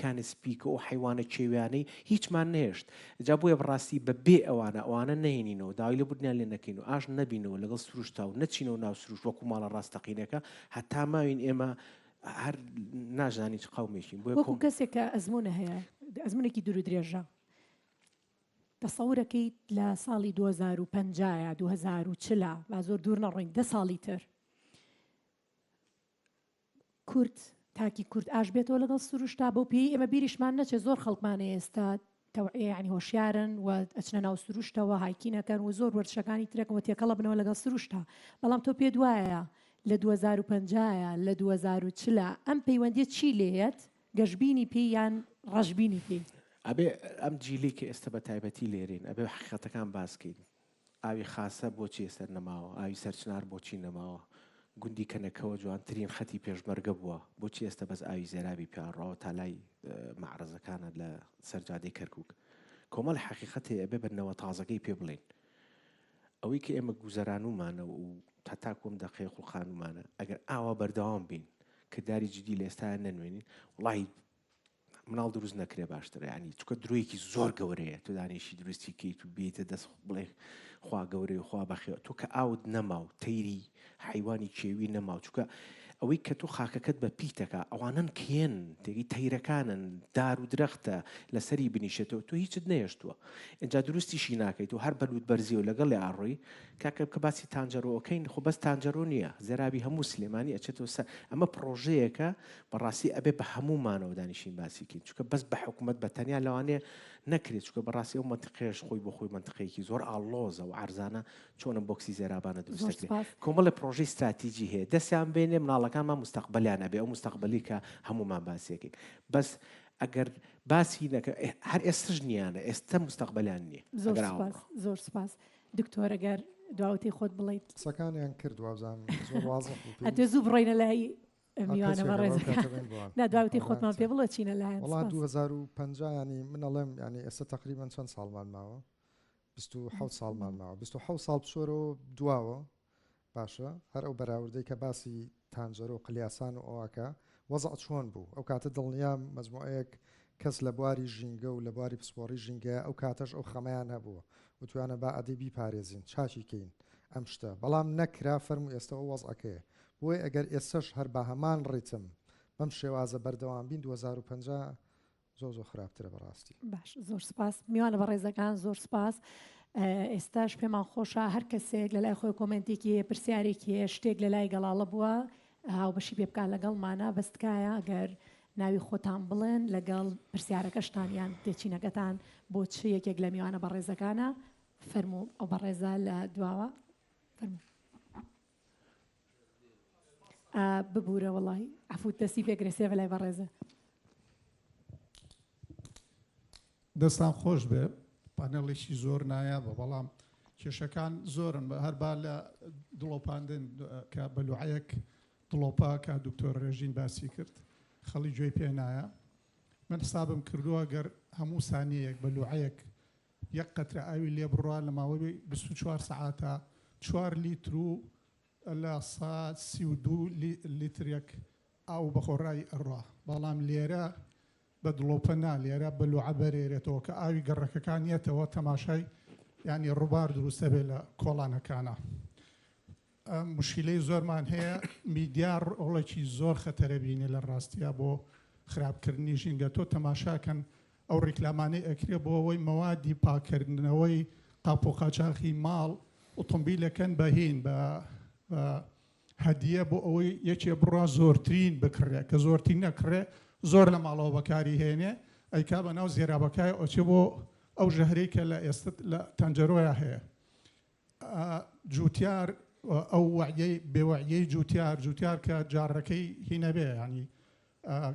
کانی سپیکە و حیوانە چێویانەی هیچمان نێشت جا بۆیە بڕاستی بە بێ ئەوانە نهێنینەوە داوای لە بردنیان لێ نەکەین و ئاش نەبینەوە لەگەڵ سروشتا و نەچینەوە ناو سروش وەکو ماڵە ڕاستەقینەکە هەتا ماوین ئێمە هەر نازانی چ قەومێکین وەکو کەسێک کە ئەزمونە هەیە ئەزمونێکی دوور و درێژە تەسەورەکەی لە ساڵی 2050 2040 با زۆر دوور نەڕۆین 10 ساڵی تر کورد تاکی کورد ئاش بێتەوە لەگەڵ سروشتا بۆ پێی ئێمە بیریشمان نەچێت زۆر خەڵکمانە ئێستا یعنی هۆشیارن و ئەچنە ناو سروشتەوە هایکینەکەن و زۆر وەرشەکانی ترەکەوە تێکەڵە بنەوە لەگەڵ سروشتا بەڵام تۆ پێ دوایە لە 2050 لە 2040 ئەم پەیوەندیە چی لێت گەشتبینی پێی یان ڕەشبینی پێی ئەبێ ئەم جیلی کە ئێستا بە تایبەتی لێرین ئەبێ حقیقەتەکان باسکەین ئاوی خاسە بۆچی ئێستا نەماوە ئاوی سەرچنار بۆچی نەماوە گوندی کەنەکەوە جوانترین خەتی پێشمەرگە بووە بۆچی ئێستا بەس ئاوی زێرابی پیانڕەوە تا لای معرەزەکانە لە سەرجادەی کەرکووک کۆمەڵ حقیقەتێ ئەبێ بنەوە تازەکەی پێ بڵێن ئەوەی کە ئێمە گوزەرانومانە و تا کۆم دەقەیە خوڵخانومانە ئەگەر ئاوا بەردەوام بین کە داری جدی لە ئێستا نەنوێنین وڵی مناڵ دروست نەکرێ باشتر ینی چکە درۆیەکی زۆر گەورەیە تو دانیشی دروستی کەیت و بێتە دەست بڵێ خوا گەورەی خوا بەخێ تۆ کە ئاوت نەما و تەیری حیوانی کێوی نەما چکە ئەوەی کە تۆ خاکەکەت بە پیتەکە ئەوانن کێن تێگەی تەیرەکانن دار و درەختە لەسەری بنیشێتەوە تۆ هیچت نەهێشتووە اینجا دروستیشی ناکەیت و هەر بەلوت بەرزی و لەگەڵ ئاڕۆی کاکە کە باسی تانجەرۆکەین خۆ بەس تانجەرۆ نییە زێرابی هەموو سلێمانی ئەچێتەوە سەر ئەمە پرۆژەیەکە بەڕاستی ئەبێ بە هەموومانەوە دانیشین باسیکەین چونکە بەس بە حکوومەت بە تەنیا لەوانەیە نەکرێت چونکە بەڕاستی ئەو منتیقەیەش خۆی بۆ خۆی منتیقەیەکی زۆر ئاڵۆزە و عارزانە چۆنم بۆکسی زێرابانە دروستەکرێت کۆمەڵە پرۆژەی استراتیجی هەیە دەستیان بێنێ مناڵەکانمان مستەقبەلیان ئەبێ ئەو مستەقبەلی کە هەموومان باسیەکەین بەس ئەگەر باسی نەکە هەر ئێستش نیانە ئێستا مستەقبەلیان نییە زۆر سپاس دکتۆر ئەگەر دواوتی خۆت بڵیت قسەکانیان کرد وابزان زۆر وازە ئەتێ زوو بڕۆینە لای میوانە بەڕێزەکە نادواوتی خۆتمان پێ بڵێ چینە لایەن وڵات 2050 ینی من ئەڵێم ینی ئێستا تقریبان چەند ساڵمان ماوە 27 ساڵمان ماوە 27 ساڵ بچۆرەوە دواوە باشە هەر ئەو بەراوردەی کە باسی تانجەرۆ و قلیاسان و ئەوواکە وەزع چۆن بوو ئەو کاتە دڵنیام مەجموعەیەک کەس لە بواری ژینگە و لە بواری پسپۆڕی ژینگە ئەو کاتەش ئەو خەمەیان هەبووە وتوانە با ئەدەبی پارێزین چاچی کەین ئەم شتە بەڵام نەکرا فەرمو ئێستا ئەو وەزعەکەیە بۆی ئەگەر ئێستش هەر بە هەمان ڕیتم بەم شێوازە بەردەوام بین 2050 زۆر خراپترە بەڕاستی باش زۆر سپاس میوانە بەڕێزەکان زۆر سپاس ئێستاش پێمان خۆشە هەر کەسێک لە لای خۆی کۆمنتێکی پرسیارێکی شتێک لە لای گەڵاڵە بووە هاوبەشی پێ بکات لەگەڵمانە بەستکایە ئەگەر ناوی خۆتان بڵێن لەگەڵ پرسیارەکەشتانیان تێچینەکەتان بۆ چ یەکێک لە میوانە بەڕێزەکانە فەرموو ئەو بەڕێزە لە دواوە فەرموو ببوورە وڵی عفوت دەستی پێگرێسێ بەلای بەڕێزە دەستان خۆش بێ پانێڵێکی زۆر نایابە بەڵام کێشەکان زۆرن بە هەربا لە دڵۆپاندن کە بەلوعەیەک دڵۆپا کە دکتۆر ڕێژین باسی کرد خەڵی گوێی پێ نایە من حسابم کردووە گەر هەموو سانیەیەک بەلوعەیەک یەک قەترە ئاوی لێ بڕوا لە ماوەی 24 سەعاتە 4 لیتر و لە 32 لیترێک ئاو بەخۆڕایی ئەڕوا بەڵام لێرە بە دڵۆپە لێرە بەلوعە بەرێرێتەوە کە ئاوی گەڕەکەکانیەتەوە تەماشای ینی ڕووبار دروستە بێ لە کۆڵانەکانە مشکلەی زۆرمان هەیە میدیار ئەوڵێکی زۆر خەتەرە بینێ لە ڕاستیە بۆ خراپکردنی ژینگە تۆ تەماشاکەن ئەو ڕیکلامانەی ئەکرێ بۆ ئەوەی مەوادی پاکردنەوەی قاپۆقاچاقی ماڵ ئۆتۆمبیلەکەن بەهین بە هەدیە بۆ ئەوەی یەکێ بڕوا زۆرترین بکڕێ کە زۆرترین نەکڕێ زۆر لە ماڵەوە بەکاری هێنێ ئەیکا بە ناو زێرابەکای ئۆچێ بۆ ئەو ژەهرەی کە لە ئێستا لە تەنجەرۆیە هەیە جوتیار ئەو وعیەی بێوەعیەی جوتیار کە جارەکەی هینە بێ ینی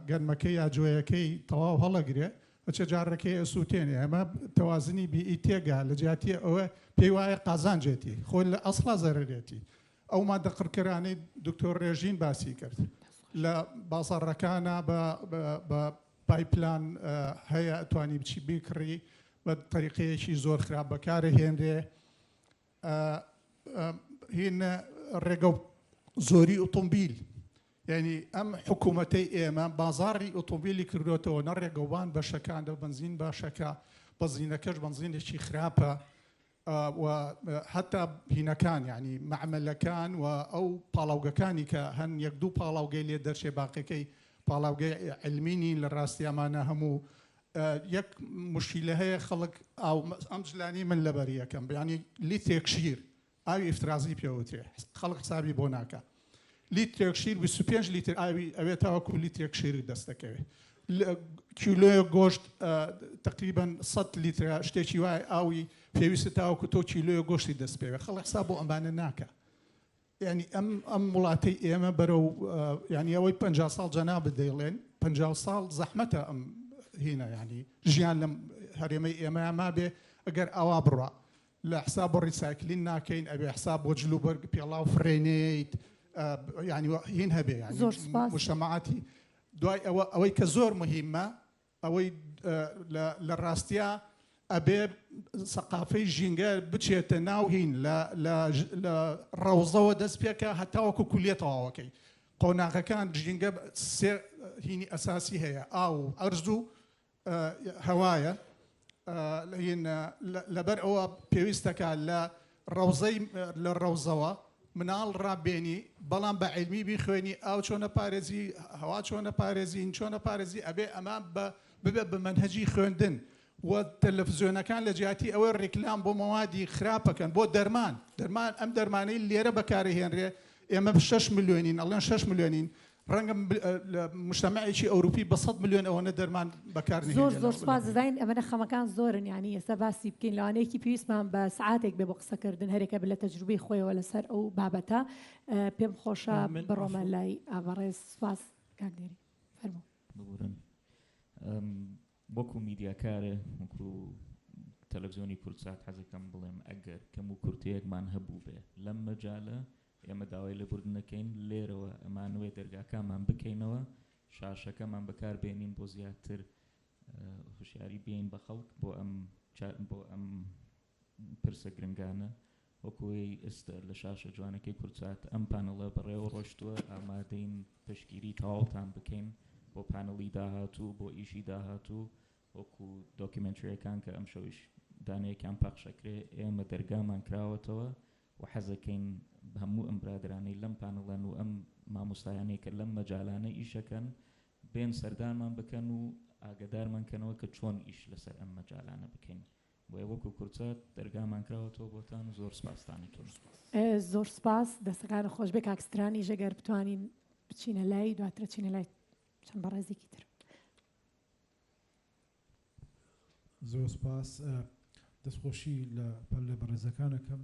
گەرمەکەی یا جوۆیەکەی تەواو هەڵەگرێ بەچە جارەکەی ئەسووتێنێ ئەمە تەوازنی بیئی تێگا لە جیاتی ئەوە پێی وایە قازانجێتی خۆی لە ئەسڵا زەرێتی ئەو مادە قڕکەرانەی دکتۆر ڕێژین باسی کرد لە بازاڕەکانە بە پایپلان هەیە ئەتوانی بچی بیکڕی بە طریقەیەکی زۆر خراپ بەکارە هێنرێ هین ڕێگە زۆری ئۆتۆمبیل یعنی ئەم حکوومەتەی ئێمە بازاڕی ئۆتۆمبیلی کردوێتەوە نە ڕێگەوان بەشەکان دە بنزین باشەکە بەزینەکەش بنزینێکی خراپە حتا هینەکان ینی معمەلەکان و ئەو پاڵاوگەکانی کە هەن یەک دوو پاڵاوگەی لێ دەرچێ باقیەکەی پاڵاوگەی علمینی لە ڕاستیامانە هەموو یەک مشکلە هەیە خەڵک ئەم جلانی من لەبەر یەکەم ینی لیترێک شیر ئاوی ئیفترازی پێوترێ خەڵک حسابی بۆ ناکە لیترێک شیر 25 لیتر ئاوی ئەوێت تاوەکو لیترێک شیر دەستەکەوێت کیلۆیە گۆشت تقریبان 100 لیتر شتێکی وای ئاوی پێویستە تاوەکو تۆ کیلۆیە گۆشتی دەست پێوێت خەڵک حساب بۆ ئەمانە ناکە ینی ئەم وڵاتەی ئێمە بەرەو ینی ئەوەی 50 ساڵ جەنا بدەیڵێن 50 ساڵ زەحمەتە ئەم هینە ینی ژیان لەم هەرێمەی ئێمە ما بێ ئەگەر ئەوا بڕە لە حساب بۆ ڕیسایکلین ناکەین ئەبێ حساب بۆ جلوبەرگ پێڵاو فرێنیت ینی هین هەبێ مجتەماعاتی دوای ئەوەی کە زۆر مهمە ئەوەی لە ڕاستیە ئەبێ سەقافەی ژینگە بچێتە ناو هین لە ڕەوزەوە دەست پێکە هەتاوەکو کولیە تەواوەکەی قۆناغەکان ژینگە سێ هینی ئەساسی هەیە ئاو ئەرز و هەوایە لەبەر ئەوە پێویستەکە لە ڕەوزەی لە ڕەوزەوە مناڵ ڕابێنی بەڵام بە عیلمی بیخوێنی ئاو چۆنە پارێزی هەوا چۆنە پارێزین چۆنە پارێزی ئەبێ ئەمە ببێ بە منهەجی خوێندن و تەلەڤیزیۆنەکان لە جیاتی ئەوە ڕێکلام بۆ مەوادی خراپەکەن بۆ دەرمان ئەم دەرمانەی لێرە بەکارهێنرێ ئێمە 6 ملیۆنین ئەڵێن 6 ملیۆنین ڕەنگە مجتەمەعێکی ئەوروپی بە 100 ملیۆن ئەوەنە دەرمان بەکارهێنێت. زۆر سپاس دەداین ئەمەنە خەمەکان زۆرن یانی ئێستا باسی بکەین لەوانەیەکی پێویستمان بە سعاتێک بێ بۆ قسەکردن هەرێکە بە لە تەجروبەی خۆیەوە لەسەر ئەو بابەتە پێم خۆشە بڕۆمە لای ئاوەڕێز سپاس کاکدێری فەرموو. وەکو میدیاکارە وەکو تەلەڤیزیۆنی کورتسات حەزەکەم بڵێم ئەگەر کەم و کورتەیەکمان هەبوو بێ لەم مەجالە ئێمە داوای لەبوردنەکەین لێرەوە ئەمانوێ دەرگاکانمان بکەینەوە شاشەکەمان بەکاربێنین بۆ زیاتر هوشیاری بێین بە خەڵک بۆ ئەم پرسە گرنگانە وەکوی ئێستا لە شاشە جوانەکەی کورتسات ئەم پانەڵە بەڕێوە ڕۆشتووە ئامادەین پشگیری تەواوتان بکەین بۆ پانەڵی داهاتوو بۆ ئیشی داهاتوو وەکو دۆکیمنتریەکان کە ئەم شەویش دانەیەکیان پەخشەکرێ ئێمە دەرگامان کراوەتەوە و حەزەکەین هەموو ئەم برادرانەی لەم پانەڵەن و ئەم مامۆستایانەی کە لەم مەجالانە ئیشەکەن بێن سەردانمان بکەن و ئاگدارمانکەنەوە کە چۆن ئیش لەسەر ئەم مەجالانە بکەین بۆیە وەکو کورتسات دەرگامان کراوەتەوە بۆتان زۆر سپاستانی تۆ زۆر سپاس دەستەکان خۆش بێ کاکسترانی ژەگەر بتوانین بچینە لای دواترە چینە لای چەند بەڕێزێکی تر. زۆر سپاس دەستخۆشی لە بەڕێزەکانەکەم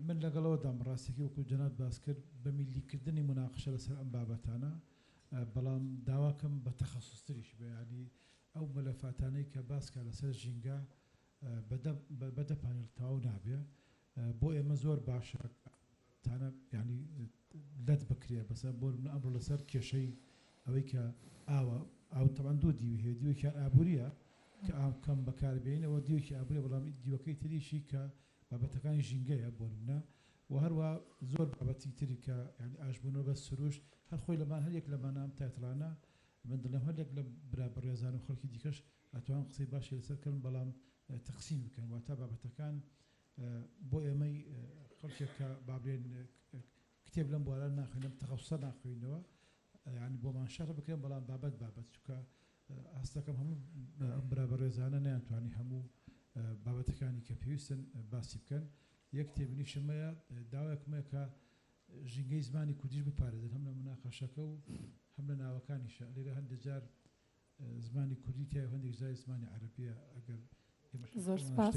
من لەگەڵەوەدام ڕاستێکی وەکو جەناب باس کرد بە میلیکردنی مناقشە لەسەر ئەم بابەتانە بەڵام داواکەم بە تەخەسوستریش بێ ینی ئەو مەلەفاتانەی کە باسکە لەسەر ژینگە بەدە پانێڵ تەواو نابێ بۆ ئێمە زۆر باشە تانە ینی لەت بکرێ بەسەر بۆ من ئەمڕۆ لەسەر کێشەی ئەوەی کە ئاو تەوان دوو دیوی هەیە دیوەکیان ئابوووریە کە کەم بەکاربێنەوە دیوەکی ئابووری بەڵام دیوەکەی تریشی کە بابەتەکانی ژینگەیە بۆ منە و هەروە زۆر بابەتی تری کە ینی ئاشبوونەوە بە سروش هەر خۆی لەمان هەرێک لەمانام تایتڵانە من دڵێم هەرێک لە بەڕێزان و خەڵکی دیکەش ئەتوان قسەی باشی لەسەرکردن بەڵام تەقسیم بکەن واتە بابەتەکان بۆ ئێمەی خەڵکێک کە بابرێن کتێب لەم بواران ناخوێنم تەخەسوسە ناخوێنەوە ینی بۆمان شەڕ بکەن بەڵام بابەت چونکە هەستەکەم هەموو بەڕێزانە نەیانتوانی هەموو بابەتەکانی کە پێویستن باسی بکەن یەک تێبینیشمەیە داوایەکمەیە کە ژینگەی زمانی کوردیش بپارێزن هەم لە مناقەشەکە و هەم لە ناوەکانیشە لێرە هەندێک جار زمانی کوردی تیا هەندێک جای زمانی عەرەبیە ئەگەر زۆر سپاس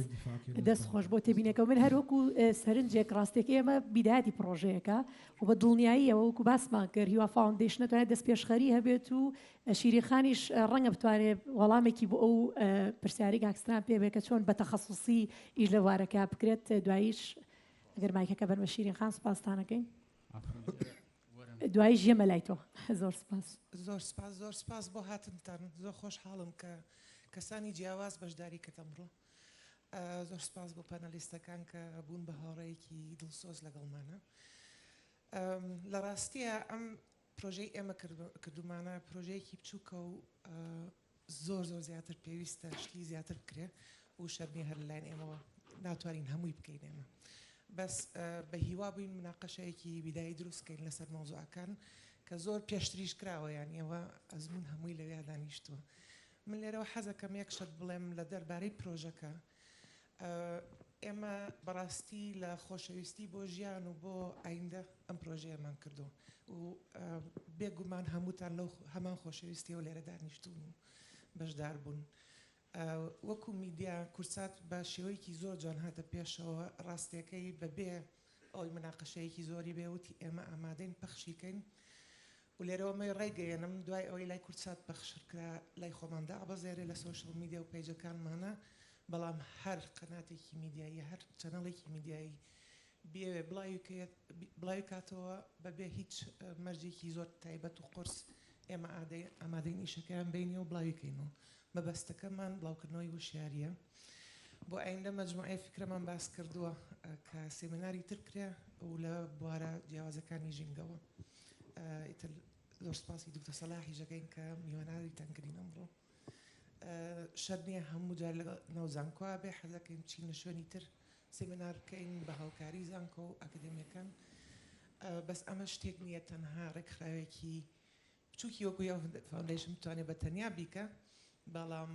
دەست خۆش بۆ تێبینەکەەوە من هەروەکو سەرنجێک ڕاستێک ئێمە بیداتی پرۆژەیەەکە و بە دڵنیاییەوە وەکو باسمان کرد هیوا فاوندیشن نەتوانێت دەست پێشخەری هەبێت و شیرینخانیش ڕەنگە بتوانێت وەڵامێکی بۆ ئەو پرسیاری کاکستران پێبێت کە چۆن بە تەخەسوسی ئیش لە وارەکە بکرێت دواییش ئەگەر مایکەکە بەرمە شیرینخان سپاستانەکەین دوایی ژێمە لای تۆ زۆر سپاس زۆر سپاس بۆ هاتنتان زۆر خۆشحاڵم کە کەسانی جیاواز بەشداری کە ئەمڕۆ زۆر سپاس بۆ پەنەلیستەکان کە بوون بە هاوڕێیەکی دڵسۆز لەگەڵمانە لە ڕاستیە ئەم پرۆژەی ئێمە کردومانە پرۆژەیەکی بچووکە و زۆر زیاتر پێویستە شتی زیاتر بکرێ و شەرمی هەر لەلایەن ئێمەوە ناتوانین هەمووی بکەین ئێمە بەس بە هیوا بووین مناقەشەیەکی بیدایی دروستکەین لەسەر مەوزوعەکان کە زۆر پێشتریش کراوە یانی ئەوە ئەزمون هەمووی لەوێ دانیشتووە من لێرەوە حەزەکەم یەک شت بڵێم لە دەربارەی پرۆژەکە ئێمە بەڕاستی لە خۆشەویستی بۆ ژیان و بۆ ئایندە ئەم پرۆژەیەمان کردو و بێگومان هەمووتان لەو هەمان خۆشەویستیەوە لێرە دانیشتون و بەشدار بوون وەکو میدیا کورسات بە شێوەیەکی زۆر جوان هاتە پێشەوە ڕاستیەکەی بەبێ ئەوی مناقەشەیەکی زۆری بێوتی ئێمە ئامادەین پەخشیکەین و لێرەوەمەی ڕێگەیەنم دوای ئەوەی لای کورسات پەخشکرا لای خۆماندا ئابەزێرێ لە سۆشڵ میدیا و پێیجەکانمانە بەڵام هەر قەناتێکی میدیایی هەر چەنەڵێکی میدیایی بێوێ بڵاوی کاتەوە بەبێ هیچ مەرجێکی زۆر تایبەت و قرس ئێمە ئامادەین ئیشەکەیان بینی و بڵاویکەینەوە مەبەستەکەمان بڵاوکردنەوەی وشیاریە بۆ ئایندە مەجموعەی فکرەمان باس کردووە کە سێمیناری تر کرێ و لە بوارە جیاوازەکانی ژینگەوە زۆر سپاسی دکتۆر سەلاحی ژەکەین کە میواناری تانکردین ئەمڕۆ شەر نییە هەموو جار لە ناو زانکۆ بێ حەزەکەین چین لە شوێنی تر سێمینار بکەین بە هاوکاری زانکۆ و ئەکادێمیەکان بەس ئەمە شتێک نییە تەنها ڕێکخراوێکی بچووکی وەکو فاوندیشن بتوانێت بە تەنیا بیکە بەڵام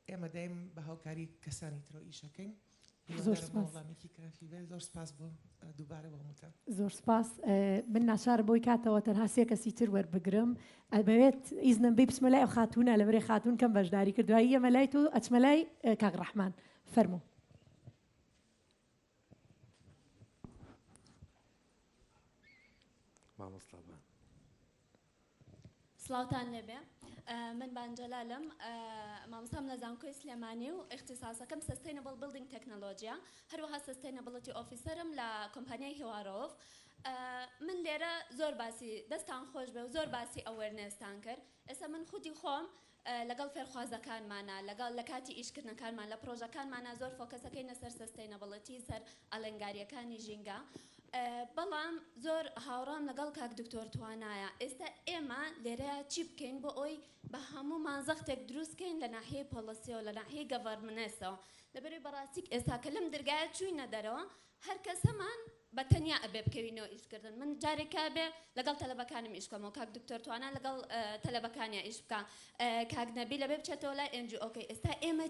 ئێمە دایم بە هاوکاری کەسانی ترۆ ئیشەکەین وەڵامێکی کافی بێ زۆر سپاس بۆ دووبارە بۆ هەمووتان زۆر سپاس من ناچار بۆی کاتەوە تەنها سێ کەسی تر وەربگرم ئەبەوێت ئیزنم بێ بچمە لای ئەو خاتونە لەبەرێ خاتون کەم بەشداری کردوایی ئەمە لای تۆ ئەچمە لای کاک ڕەحمان فەرموو سڵاوتان لێبێ من بانجەلالم مامۆستام لە زانکۆی سلێمانی و اختصاسەکەم سستینبل بیلدینگ تەکنۆلۆژیا هەروەها سستینبڵەتی ئۆفیسەرم لە کۆمپانیای هێوارۆف من لێرە زۆر باسی دەستان خۆش بێ و زۆر باسی ئەوەرنێستان کرد ئێستا من خودی خۆم لەگەڵ فێرخوازەکانمانە لەگەڵ لە کاتی ئیشکردنەکانمان لە پرۆژەکانمانە زۆر فۆکەسەکەینە سەر سستینبڵەتی سەر ئەلەنگاریەکانی ژینگە بەڵام زۆر هاوڕام لەگەڵ کاک دکتۆر توانایە ئێستا ئێمە لێرە چی بکەین بۆ ئەوی بە هەمومان زەختێک دروستکەین لە ناحیەی پۆلیسیەوە لە ناحیەی گەڤەرمنێسەوە لەبەرەوەی بەڕاستی ئێستا کە لەم دەرگایە چووینە دەرەوە هەر کەس هەمان بە تەنیا ئەبێ بکەوینەوە ئیشکردن من جارێکا بێ لەگەڵ تەلەبەکانم ئیش بکەمەوە کاک دکتۆر توانە لەگەڵ تەلەبەکانیان ئیش بکە کاک نەبی لەبێ بچێتەوە لای NGO-کەی ئێستا ئێمە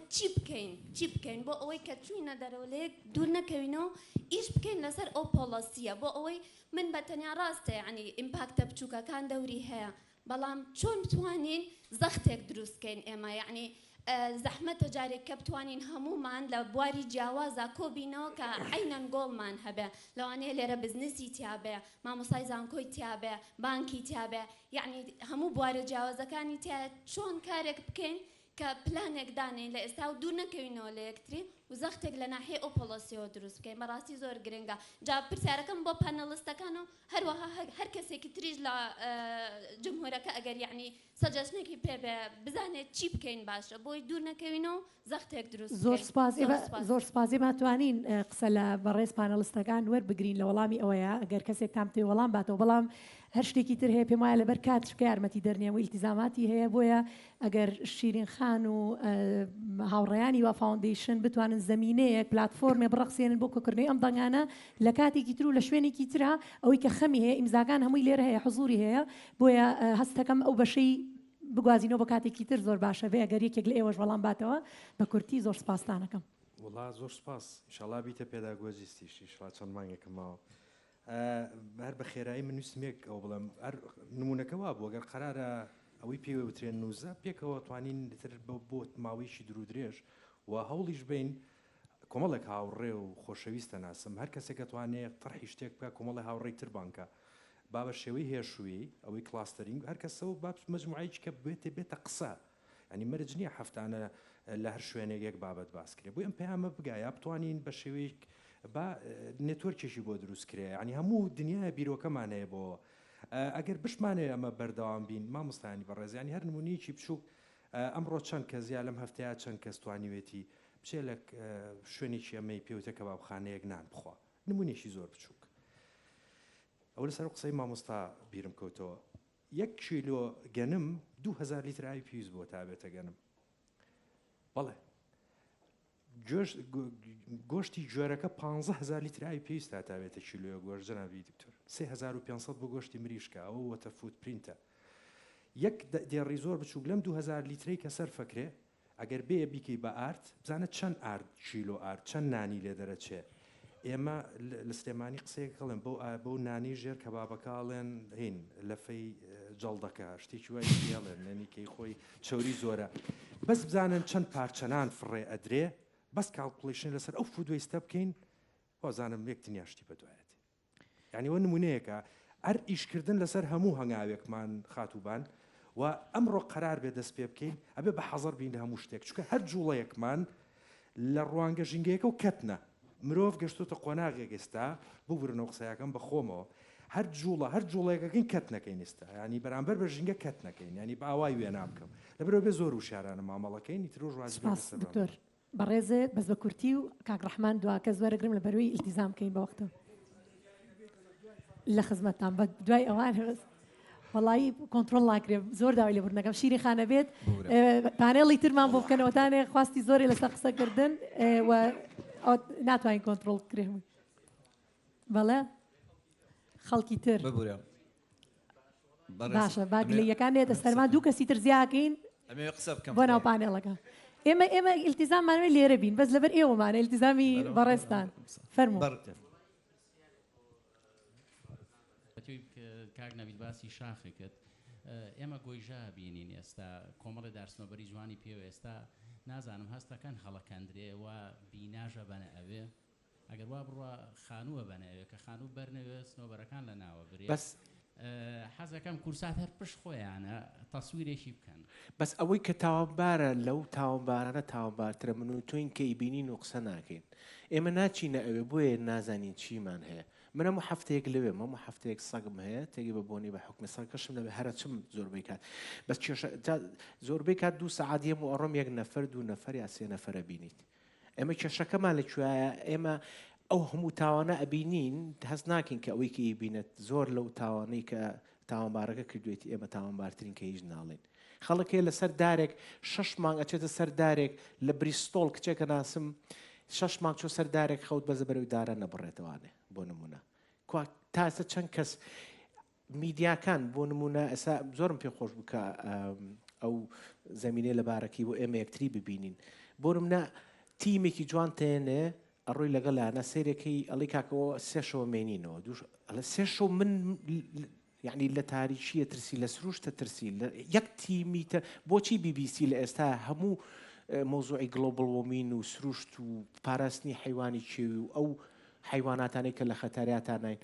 چی بکەین بۆ ئەوەی کە چووینە دەرەوە لێک دوور نەکەوینەوە ئیش بکەین لەسەر ئەو پۆلیسیە بۆ ئەوەی من بە تەنیا ڕاستە یعنی ئیمپاکتە بچووکەکان دەوری هەیە بەڵام چۆن بتوانین زەختێک دروستکەین ئێمە یعنی زەحمەتە جارێک کە بتوانین هەمومان لە بواری جیاوازە کۆبینەوە کە عینەن گۆڵمان هەبێ لەوانەیە لێرە بزنسی تیابێ مامۆستای زانکۆی تیابێ بانکی تیابێ یعنی هەموو بوارە جیاوازەکانی تیا چۆن کارێک بکەین کە پلانێک دانین لە ئێستا و دوور نەکەوینەوە لە یەکتری و زەختێک لە ناحیە ئەو پۆلیسیەوە دروست بکەین بەڕاستی زۆر گرنگە جا پرسیارەکەم بۆ پانەلیستەکان و هەروەها هەر کەسێکی تریش لە جمهورەکە ئەگەر یعنی سەجەشنێکی پێبێ بزانێت چی بکەین باشە بۆی دوور نەکەوینەوە زەختێک دروست زۆر سپاسی ماتوانین قسە لە بەڕێز پانەلیستەکان وەربگرین لە وەڵامی ئەوەیە ئەگەر کەسێک تام پێی وەڵام باتەوە بەڵام هەر شتێکی تر هەیە پێم وایە لەبەر کاتشکە یارمەتی دەرنیەوە ئیلتیزاماتی هەیە بۆیە ئەگەر شیرین خان و هاوڕێیانی وا فاوندیشن بتوانن زمینەیەک پلتفۆرمێ بڕەخسێنن بۆ کۆکردنەوەی ئەم دەنگانە لە کاتێکی تر و لە شوێنێکی ترا ئەوەی کە خەمی هەیە ئیمزاگان هەمووی لێرە هەیە حزوری هەیە بۆیە هەستەکەم ئەو بەشەی بگوازینەوە بە کاتێکی تر زۆر باشە بێ ئەگەر یەکێک لە ئێوەش وەڵام باتەوە بە کورتی زۆر سپاستانەکەم وڵا زۆر سپاس ئینشاڵڵا بیتە پێداگۆزیستیشی شڵا چەند مانگێکمەوە هەر بە خێرایی من ویستمێک ئەو بڵم نمونونەکە وا بوو ئەگەر قەرارە ئەوەی پێوە بترێن نوزە پێکەوە توانین تر بۆ ماوەیەکی درو درێژ و هەوڵیش بین کۆمەڵێک هاوڕێ و خۆشەویستە ناسم هەر کەسێکە توانێت تەرحی شتێک بکە کۆمەڵی هاوڕێی تر بانکە با بە شێوەی هێشووی ئەوەی کلاستەرینگ هەر کەسە و با مەجموعەیەکی کە بێتە قسە ینی مەرج نییە هەفتانە لە هەر شوێنێک یەک بابەت باسکرێ بۆی ئەم پەیامە بگایە بتوانین بە شێوەیەک با نێتۆرکێکی بۆ دروستکرێ ینی هەموو دنیای بیرۆکەمان هەیە بۆ ئەگەر بشمانێ ئەمە بەردەوام بین مامۆستانی بەڕێزیانی هەر نمونیکی بچووک ئەمڕۆ چەند کەس یا لەم هەفتەیە چەند کەس توانیوێتی بچێ لە شوێنێکی ئەمەی پێوتە کە باوخانەیەک نان بخوا نمونێکی زۆر بچووک ئەو لەسەر قسەی مامۆستا بیرم کەوتەوە 1 کیلۆ گەنم 2000 لیتر ئاوی پێویست بۆ تا بێتە گەنم بەڵێ گۆشتی جۆرەکە 15000 لیتر ئاوی پێویستە تا بێتە کیلۆیە گۆشت جەنابی دکتۆر 3500 بۆ گۆشتی مریشکە ئەوە وەتە فوت پرینتە یەک دێڕی زۆر بچووک لەم 2000 لیترەی کە سەر فەکرێ ئەگەر بێ بیکەی بە ئارد بزانە چەند ئارد کیلۆ ئارد چەند نانی لێ دەرەچێ ئێمە لە سلێمانی قسەیەک کەڵێن بۆ نانی ژێر کەبابەکەڵێن هین لەفەی جەڵدەکە شتێکی وای پێڵێن نەنیکەی خۆی چۆری زۆرە بەس بزانن چەند پارچەنان فڕێ ئەدرێ بەس کاڵکولیشن لەسەر ئەو فودوەیستە بکەین وازانم یەک دنیاشتی بەدوایەت یعنی وە نمونەیەکە ئەر ئیشکردن لەسەر هەموو هەنگاوێکمان خاتوبان و ئەمڕۆ قەرار بێ دەست پێ بکەین ئەبێ بە حەزەر بین لە هەموو شتێک چونکە هەر جوڵەیەکمان لە ڕوانگە ژینگەیەکە و کەتنە مرۆڤ گەشتوتە قۆناغێک ئێستا بۆ برنەوە قسەیەکەم بە خۆمەوە هەر جوڵەیەکەکەین کەت نەکەین ئێستا ینی بەرامبەر بە ژینگە کەت نەکەین ینی بە ئاوای وێنا بکەم لەبەرەوە بێ زۆر وشارانە مامەڵەکەین ترۆژ دکتۆر بەڕێزێ بەس بە کورتی و کاک ڕەحمان دواکە زۆرەگرم لە بەروی ئیلتیزام بکەین بەوەختەوە لە خزمەتتان بە دوای ئەوان هەست وەڵایی کۆنتترۆل لاکرێ زۆر داوای لێبوورنەکەم شیری خانە بێت پانێڵی ترمان بۆ بکەنەوەتانێ خواستی زۆری لەسەر قسەکردن و ناتوانین کۆنتترۆل کرێ بەڵێ خەڵکی تر ببوورە باشە با گلەیەکان نێتە سەرمان دوو کەسی تر زیاکەین بۆ ناو پانێڵەکە ئێمە ئیلتیزاممانەوەی لێرە بین بەس لەبەر ئێوەمانە ئیلتیزامی بەڕێستان فەرموو کاک نەبیل باسی شاخێکت ئێمە گۆیژا بینین ئێستا کۆمەڵی دارسنۆبەری جوانی پێوە ئێستا نازانم هەستەکان هەڵەکەندرێ و بیناژە بەنە ئەوێ ئەگەر وا بڕوە خانووە بەنەوێ کە خانوو بەرنەوێ سنۆبەرەکان لە ناوە برێ حەزەکەم کورسات هەر پشت خۆیانە تەسویرێکی بکەن بەس ئەوەی کە تاوانبارە لەو تاوانبارانە تاوانبارترە من و تۆین کە ئیبینین و قسە ناکەین ئێمە ناچینە ئەوێ بۆیە نازانین چیمان هەیە من هەموو هەفتەیەک لەوێ هەموو هەفتەیەک سەگم هەیە تێگی بە بۆنی بە حکومە سەگەکەشم لەوێ هەرە چم زۆربەی کات بەس زۆربەی کات 2 سەعات یەم و ئەڕۆم 1 نەفەر 2 نەفەر یا 3 نەفەرە بینیت ئێمە کێشەکەمان لەکوێیە ئێمە ئەو هەموو تاوانە ئەبینین هەست ناکەین کە ئەوەی کە ئیبینێت زۆر لەو تاوانەی کە تاوانبارەکە کردوێتی ئێمە تاوانبارترین کە هیچ ناڵێن خەڵک هەیە لەسەر دارێک 6 مانگ ئەچێتە سەر دارێک لە بریستۆڵ کچێکە ناسم 6 مانگ چۆ سەر دارێک خەوت بەزە بەرەوەی دارە نەبڕێتەوانێ بۆ نمونە تا ئێستا چەند کەس میدیاکان بۆ نمونە ئێستا زۆرم پێخۆش بکە ئەو زەمینەی لە بارەکەی بۆ ئێمە یەکتری ببینین بۆ نمونە تیمێکی جوان تێنێ ئەڕۆی لەگەڵانە سیرێکی ئەڵی کاکەەوە 3 شەوە مێنینەوە 3 شەو من یعنی لە تاریشیە ترسی لە سروشتە ترسی یەک تیمی بۆچی BBC لە ئێستا هەموو مۆزوعی گلۆبڵ وۆمین و سروشت و پاراستنی حیوانی چێوی و ئەو حیواناتانەی کە لە خەتاریاتان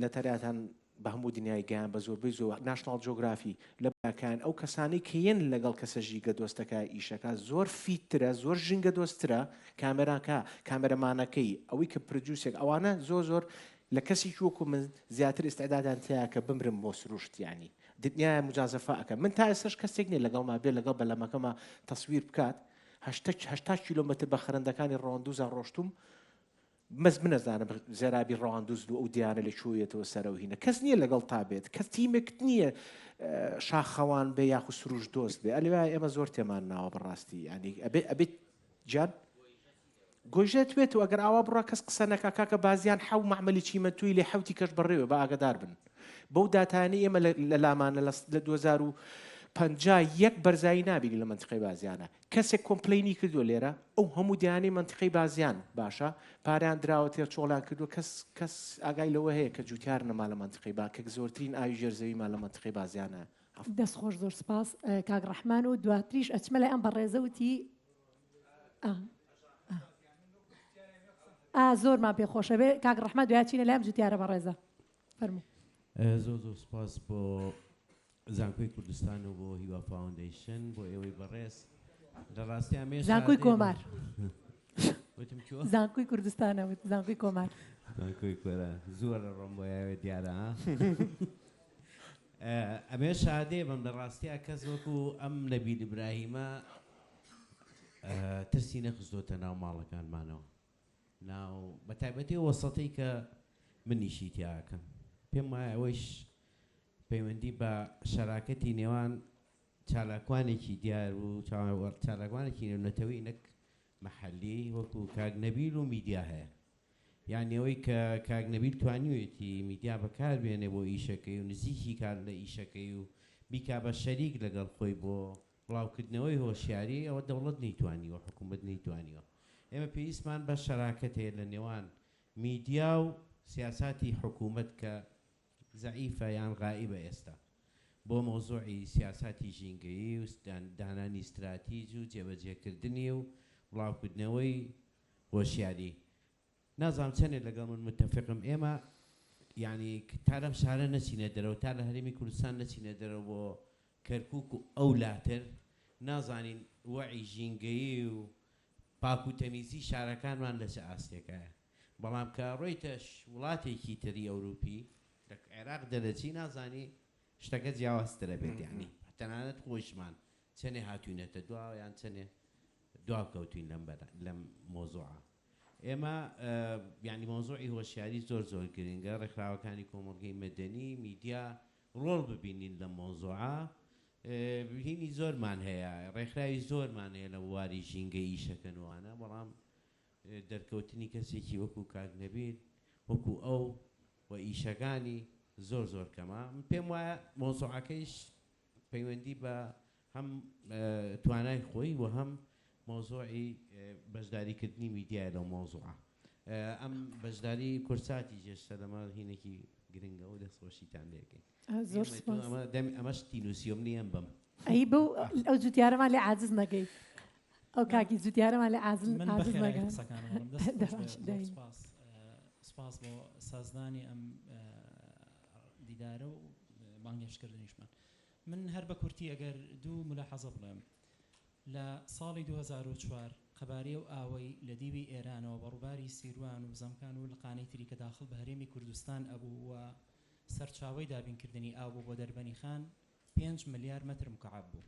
لە تەریاتان بە هەموو دنیای گەیان بە زۆربەی زۆر ناشناڵ جۆگرافی لە باکان ئەو کەسانی کە یەن لەگەڵ کەسە ژیگە دۆستەکە ئیشەکە زۆر فیترە زۆر ژینگە دۆسترە کامێراکە کامێرەمانەکەی ئەوەی کە پرۆدیوسێک ئەوانە زۆر لە کەسی وەکو من زیاتر ئستعدادیان تەیە کە بمرم بۆ سروشت یانی دنیای مجازەفە ئەەکە من تا ئێستاش کەسێک نیە لەگەڵ ما بێ لەگەڵ بەلەمەکەمە تەسویر بکات 80 کیلۆمەتر بە خەرەندەکانی ڕۆندوزان ڕۆشتوم مەز منەزانم زێرابی ڕەواندوز و ئەو دیانە لە چۆیەتەوە سەرەوە هینە کەس نییە لەگەڵ تا بێت کەس تیمێک نییە شاخەوان بێ یاخو سروش دۆست بێ ئەلێوای ئێمە زۆر تێمان ناوە بەڕاستی ینی ئەبێت جان گۆژێت توێت و ئەگەر ئاوا بڕە کەس قسە نەکا کاکە بازیان حەو معمەلی چیمەتووی لێ حەوتی کەش بڕێوە بە ئاگدار بن بەو داتانی ئێمە لە لامانە لە 2050 یەک بەرزایی نابینی لە منتیقەی بازیانە کەسێک کۆمپلینی کردو لێرە ئەو هەموو دیانی منتیقەی بازیان باشە پاریان دراوە تێر چۆڵان کردو کەس ئاگای لەوە هەیە کە جوتیار نەما لە منتیقەی با کە زۆرترین ئاوی ژێرزەویمان لە منتیقەی بازیانە دەستخۆش زۆر سپاس کاک ڕەحمان و دواتریش ئەچمە لای ئەم بەڕێزەوتی زۆرمان پێخۆشە بێ کاک ڕەحمان دوایچینە لام جوتیارە بەڕێزە فەرموو زۆر سپاس بۆ زانکۆی کوردستان و بۆ هیوا فاوندیشن بۆ ئێوەی بەڕێز لە ڕاستی ئەمێ زانکۆی کۆمار زانکۆی کوردستانەوت زانکۆی کۆمار زانکۆی کۆرە زۆر ڕۆم بۆ یاوێ دیارە ئەمێ شادێ بەم لە ڕاستیە کەس وەکو ئەم نەبیل ئیبراهیمە ترسی نەخستۆتە ناو ماڵەکانمانەوە ناو بە تایبەتی وەسەڵی کە منیشی تیاکەم پێم وایە ئەوەش پەیوەندی بە شەراکەتی نێوان چالاکوانێکی دیار و چالاکوانێکی نێونەتەوەی نەک مەحەلی وەکو کاگنەبیل و میدیا هەیە یعنی ئەوەی کە کاگنەبیل توانیوێتی میدیا بەکاربێنێ بۆ ئیشەکەی و نزیکی کار لە ئیشەکەی و بیکا بە شەریک لەگەڵ خۆی بۆ بڵاوکردنەوەی هۆشیاری ئەوە دەوڵەت نەیتوانیوە حکوومەت نەیتوانیوە ئێمە پێویستمان بە شەراکەت هەیە لە نێوان میدیا و سیاساتی حکوومەت کە زعیفە یان غائبە ئێستا بۆ مۆزوعی سیاساتی ژینگەیی و دانانی استراتیژ و جێبەجێکردنی و بڵاوکردنەوەی هۆشیاری نازانم چەندێک لەگەڵ من متفقم ئێمە یعنی تا لەم شارە نەچینە دەرەوە تا لە هەرێمی کوردستان نەچینە دەرەوە بۆ کەرکووک و ئەو لاتر نازانین وەعی ژینگەیی و پاک و تەمیزی شارەکانمان لە چه ئاستێکایە بەڵام کە ڕۆیتەش وڵاتێکی تری ئەوروپی لە عێراق دەرەچی نازانی شتەکە جیاوازترە بێت یعنی تەنانەت خۆشمان چەندێ هاتوینەتە دواوە یان چەندێ دواو کەوتوین لەم مۆزوعە ئێمە یعنی مۆزوعی هۆشیاری زۆر زۆر گرنگە ڕێکخراوەکانی کۆمەڵگەی مەدەنی میدیا ڕۆڵ ببینین لە مۆزوعە هینی زۆرمان هەیە ڕێکخراوی زۆرمان هەیە لە واری ژینگە ئیشەکەنوانە بەڵام دەرکەوتنی کەسێکی وەکو کاگنەبیل وەکو ئەو و ئیشەکانی زۆر کەمە پێم وایە مۆزوعەکەیش پەیوەندی بە هەم توانای خۆی و هەم مۆزوعی بەشداریکردنی میدیای لەو مۆزوعە ئەم بەشداری کورساتی جێشتە لەمە هینێکی گرنگە و دەستخۆشیتان لێکەین زۆر سپاس ئەمەش تینوسیۆم نییەم بم ئەی بەو ئەو جوتیارەمان لێ عاجز نەگەی ئەو کاکی جوتیارەمان لێ عاجز نەگەی سپاس بۆ سازدانی ئەم دیدارە و بانگێشکردنیشمان من هەر بە کورتی ئەگەر دوو ملاحەزە بڵێم لە ساڵی 2004 قەبارەی و ئاوەی لە دیوی ئێرانەوە بەڕووباری سیروان و زەمکان و لەقانەی تری کە داخل بە هەرێمی کوردستان ئەبوو و سەرچاوەی دابینکردنی ئاو بوو بۆ دەربەنی خان 5 ملیار مەتر مکعب بوو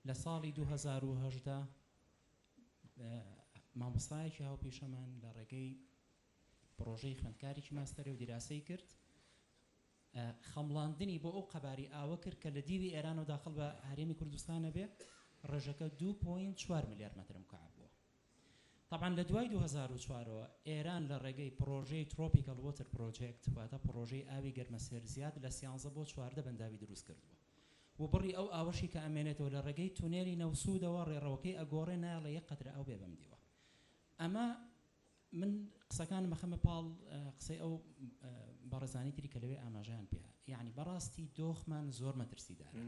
لە ساڵی 2010 مامۆستایەکی هاوپێشەمان لە ڕێگەی پرۆژەی خوێندکارێکی ماستەرە و دیراسی کرد خەمڵاندنی بۆ ئەو قەباری ئاوە کرد کە لە دیوی ئێران و داخل بە هەرێمی کوردستانە بێ ڕێژەکە 2.4 ملیار مەتر مکعب بووە طبعا لە دوای 2004ەوە ئێران لە ڕێگەی پرۆژەی ترۆپیکال وۆتر پرۆجێکت واتە پرۆژەی ئاوی گەرمەسێر زیاد لە 13 بۆ 14 بەنداوی دروست کردووە و بڕی ئەو ئاوەشی کە ئەمێنێتەوە لە ڕێگەی تونێلی نەوسودەوە ڕێڕەوەکەی ئەگۆڕێ نایڵە یەک قەترە ئەو بێ بەمدیوە ئەمە من قسەکان مەخەمە پاڵ قسەی ئەو بەڕێزانی تری کە لەوێ ئاماژیان پێ یعنی بەڕاستی دۆخمان زۆر مەترسیدارە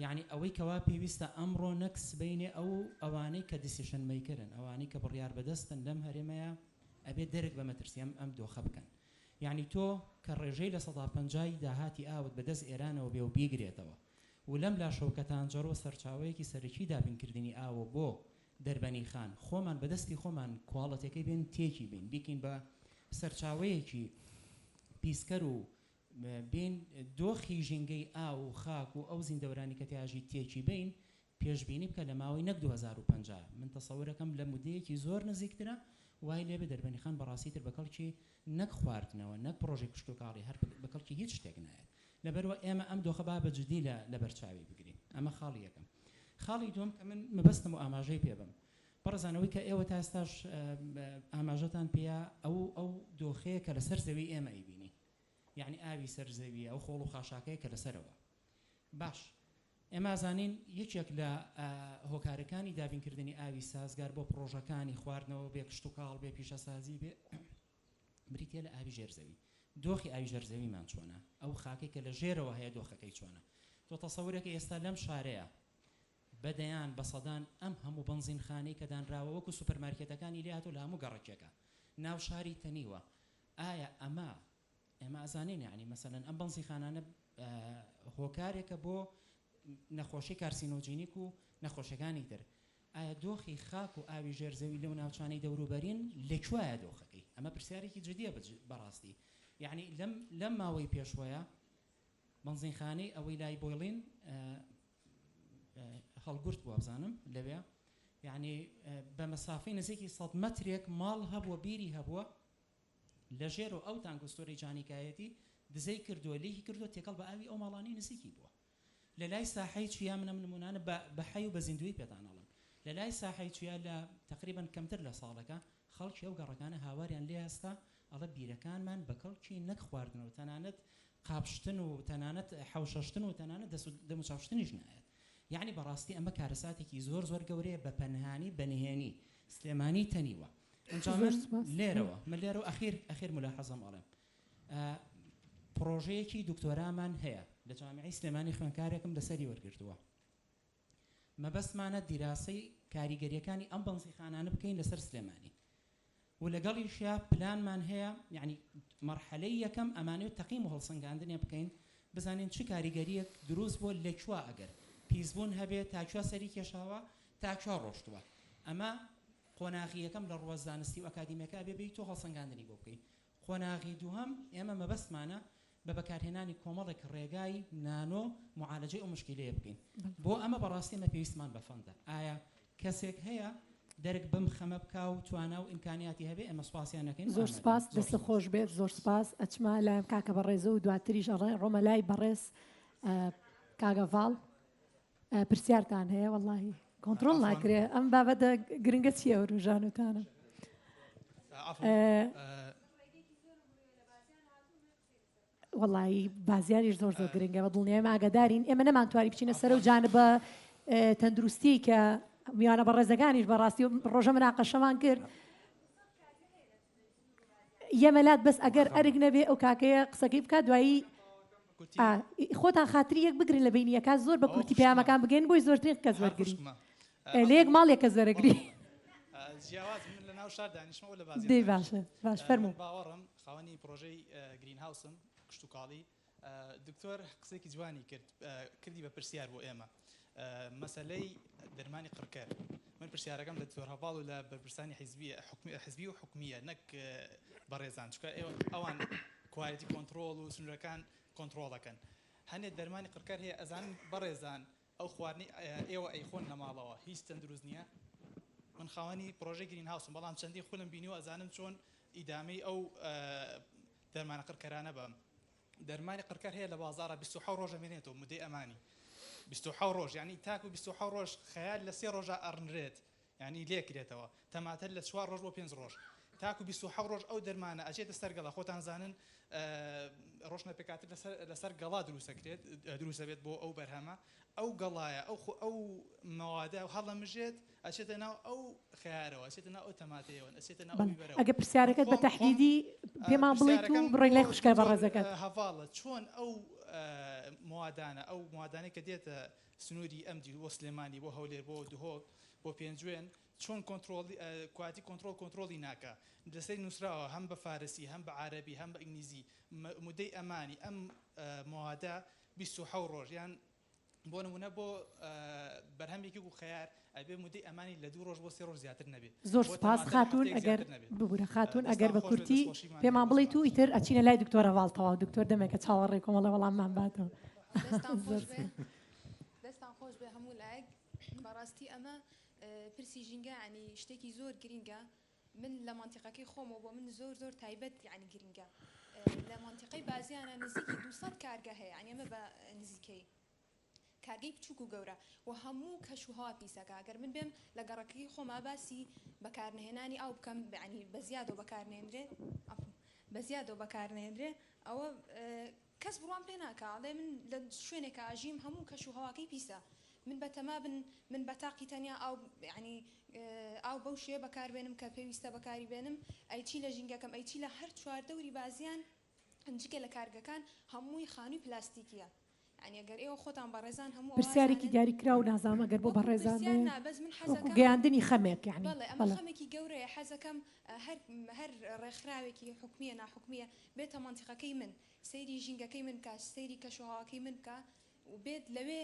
یعنی ئەوەی کەوا پێویستە ئەمڕۆ نەکس بینێ ئەوانەی کە دیسیشن میکردن ئەوانەی کە بڕیار بەدەستن لەم هەرێمەیە ئەبێ دەرێک بە مەترسی ئەم دۆخە بکەن یعنی تۆ کە ڕێژەی لە 150 داهاتی ئاوت بەدەست ئێرانەوە بێ و بیگرێتەوە و لەم لا شەوکەتان جەڕۆ سەرچاوەیەکی سەرەکی دابینکردنی ئاوە بۆ دەربەنی خان خۆمان بەدەستی خۆمان کوواڵەتەکەی بین تێکی بین بیکین بە سەرچاوەیەکی پیسکەر و بین دۆخی ژینگەی ئاو و خاک و ئەو زیندەورانی کە تیاژی تێکی بین پێشبینی بکە لە ماوەی نەک 2050 من تەسەورەکەم لە مودەیەکی زۆر نزیکترە وای لێ بە دەربەنی خان بەڕاستیتر بەکەڵکی نەک خواردنەوە نەک پرۆژێک کشتتوکاڵی هەر بەکەڵکی هیچ شتێک نایێت لەبەرەوە ئێمە ئەم دۆخە با بەجددی لە بەرچاوی بگرین ئەمە خاڵی یەکەم خاڵی دوم کە من مەبەستم و ئاماژەی پێبم بەڕزانەوەی کە ئێوە تا ئێستاش ئاماژەتان پێیا ئەو دۆخەیە کە لەسەر زەوی ئێمە ئەیبینی یعنی ئاوی سەرزەوی ئەو خۆڵ و خاشاکەیە کە لەسەرەوە باش ئێمە زانین یەکێک لە هۆکارەکانی دابینکردنی ئاوی سازگار بۆ پرۆژەکانی خواردنەوە بێ کشتتوکاڵ بێ پیشەسازی بێ بریتە لە ئاوی ژێرزەوی دۆخی ئاوی ژێرزەویمان چۆنە ئەو خاکێک کە لە ژێرەوە هەیە دۆخەکەی چۆنە تۆ تەسەورێکە ئێستا لەم شارەیە بەدەیان بەسەدان ئەم هەموو بنزینخانەی کە دانراوە وەکو سوپەرمارکێتەکانی لێ هاتوو لە هەموو گەڕەکێکە ناو شاری تەنیوە ئایا ئەمە ئەزانین یعنی مەسەلەن ئەم بنزینخانانە هۆکارێکە بۆ نەخۆشی کارسینۆجینیک و نەخۆشیەکانی تر ئایا دۆخی خاک و ئاوی ژێرزەوی لەو ناوچانەی دەوروبەرین لەکوایە دۆخەکەی ئەمە پرسیارێکی جدیە بەڕاستی یعنی لەم ماوەی پێشوەیە بنزینخانەی ئەوەی لای بۆیڵین هەڵگورت بووە بزانم لەوێ یعنی بە مەسافەی نزیکی 100 مەترێک ماڵ هەبووە بیری هەبووە لە ژێر و ئەو تانگستۆری جانیکایەتی دزەی کردووە لێکی کردووە تێکەڵ بە ئاوی ئەو ماڵانی نزیکی بووە لە لای ساحەی چیا منە نمونانە بە حەی و بە زیندوی پێتانەڵن لە لای ساحەی چیا لە تقریبا کەمتر لە ساڵەکە خەڵکی ئەو گەڕەکانە هاواریان لێ هەستا ئەڵە بیرەکانمان بە کەڵکی نەک خواردنەوە تەنانەت قاپشتن و تەنانەت حەوشەشتن و تەنانەت دەموچاوشتنیش نایەت یعنی بەڕاستی ئەمە کارەساتێکی زۆر گەورەیە بە پەنهانی بەنهێنی سلێمانی تەنیوە ئەنجام لێرەوە من لێرەوە ئەخیر ملاحەزەم ئەڵێم پرۆژەیەکی دکتۆرامان هەیە لە جامعەی سلێمانی خوێندکارێکم لەسەری وەرگرتووە مەبەستمانە دیراسەی کاریگەریەکانی ئەم بنزینخانانە بکەین لەسەر سلێمانی و لەگەڵیشیا پلانمان هەیە یعنی مەرحەلەی یەکەم ئەمانەوێت تەقیم و هەڵسەنگاندنیە بکەین بزانین چ کاریگەریەک دروست بۆ لەکووا ئەگەر پیسبوون هەبێت تاکووا سەری کێشاوە تاکووا ڕۆشتووە ئەمە قۆناغی یەکەم لە ڕوەزانستی و ئەکادیمیەکە بێ تۆ هەڵسەنگاندنی بۆ بکەین قۆناغی دووهەم ئێمە مەبەستمانە بە بەکارهێنانی کۆمەڵێک ڕێگای نانۆ معالەجەی ئەو مشکلەیە بکەین بۆ ئەمە بەڕاستی ئەمە پێویستمان بە فەندە ئایا کەسێک هەیە دەرک بم خەمە بکا و توانە و ئیمکانیاتی هەبێ ئەمە سوپاسیان نەکەین زۆر سپاس دەست خۆش بێت زۆر سپاس ئەچما لایم کاکە بەڕێزە و دواتریش ڕۆمە لای بەڕێز کاگەڤاڵ پرسیارتان هەیە وەڵڵاهی کۆنتڕۆڵ ناکرێ ئەم بابەتە گرنگە چییە وروژانوتانم وڵی بازیاریش زۆر زۆر گرنگە بە دڵنیام ئاگادارین ئێمە نەمانتوانی بچینە سەر و جانبە تەندروستی کە میوانە بە ڕێزەکانیش بەڕاستی ڕۆژە مناقەشەمان کرد یەمەلات بەس ئەگەر ئەرگ نەبێ ئەو کاکەیە قسەکەی بکات دوایی خۆتان خاتری یەک بگرین لە بینیەکە زۆر بە کورتی پەیامەکان بگەین بۆی زۆرترین کەس وەرگری لە یەک ماڵێک کەس وەرەگری دەی باشە باش فەرموو باوەڕم خاوەنی پرۆژەی گرین هاوسم کشتتوکاڵی دکتۆر قسێکی جوانی کردی بە پرسیار بۆ ئێمە مەسلەی دەرمانی قڕکەر من پرسیارەکەم لە دکتۆر هەواڵ و لە بەرپرسانی حزبی و حکومیە نەک بەڕێزان چکە ئەوان کوالتی کۆنتترۆل و سنوورەکان کۆنتترۆڵەکەن هەنێک دەرمانی قڕکەر هەیە ئەزان بەڕێزان ئەو خواردنی ئێوە ئەیخۆن لە ماڵەوە هیچ تەندروست نییە من خاوەنی پرۆژەی گرین هاوسم بەڵام چەندی خولم بینیوە ئەزانم چۆن ئیدامەی ئەو دەرمانە قڕکەرانە بەم دەرمانی قڕکەر هەیە لە بازارە 27 ڕۆژە مێنێتەوە مدەی ئەمانی 27 ڕۆژ ینی تاکو 27 ڕۆژ خەیال لە 3 ڕۆژە ئەڕنرێت ینی لێکرێتەوە تەماتە لە 4 ڕۆژ بۆ 5 ڕۆژ تاکو 27 ڕۆژ ئەو دەرمانە ئەچێتە سەرگەڵا خۆتان زانن ڕۆژنە پێکاتر لەسەر گەڵا دروستەکرێت دروستە بێت بۆ ئەو بەرهەمە ئەو گەڵایە ئەو مەوادە و هەڵە مژێت ئەچێتە ناو ئەو خیارەوە ئەچێتە ناو ئەو تەماتەیەوە ئەچێتە ناو بیبەرەوە ئەگە پرسیارەکەت بە تەحدیدی پێمان بڵێت و بڕێن لای خوشکە بە ڕێزەکەت هەواڵە چۆن ئەو موادانە ئەو موادانەی کە دێتە سنووری ئەمدی بۆ سلێمانی بۆ هەولێر بۆ دوهۆک بۆ پێنجوێن چۆن کواتی کۆنتترۆلی ناکە دەسەی نووسراوە هەم بە فارسی هەم بە عربی هەم بە ئینگلیزی مدەی ئەمانی ئەم موادە 27 ڕۆژ یان بۆ نمونە بۆ بەرهەمێکی و خەیار ئەبێ مدەی ئەمانی لە 2 ڕۆژ بۆ 3 ڕۆژ زیاتر نەبێت زۆر سپاس خاتون ئەگەر ببوورە خاتون ئەگەر بە کورتی پێمان بڵیت و ئیتر ئەچینە لای دکتۆرە هەواڵتەوە دکتۆر دەمێکە چاوەڕێ کۆمەڵە وەڵاممان باتەوە دەستان خۆش بێ هەموو لایەک بەڕاستی ئەمە پرسی ژینگە ینی شتێکی زۆر گرینگە من لە مانتیقەکەی خۆمەوە بۆ من زۆر زۆر تایبەت یعنی گرینگە لە مانتیقەی بازیانە نزیکی 200 کارگە هەیە ینی ئەمە بە نزیکەی کارگەی بچووک و گەورە و هەموو کەش و هەوا پیسەکە ئەگەر من بێم لە گەڕەکەی خۆما باسی بەکارنهێنانی ئەو بکەم ینی بەزیادەوە بەکارنێنرێ بەزیادەوە بەکارنێنرێ ئەوە کەس بڕوان پێ ناکاڵێ من لە شوێنێکە ئاژیم هەموو کەش و هەواکەی پیسە من بەتەما بن من بەتاقی تەنیا ئەو ینی ئاو بەو شێ بەکاربێنم کە پێویستە بەکاری بێنم ئەیچی لە ژینگەکەم ئەیچی لە هەر چواردەوری بازیان هەنجکە لە کارگەکان هەمووی خانووی پلاستیکیە ینی ئەگەر ئێوە خۆتان بەڕێزان هەموو پرسیارێکی دیاری کرا و نازام ئەگەر بۆ بەڕێزان گەیاندنی خەمێک یعنی ئەمە خەمێکی گەورەیە حەزەکەم هەر ڕێکخراوێکی حکومیە ناحکومیە بێتە مانتیقەکەی من سەیری ژینگەکەی من کە سەیری کەشوهاواکەی من کە و بێت لەوێ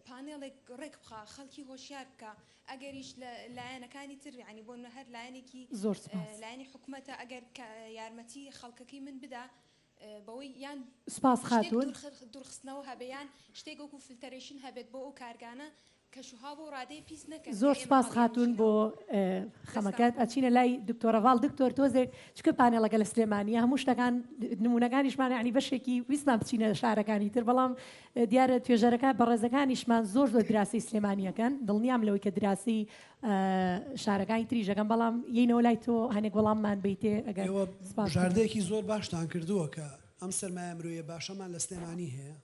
پانێڵێک ڕێک بخە خەڵکی هۆشیار بکە ئەگەریش لە لایەنەکانی تر ینی بۆ هەر لایەنێکی لایەنی حکوومەتە ئەگەر یارمەتی خەڵکەکەی من بدا بەوەی یان سپاس خاتون دوورخستنەوە هەبێیان شتێک وەکو فلتەرێشن هەبێت بۆ ئەو کارگانە کەشوها بۆ ڕادەی پیس نەکەن زۆر سپاس خاتون بۆ خەمەکەت ئەچینە لای دکتۆرە ڤاڵ دکتۆر تۆزێک چکە پانێڵەکە لە سلێمانیە هەموو شتەکان نمونونەکانیشمان عنی بەشێکی ویسمان بچینە شارەکانی تر بەڵام دیارە توێژەرەکە بەڕێزەکانیشمان زۆر زۆر دراسی سلێمانیەکەن دڵنیام لەوەی کە دراسی شارەکانی تریژەکەم بەڵام یینەوە لای تۆ هەنێک وەڵاممان بیتێ ئەگەر ژاردەیەکی زۆر باشتان کردووە کە ئەم سەرمایە مرۆیە باشەمان لە سلێمانی هەیە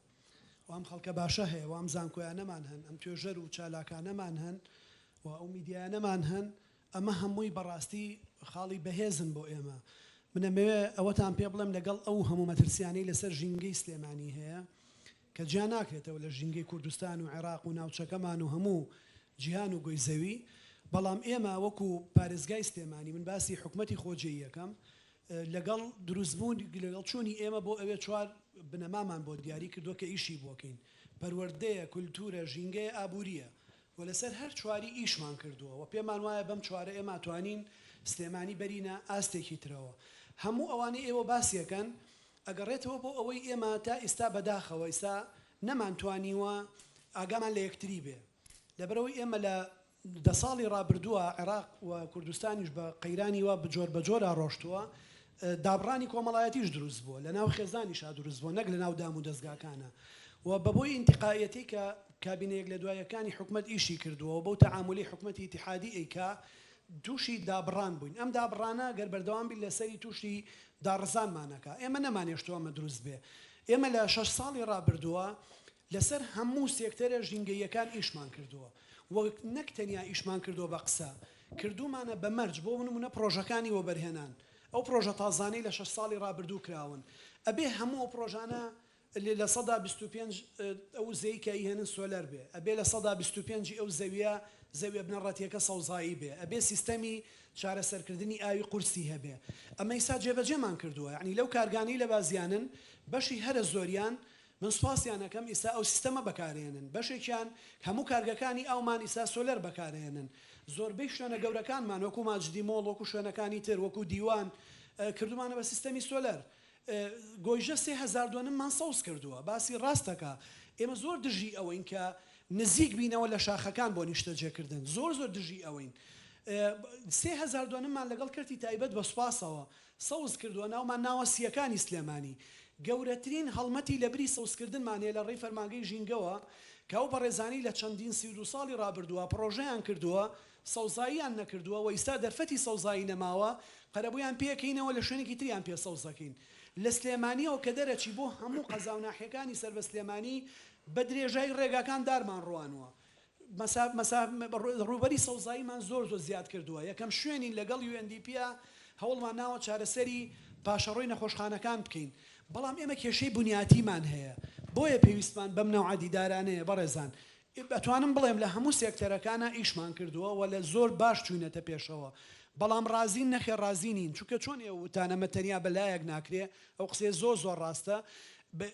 وام خەڵکە باشە هەیە وام زانکۆیانەمان هەن ئەم توێژەر و چالاکانەمان هەن و ئەو میدیانەمان هەن ئەمە هەمووی بەڕاستی خاڵی بەهێزن بۆ ئێمە منەمەوێ ئەوەتان پێ بڵێم لەگەڵ ئەو هەموو مەترسیانەی لەسەر ژینگەی سلێمانی هەیە کە جیا ناکرێتەوە لە ژینگەی کوردستان و عێراق و ناوچەکەمان و هەموو جیهان و گۆی زەوی بەڵام ئێمە وەکو پارێزگای سلێمانی من باسی حکومەتی خۆجێی یەکەم لەگەڵ دروستبوون لەگەڵ چوونی ئێمە بۆ ئەوێ چوار بنەمامان بۆ دیاری کردووە کە ئیشی بۆکەین پەروەردەیە کولتورە ژینگەیە ئابووریە و لەسەر هەر چواری ئیشمان کردووە و پێمان وایە بەم چوارە ئێمە توانین سلێمانی بەرینە ئاستێکی ترەوە هەموو ئەوانەی ئێوە باسیەکەن ئەگەڕێتەوە بۆ ئەوەی ئێمە تا ئێستا بەداخەوە ئێستا نەمانتوانیوە ئاگامان لە یەکتری بێ لەبەرەوەی ئێمە لە 10 ساڵی ڕابردووە عێراق و کوردستانیش بە قەیرانی وە بجۆر بەجۆرە ڕۆشتووە دابڕانی کۆمەڵایەتیش دروست بووە لە ناو خێزانیشا دروست بووە نەک لە ناو دام و دەستگاکانە و بەبۆی ئینتقایەتی کە کابینەیەک لە دوایەکانی حکومەت ئیشی کردووە و بەو تەعاملی حکومەتی ئیتیحادی ئەیکا تووشی دابڕان بووین ئەم دابڕانە گەر بەردەوام بین لەسەری تووشی داڕزانمانەکە ئێمە نەمانێشتووە ئەمە دروست بێ ئێمە لە 6 ساڵی ڕابردووە لەسەر هەموو سێکتەرە ژینگەیەکان ئیشمان کردووە وەک نەک تەنیا ئیشمان کردووە بە قسە کردومانە بە مەرج بۆ نمونە پرۆژەکانی وەبەرهێنان ئەو پرۆژە تازانەی لە 6 ساڵی ڕابردوو کراون ئەبێ هەموو ئەو پرۆژانە لە 125 ئەو زەوی کە هێنن سۆلەر بێ ئەبێ لە 125 ئەو زەویە بنەڕەتیەکە سەوزایی بێ ئەبێ سیستەمی چارەسەرکردنی ئاوی قورسی هەبێ ئەمە ئیسا جێبەجێمان کردووە یعنی لەو کارگانەی لە بازیانن بەشی هەرە زۆریان من سوپاسیان ئەەکەم ئیسا ئەو سیستەمە بەکارهێنن بەشێکیان هەموو کارگەکانی ئەومان ئیسا سۆلەر بەکارهێنن زۆربەی شوێنە گەورەکانمان وەکو ماجدیمۆڵ وەکو شوێنەکانی تر وەکو دیوان کردومانە بە سیستەمی سۆلەر گۆیژە 3000 دۆنممان سەوز کردووە باسی ڕاستەکە ئێمە زۆر دژی ئەوەین کە نزیک بینەوە لە شاخەکان بۆ نیشتەجێکردن زۆر دژی ئەوەین 3000 دۆنممان لەگەڵ کردی تایبەت بە سوپاسەوە سەوز کردووە ناومان ناوە سیەکانی سلێمانی گەورەترین هەڵمەتی لە بری سەوزکردنمانێ لە ڕێی فەرمانگەی ژینگەوە کە ئەو بەڕێزانی لە چەندین 32 ساڵی ڕابردووە پرۆژەیان کردووە سەوزاییان نەکردووە و ئیستا دەرفەتی سەوزایی نەماوە قەرەبوویان پێکەینەوە لە شوێنێکی تریان پێ سەوزەکەین لە سلێمانیەوە کە دەرەچی بۆ هەموو قەزا و ناحیەکانی سەر بە سلێمانی بە درێژای ڕێگاکان دارمان ڕوانوە ڕوبەری سەوزاییمان زۆر زیاد کردووە یەکەم شوێنی لەگەڵ UNDP هەوڵمان ناوە چارەسەری پاشەڕۆی نەخۆشخانەکان بکەین بەڵام ئێمە کێشەی بنیاتیمان هەیە بۆیە پێویستمان بەم نەوع دیدارانەیە بەڕێزان ئەتوانم بڵێم لە هەموو سێکتەرەکانە ئیشمان کردووە و لە زۆر باش چوونەتە پێشەوە بەڵام ڕازین نەخێ ڕازینین چونکە چۆن ئێوەتانەمە تەنیا بەلایەک ناکرێ ئەو قسێ زۆر ڕاستە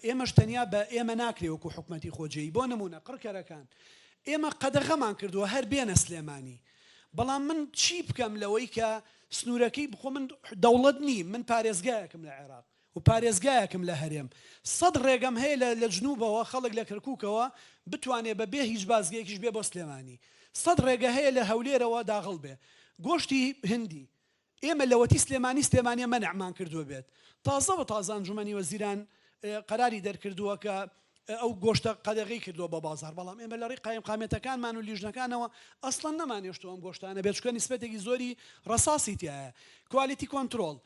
ئێمەش تەنیا بە ئێمە ناکرێ وەکو حکومەتی خۆجێی بۆ نمونە قڕکەرەکان ئێمە قەدەغەمان کردووە هەر بێنە سلێمانی بەڵام من چی بکەم لەوەی کە سنوورەکەی بخۆ من دەوڵەت نیم من پارێزگایەکم لە عێراق و پارێزگایەکم لە هەرێم 100 ڕێگەم هەیە لە جنوبەوە خەڵک لە کەرکووکەوە بتوانێت بەبێ هیچ بازگەیەکیش بێ بۆ سلێمانی 100 ڕێگە هەیە لە هەولێرەوە داغڵ بێ گۆشتی هندی ئێمە لەوەتی سلێمانی مەنعمان کردووە بێت تازەوە تازە ئەنجومەنی وەزیران قەراری دەرکردووە کە ئەو گۆشتە قەدەغی کردووە بە بازار بەڵام ئێمە لە ڕێی قایم قامێتەکانمان و لیژنەکانەوە ئەسڵەن نەمانێشتەوە ئەم گۆشتانە بێت چکە نیسبەتێکی زۆری ڕەساسی تایە کوالیتی کۆنترۆل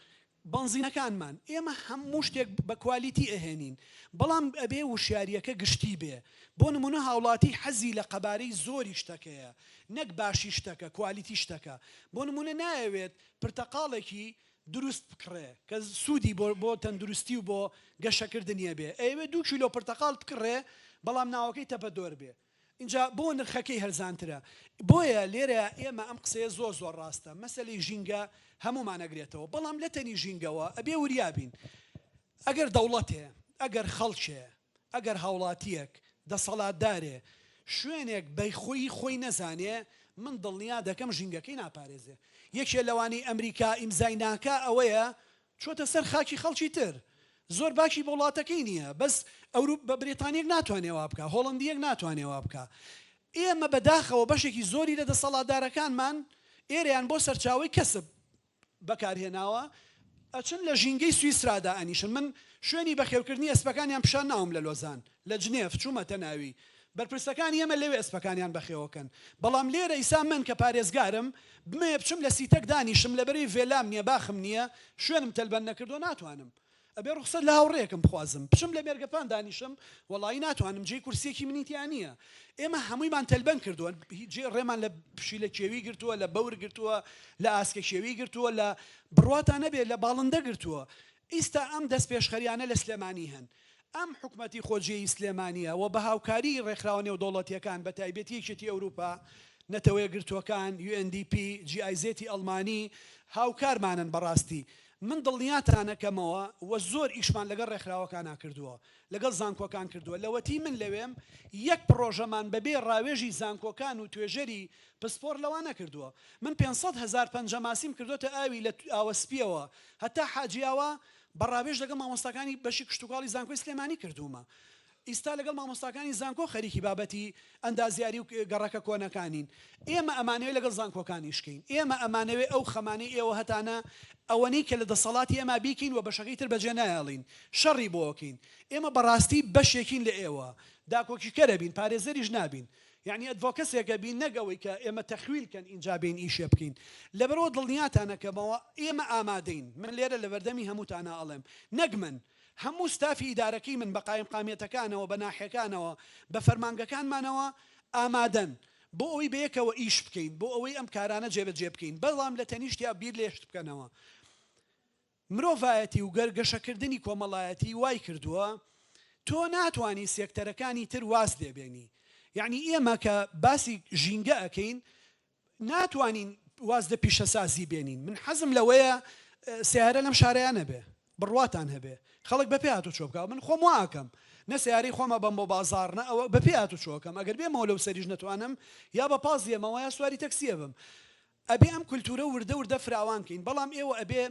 بنزینەکانمان ئێمە هەموو شتێک بە کوالیتی ئەهێنین بەڵام ئەبێ وشیاریەکە گشتی بێ بۆ نمونە هاوڵاتی حەزی لە قەبارەی زۆری شتەکەیە نەک باشی شتەکە کوالیتی شتەکە بۆ نمونە نایەوێت پرتەقاڵێکی دروست بکڕێ کە سوودی بۆ تەندروستی و بۆ گەشەکردنیە بێ ئەوێ 2 کیلۆ پرتەقاڵ بکڕێ بەڵام ناوەکەی تەپە دۆر بێ اینجا بۆ نرخەکەی هەرزانترە بۆیە لێرە ئێمە ئەم قسەیە زۆر ڕاستە مەسەلەی ژینگە هەمومان ئەگرێتەوە بەڵام لە تەنی ژینگەوە ئەبێ وریابین ئەگەر دەوڵەتێ ئەگەر خەڵکێ ئەگەر هاوڵاتیەک دەسەڵاتدارێ شوێنێک خۆی نەزانێ من دڵنیا دەکەم ژینگەکەی ناپارێزێ یەکێ لەوانی ئەمریکا ئیمزای ناکا ئەوەیە چۆتە سەر خاکی خەڵکی تر زۆر باکی بە وڵاتەکەی نییە بەس بە بریتانیەک ناتوانێ وا بکە هۆڵندیەک ناتوانێ وا بکە ئێمە بەداخەوە بەشێکی زۆری لە دەسەڵاتدارەکانمان ئێرەیان بۆ سەرچاوی کەسب بەکارهێناوە ئەچن لە ژینگەی سویسرادا ئەنیشن من شوێنی بەخێوکردنی ئەسپەکانیان پیشان ناوم لە لۆزان لە جنێف چوومەتە ناوی بەرپرسەکانی ئێمە لەوێ ئەسپەکانیان بەخێوەکەن بەڵام لێرە ئیسا من کە پارێزگارم بمێ بچم لە سیتەک دانیشم لەبەری ڤێلام نییە باخم نییە شوێنم تەلبەن نەکردو ناتوانم ئەبێ ڕوخسەت لە هاوڕێکم بخوازم بچم لە مێرگەپان دانیشم وەڵی ناتوانم جێی کورسیەکی منیتیان نییە ئێمە هەموویمان تەلبەن کردووە جێ ڕێمان لە پشیلە کێوی گرتووە لە بەور گرتووە لە ئاسکە کێوی گرتووە لە بڕواتان نەبێت لە باڵندە گرتووە ئیستا ئەم دەست پێشخەریانە لە سلێمانی هەن ئەم حکومەتی خۆجێی سلێمانیە و بە هاوکاری ڕێکخراوە نێودەوڵەتیەکان بە تایبەتی یەکێتی ئەوروپا نەتەوەیە گرتووەکان UNDP GIZ ئەڵمانی هاوکارمانن بەڕاستی من دڵنیاتانەکەمەوە و زۆر ئیشمان لەگەڵ ڕێکخراوەکان کردووە لەگەڵ زانکۆکان کردووە لەوەتی من لەوێم یەک پرۆژەمان بەبێ ڕاوێژی زانکۆکان و توێژەری پسپۆر لەوانە کردووە من 500,000 پەنجەماسیم کردوتە ئاوی لە ئاوەسپیەوە هەتا حاجیاوە بەڕاوێژ لەگەڵ مامۆستاکانی بەشی کشتتوکاڵی زانکۆی سلێمانی کردومە ئیستا لەگەڵ مامۆستاکانی زانکۆ خەریکی بابەتی ئەندازیاری و گەڕەکە کۆنەکانین ئێمە ئەمانەوێت لەگەڵ زانکۆکانی شکین ئێمە ئەمانەوێت ئەو خەمانی ئێوە هەتانە ئەوەنەی کە لە دەسەڵاتی ئێمە بیکەین و بەشەکەی تر بەجێ نایڵین شەڕی بۆکەین ئێمە بەڕاستی بەشێکین لە ئێوە داکۆکیکەرە بین پارێزەریش نابین یعنی ئەدڤۆکەسێکە بین نەگەوەی کە ئێمە تەخویلکەن ئینجا بین ئیشێ بکەین لەبەرەوە دڵنیاتانەکەمەوە ئێمە ئامادەین من لێرە لە بەردەمی هەمووتانە ئەڵێم نەک من هەموو ستافی ئیدارەکەی من بە قایم قامێتەکانەوە بە ناحیەکانەوە بە فەرمانگەکانمانەوە ئامادەن بۆ ئەوەی بەیەکەوە ئیش بکەین بۆ ئەوەی ئەم کارانە جێبەجێ بکەین بەڵام لە تەنیشتیا بیر لێشت بکەنەوە مرۆڤایەتی و گەرگەشەکردنی کۆمەڵایەتی وای کردووە تۆ ناتوانی سێکتەرەکانی تر واز لێبێنی یعنی ئێمە کە باسی ژینگە ئەەکەین ناتوانین واز لە پیشەسازی بێنین من حەزم لەوەیە سیارە لەم شارەیانە بێ بڕواتان هەبێ خەڵک بە پێ هاتو چۆ بکە من خۆم واکەم نە سیارەی خۆمە بەم بۆ بازارنە ئەوە بە پێ هاتو چۆکەم ئەگەر بێمەوە لەو سەریش نەتوانم یا بە پاس دێمەوە یا سواری تەکسیە بم ئەبێ ئەم کولتورە وردە وردە فراوانکەین بەڵام ئێوە ئەبێ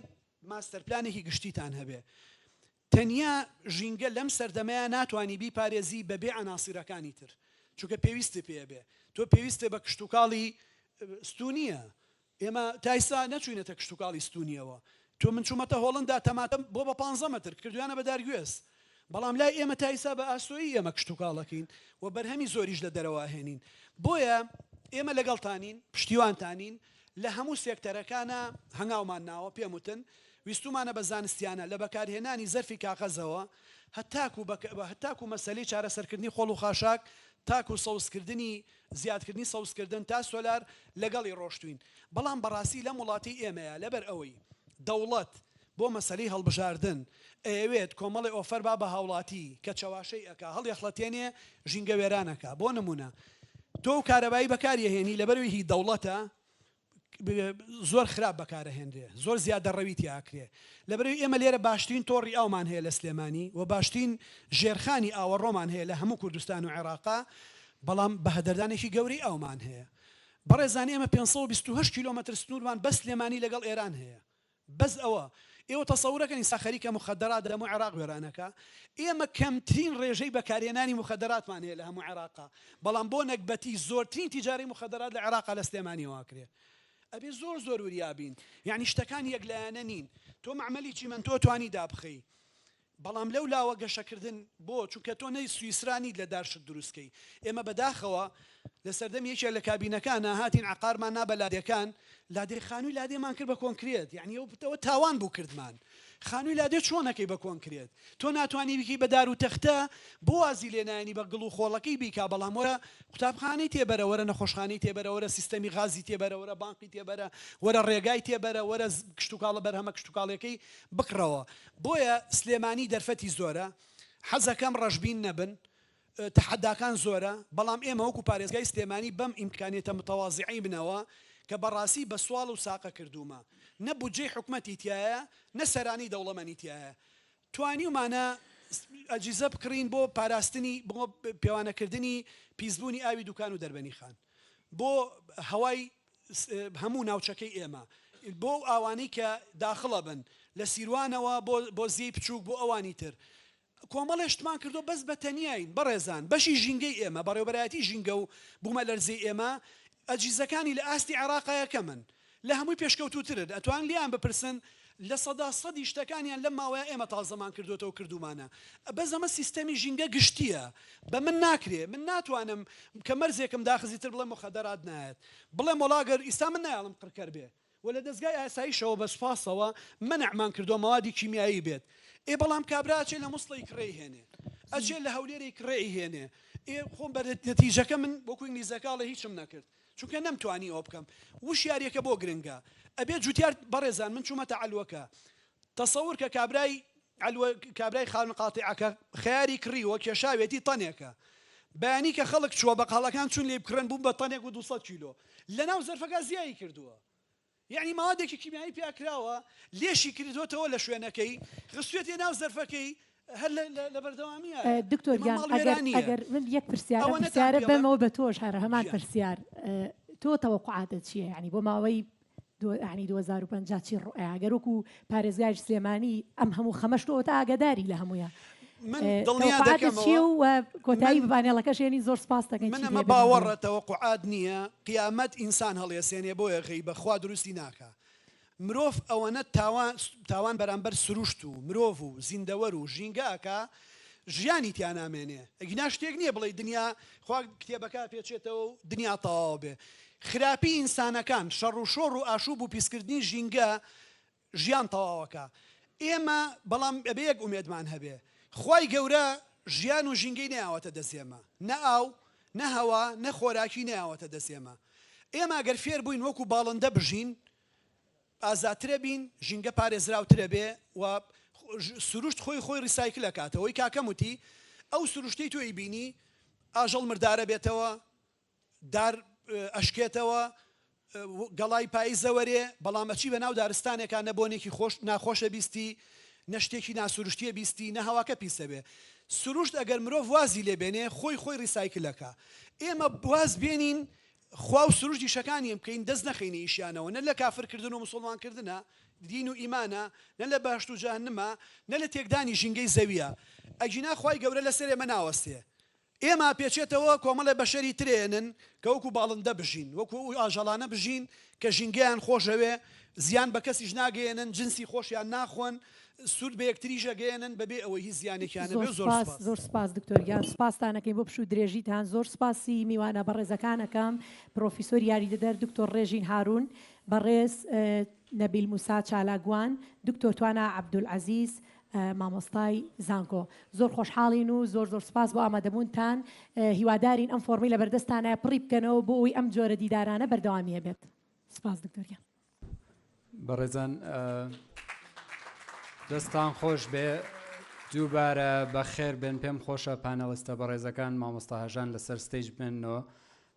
ماستەرپلانێکی گشتیتان هەبێ تەنیا ژینگە لەم سەردەمەیە ناتوانی بیپارێزی بەبێ عناسیرەکانی تر چونکە پێویستی پێ بێ تۆ پێویستێ بە کشتتوکاڵی ستونیە ئێمە تایسا نەچوینەتە کشتتوکاڵی ستونیەوە تۆ من چوومەتە هۆڵندا تەماتە بۆ بە 15 متر کردویانە بە دارگوێز بەڵام لای ئێمە تایسا بە ئاسۆیی ئێمە کشتتوکاڵەکەین و بەرهەمی زۆریش لە دەرەوە هێنین بۆیە ئێمە لەگەڵتانین پشتیوانتانین لە هەموو سێکتەرەکانە هەنگاومان ناوە پێم وتن ویستومانە بە زانستیانە لە بەکارهێنانی زەرفی کاغەزەوە هەتاکو مەسەلەی چارەسەرکردنی خۆڵ و خاشاک تاکو سەوزکردنی زیادکردنی سەوزکردن تا سۆلار لەگەڵی ڕۆشتوین بەڵام بەڕاستی لەم وڵاتی ئێمەیە لەبەر ئەوەی دەوڵەت بۆ مەسەلەی هەڵبژاردن ئەوێت کۆمەڵی ئۆفەر با بە هاوڵاتی کە چەواشەی ئەکا هەڵیەخڵەتێنێ ژینگە وێرانەکە بۆ نمونە تۆ کارەبایی بەکاریهێنی لەبەروی هی دەوڵەتە زۆر خراپ بەکارەهێنرێ زۆر زیادە ڕەویتی ئاکرێ لەبەروی ئێمە لێرە باشترین تۆڕی ئەومان هەیە لە سلێمانی و باشترین ژێرخانی ئاوەڕۆمان هەیە لە هەموو کوردستان و عێراقا بەڵام بە هەدەردانێکی گەوری ئەومان هەیە بەڕێزانی ئێمە 528 کیلۆمەتر سنوورمان بەس سلێمانی لەگەڵ ئێران هەیە بەس ئەوە ئێوە تەسەورەکەنی ساخەریکە مخدرات لە هەموو عێراق وێرانەکە ئێمە کەمترین ڕێژەی بەکارهێنانی مخدراتمان هەیە لە هەموو عێراقا بەڵام بۆ نەکبەتی زۆرترین تیجاری مخدرات لە عێراقا لە سلێمانی واکرێ ئەبێ زۆر وریابین یعنی شتەکان یەکلایەنە نین تۆ معمەلیی من تۆ توانی دابخەی بەڵام لەو لاوە گەشەکردن بۆ چونکە تۆ نەی سویسرانی لە دارشت دروستکەی ئێمە بەداخەوە لە سەردەم یەکێک لە کابینەکانە هاتین عقارمان نا بە لادێکان لادێ خانووی لادێمان کرد بە کۆنکرێت یعنی ئەوە تاوان بوو کردمان خانووی لادێ چۆنەکەی بە کۆنکرێت تۆ ناتوانانی بکەی بە دار و تەختە بۆ وازی لێنانی بە گڵ و خۆڵەکەی بیکا بەڵام وەرە قوتابخانەی تێبەرە وەرە نەخۆشخانەی تێبەرە وەرە سیستەمی غازی تێبەرە وەرە بانقی تێبەرە وەرە ڕێگای تێبەرە وەرە کشتتوکاڵە بەرهەمە کشتتوکاڵەکەی بکڕەوە بۆیە سلێمانی دەرفەتی زۆرە حەزەکەم ڕەشبین نەبن تحداکان زۆرە بەڵام ئێمە وەکو پارێزگای سلێمانی بەم ئیمکانێتە متەواضعی بنەوە کە بەڕاستی بە سوال و ساقە کردومە نە بودجەی حکومەتی تایە نە سەرانی دەوڵەمەنی تایە توانیومانە ئەجیزە بکڕین بۆ پاراستنی بۆ پێوانەکردنی پیسبوونی ئاوی دوکان و دەربەنی خان بۆ هەوای هەموو ناوچەکەی ئێمە بۆ ئاوانەی کە داخڵە بن لە سیروانەوە بۆ زیی بچووک بۆ ئەوانی تر کۆمەڵێشتمان کردو بەس بە تەنیاین بەڕێزان بەشی ژینگەی ئێمە بەڕێوەبەرایەتی ژینگە و بوومە لەرزەی ئێمە ئەجیزەکانی لە ئاستی عێراقایەکە من لە هەمووی پێشکەوتوترن ئەتوان لیان بپرسن لە سەدا سەدی شتەکانیان لەم ماوەیە ئێمە تازەمان کردوێتەوە کردومانە بەس ئەمە سیستەمی ژینگە گشتیە بە من ناکرێ من ناتوانم کە مەرزێکم داخزی تر بڵێم مخدرات نایەت بڵێم وڵاگەر ئیستا من نایڵم قڕکەر بێ و لە دەستگای ئاساییشەوە بە سوپاسەوە منعمان کردو مەوادی کیمیایی بێت ئێ بەڵام کابراچێ لە موسڵی کڕێی هێنێ ئەچێ لە هەولێری کڕێی هێنێ ئێ خۆم بە نەتیجەکە من وەکو ئینگلیزەکاڵە هیچم نەکرد چونکە نەمتوانی ئەوە بکەم وشیارێکە بۆ گرنگە ئەبێت جوتیار بەڕێزان من چوومەتە عەلوەکە تەسەور کە کابرای خانقاتیعەکە خیاری کڕیوە کێشاوێتی تەنێکە بەیانی کە خەڵک چووە بەقاڵەکان چون لێ بکڕن بووم بە تەنێک و 200 کیلۆ لەناو زەرفەکە زیایی کردووە یعنی ماوەدێکی کیمیایی پیاکراوە لێشی کردوێتەوە لە شوێنەکەی خستوێتی ناو زەرفەکەی هەر لە بەردەوامیە دکتۆر گیان ئەگەر من یەک پرسیارە بەمەوە بە تۆش هەر هەمان پرسیار تۆ تەوەقعاتت چییە یعنی بۆ ماوەی ینی 2050 چی ڕۆیە ئەگەر وەکو پارێزگای سلێمانی ئەم هەموو خەمەشتەوە تا ئاگاداری لە هەموویە چی و کۆتایی ببانێڵەکەش ێنی زۆر سپاس دەکەین من ئەمە باوەڕە تەوەقعات نییە قیامەت ئینسان هەڵێسێنێ بۆیە غەی بەخوا دروستی ناکە مرۆڤ ئەوەنە تاوان بەرامبەر سروشت و مرۆڤ و زیندەوەر و ژینگەکە ژیانی تیان نامێنێ ئەگینا شتێک نییە بڵێ دنیا خوا کتێبەکە پێچێتەوە و دنیا تەواو بێ خراپی ئینسانەکان شەڕ و شۆڕ و ئاشوب و پیسکردنی ژینگە ژیان تەواوەکە ئێمە بەڵام ئەبێ یەک ئومێدمان هەبێ خوای گەورە ژیان و ژینگەی نەیاوەتە دەستێمە نە ئاو نە هەوا نە خۆراکی نەیاوەتە دەستێمە ئێمە ئەگەر فێر بووین وەکو باڵندە بژین ئازاترە بین ژینگە پارێزراوترە بێ و سروشت خۆی ریسایکل ئەکاتەوە ئەوەی کاکەم وتی ئەو سروشتەی تۆی بینی ئاژەڵ مردارە بێتەوە دار ئەشکێتەوە گەڵای پاییزەوەرێ بەڵام ئەچی بە ناو دارستانێکان نە بۆنێکی ناخۆشە بیستی نە شتێکی ناسروشتیە بیستی نە هەواکە پیسە بێ سروشت ئەگەر مرۆڤ وازی لێبێنێ خۆی ریسایکلەکە ئێمە واز بێنین خوا و سروشتی شەکانیم بکەین دەست نەخینە ئیشیانەوە نە لە کافرکردن و مسڵمانکردنە دین و ئیمانە نە لە باشت و جەهەنەمە نە لە تێکدانی ژینگەی زەویە ئەگینا خوای گەورە لەسەر ئێمە ناوەستێ ئێمە پێچێتەوە کۆمەڵە بەشەری ترێنن کە وەکو باڵندە بژین وەکو ئاژەڵانە بژین کە ژینگەیان خۆشەوێ زیان بە کەسیش ناگەێنن جنسی خۆشیان ناخۆن سوود بە یەکتریش ئەگەێنن بەبێ ئەوەی هیچ زیانێکیانە بێ زۆر سپاس دکتۆریان سپاسانەکەین بۆ پشت و درێژیتان زۆر سپاسی میوانە بەڕێزەکانەکەم پرۆفیسۆر یاریدەدەر دکتۆر ڕێژین هارون بەڕێز نەبیل موسا چالاگوان دکتۆر توانە عەبدولعەزیز مامۆستای زانکۆ زۆر خۆشحاڵین و زۆر سپاس بۆ ئامادەبوونتان هیوادارین ئەم فۆرمی لە بەردەستانە پڕی بکەنەوە بۆ ئەوی ئەم جۆرە دیدارانە بەردەوامیە بێت سپاس دکتۆریان بەڕێزان دەستان خۆش بێ دووبارە بەخێر بێن پێم خۆشە پانەڵستە بەڕێزەکان مامۆستا هەژان لەسەر ستەیج بێنەوە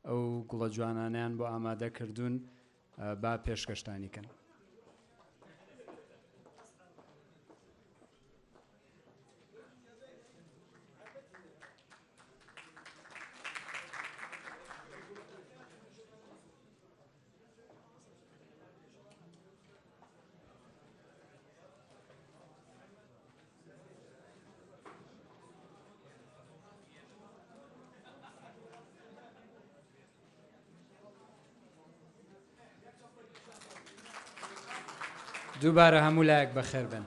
ئەو گوڵە جوانانیان بۆ ئامادە کردوون با پێشکەشتانیکەن دووبارە هەموو لایەک بەخێر بن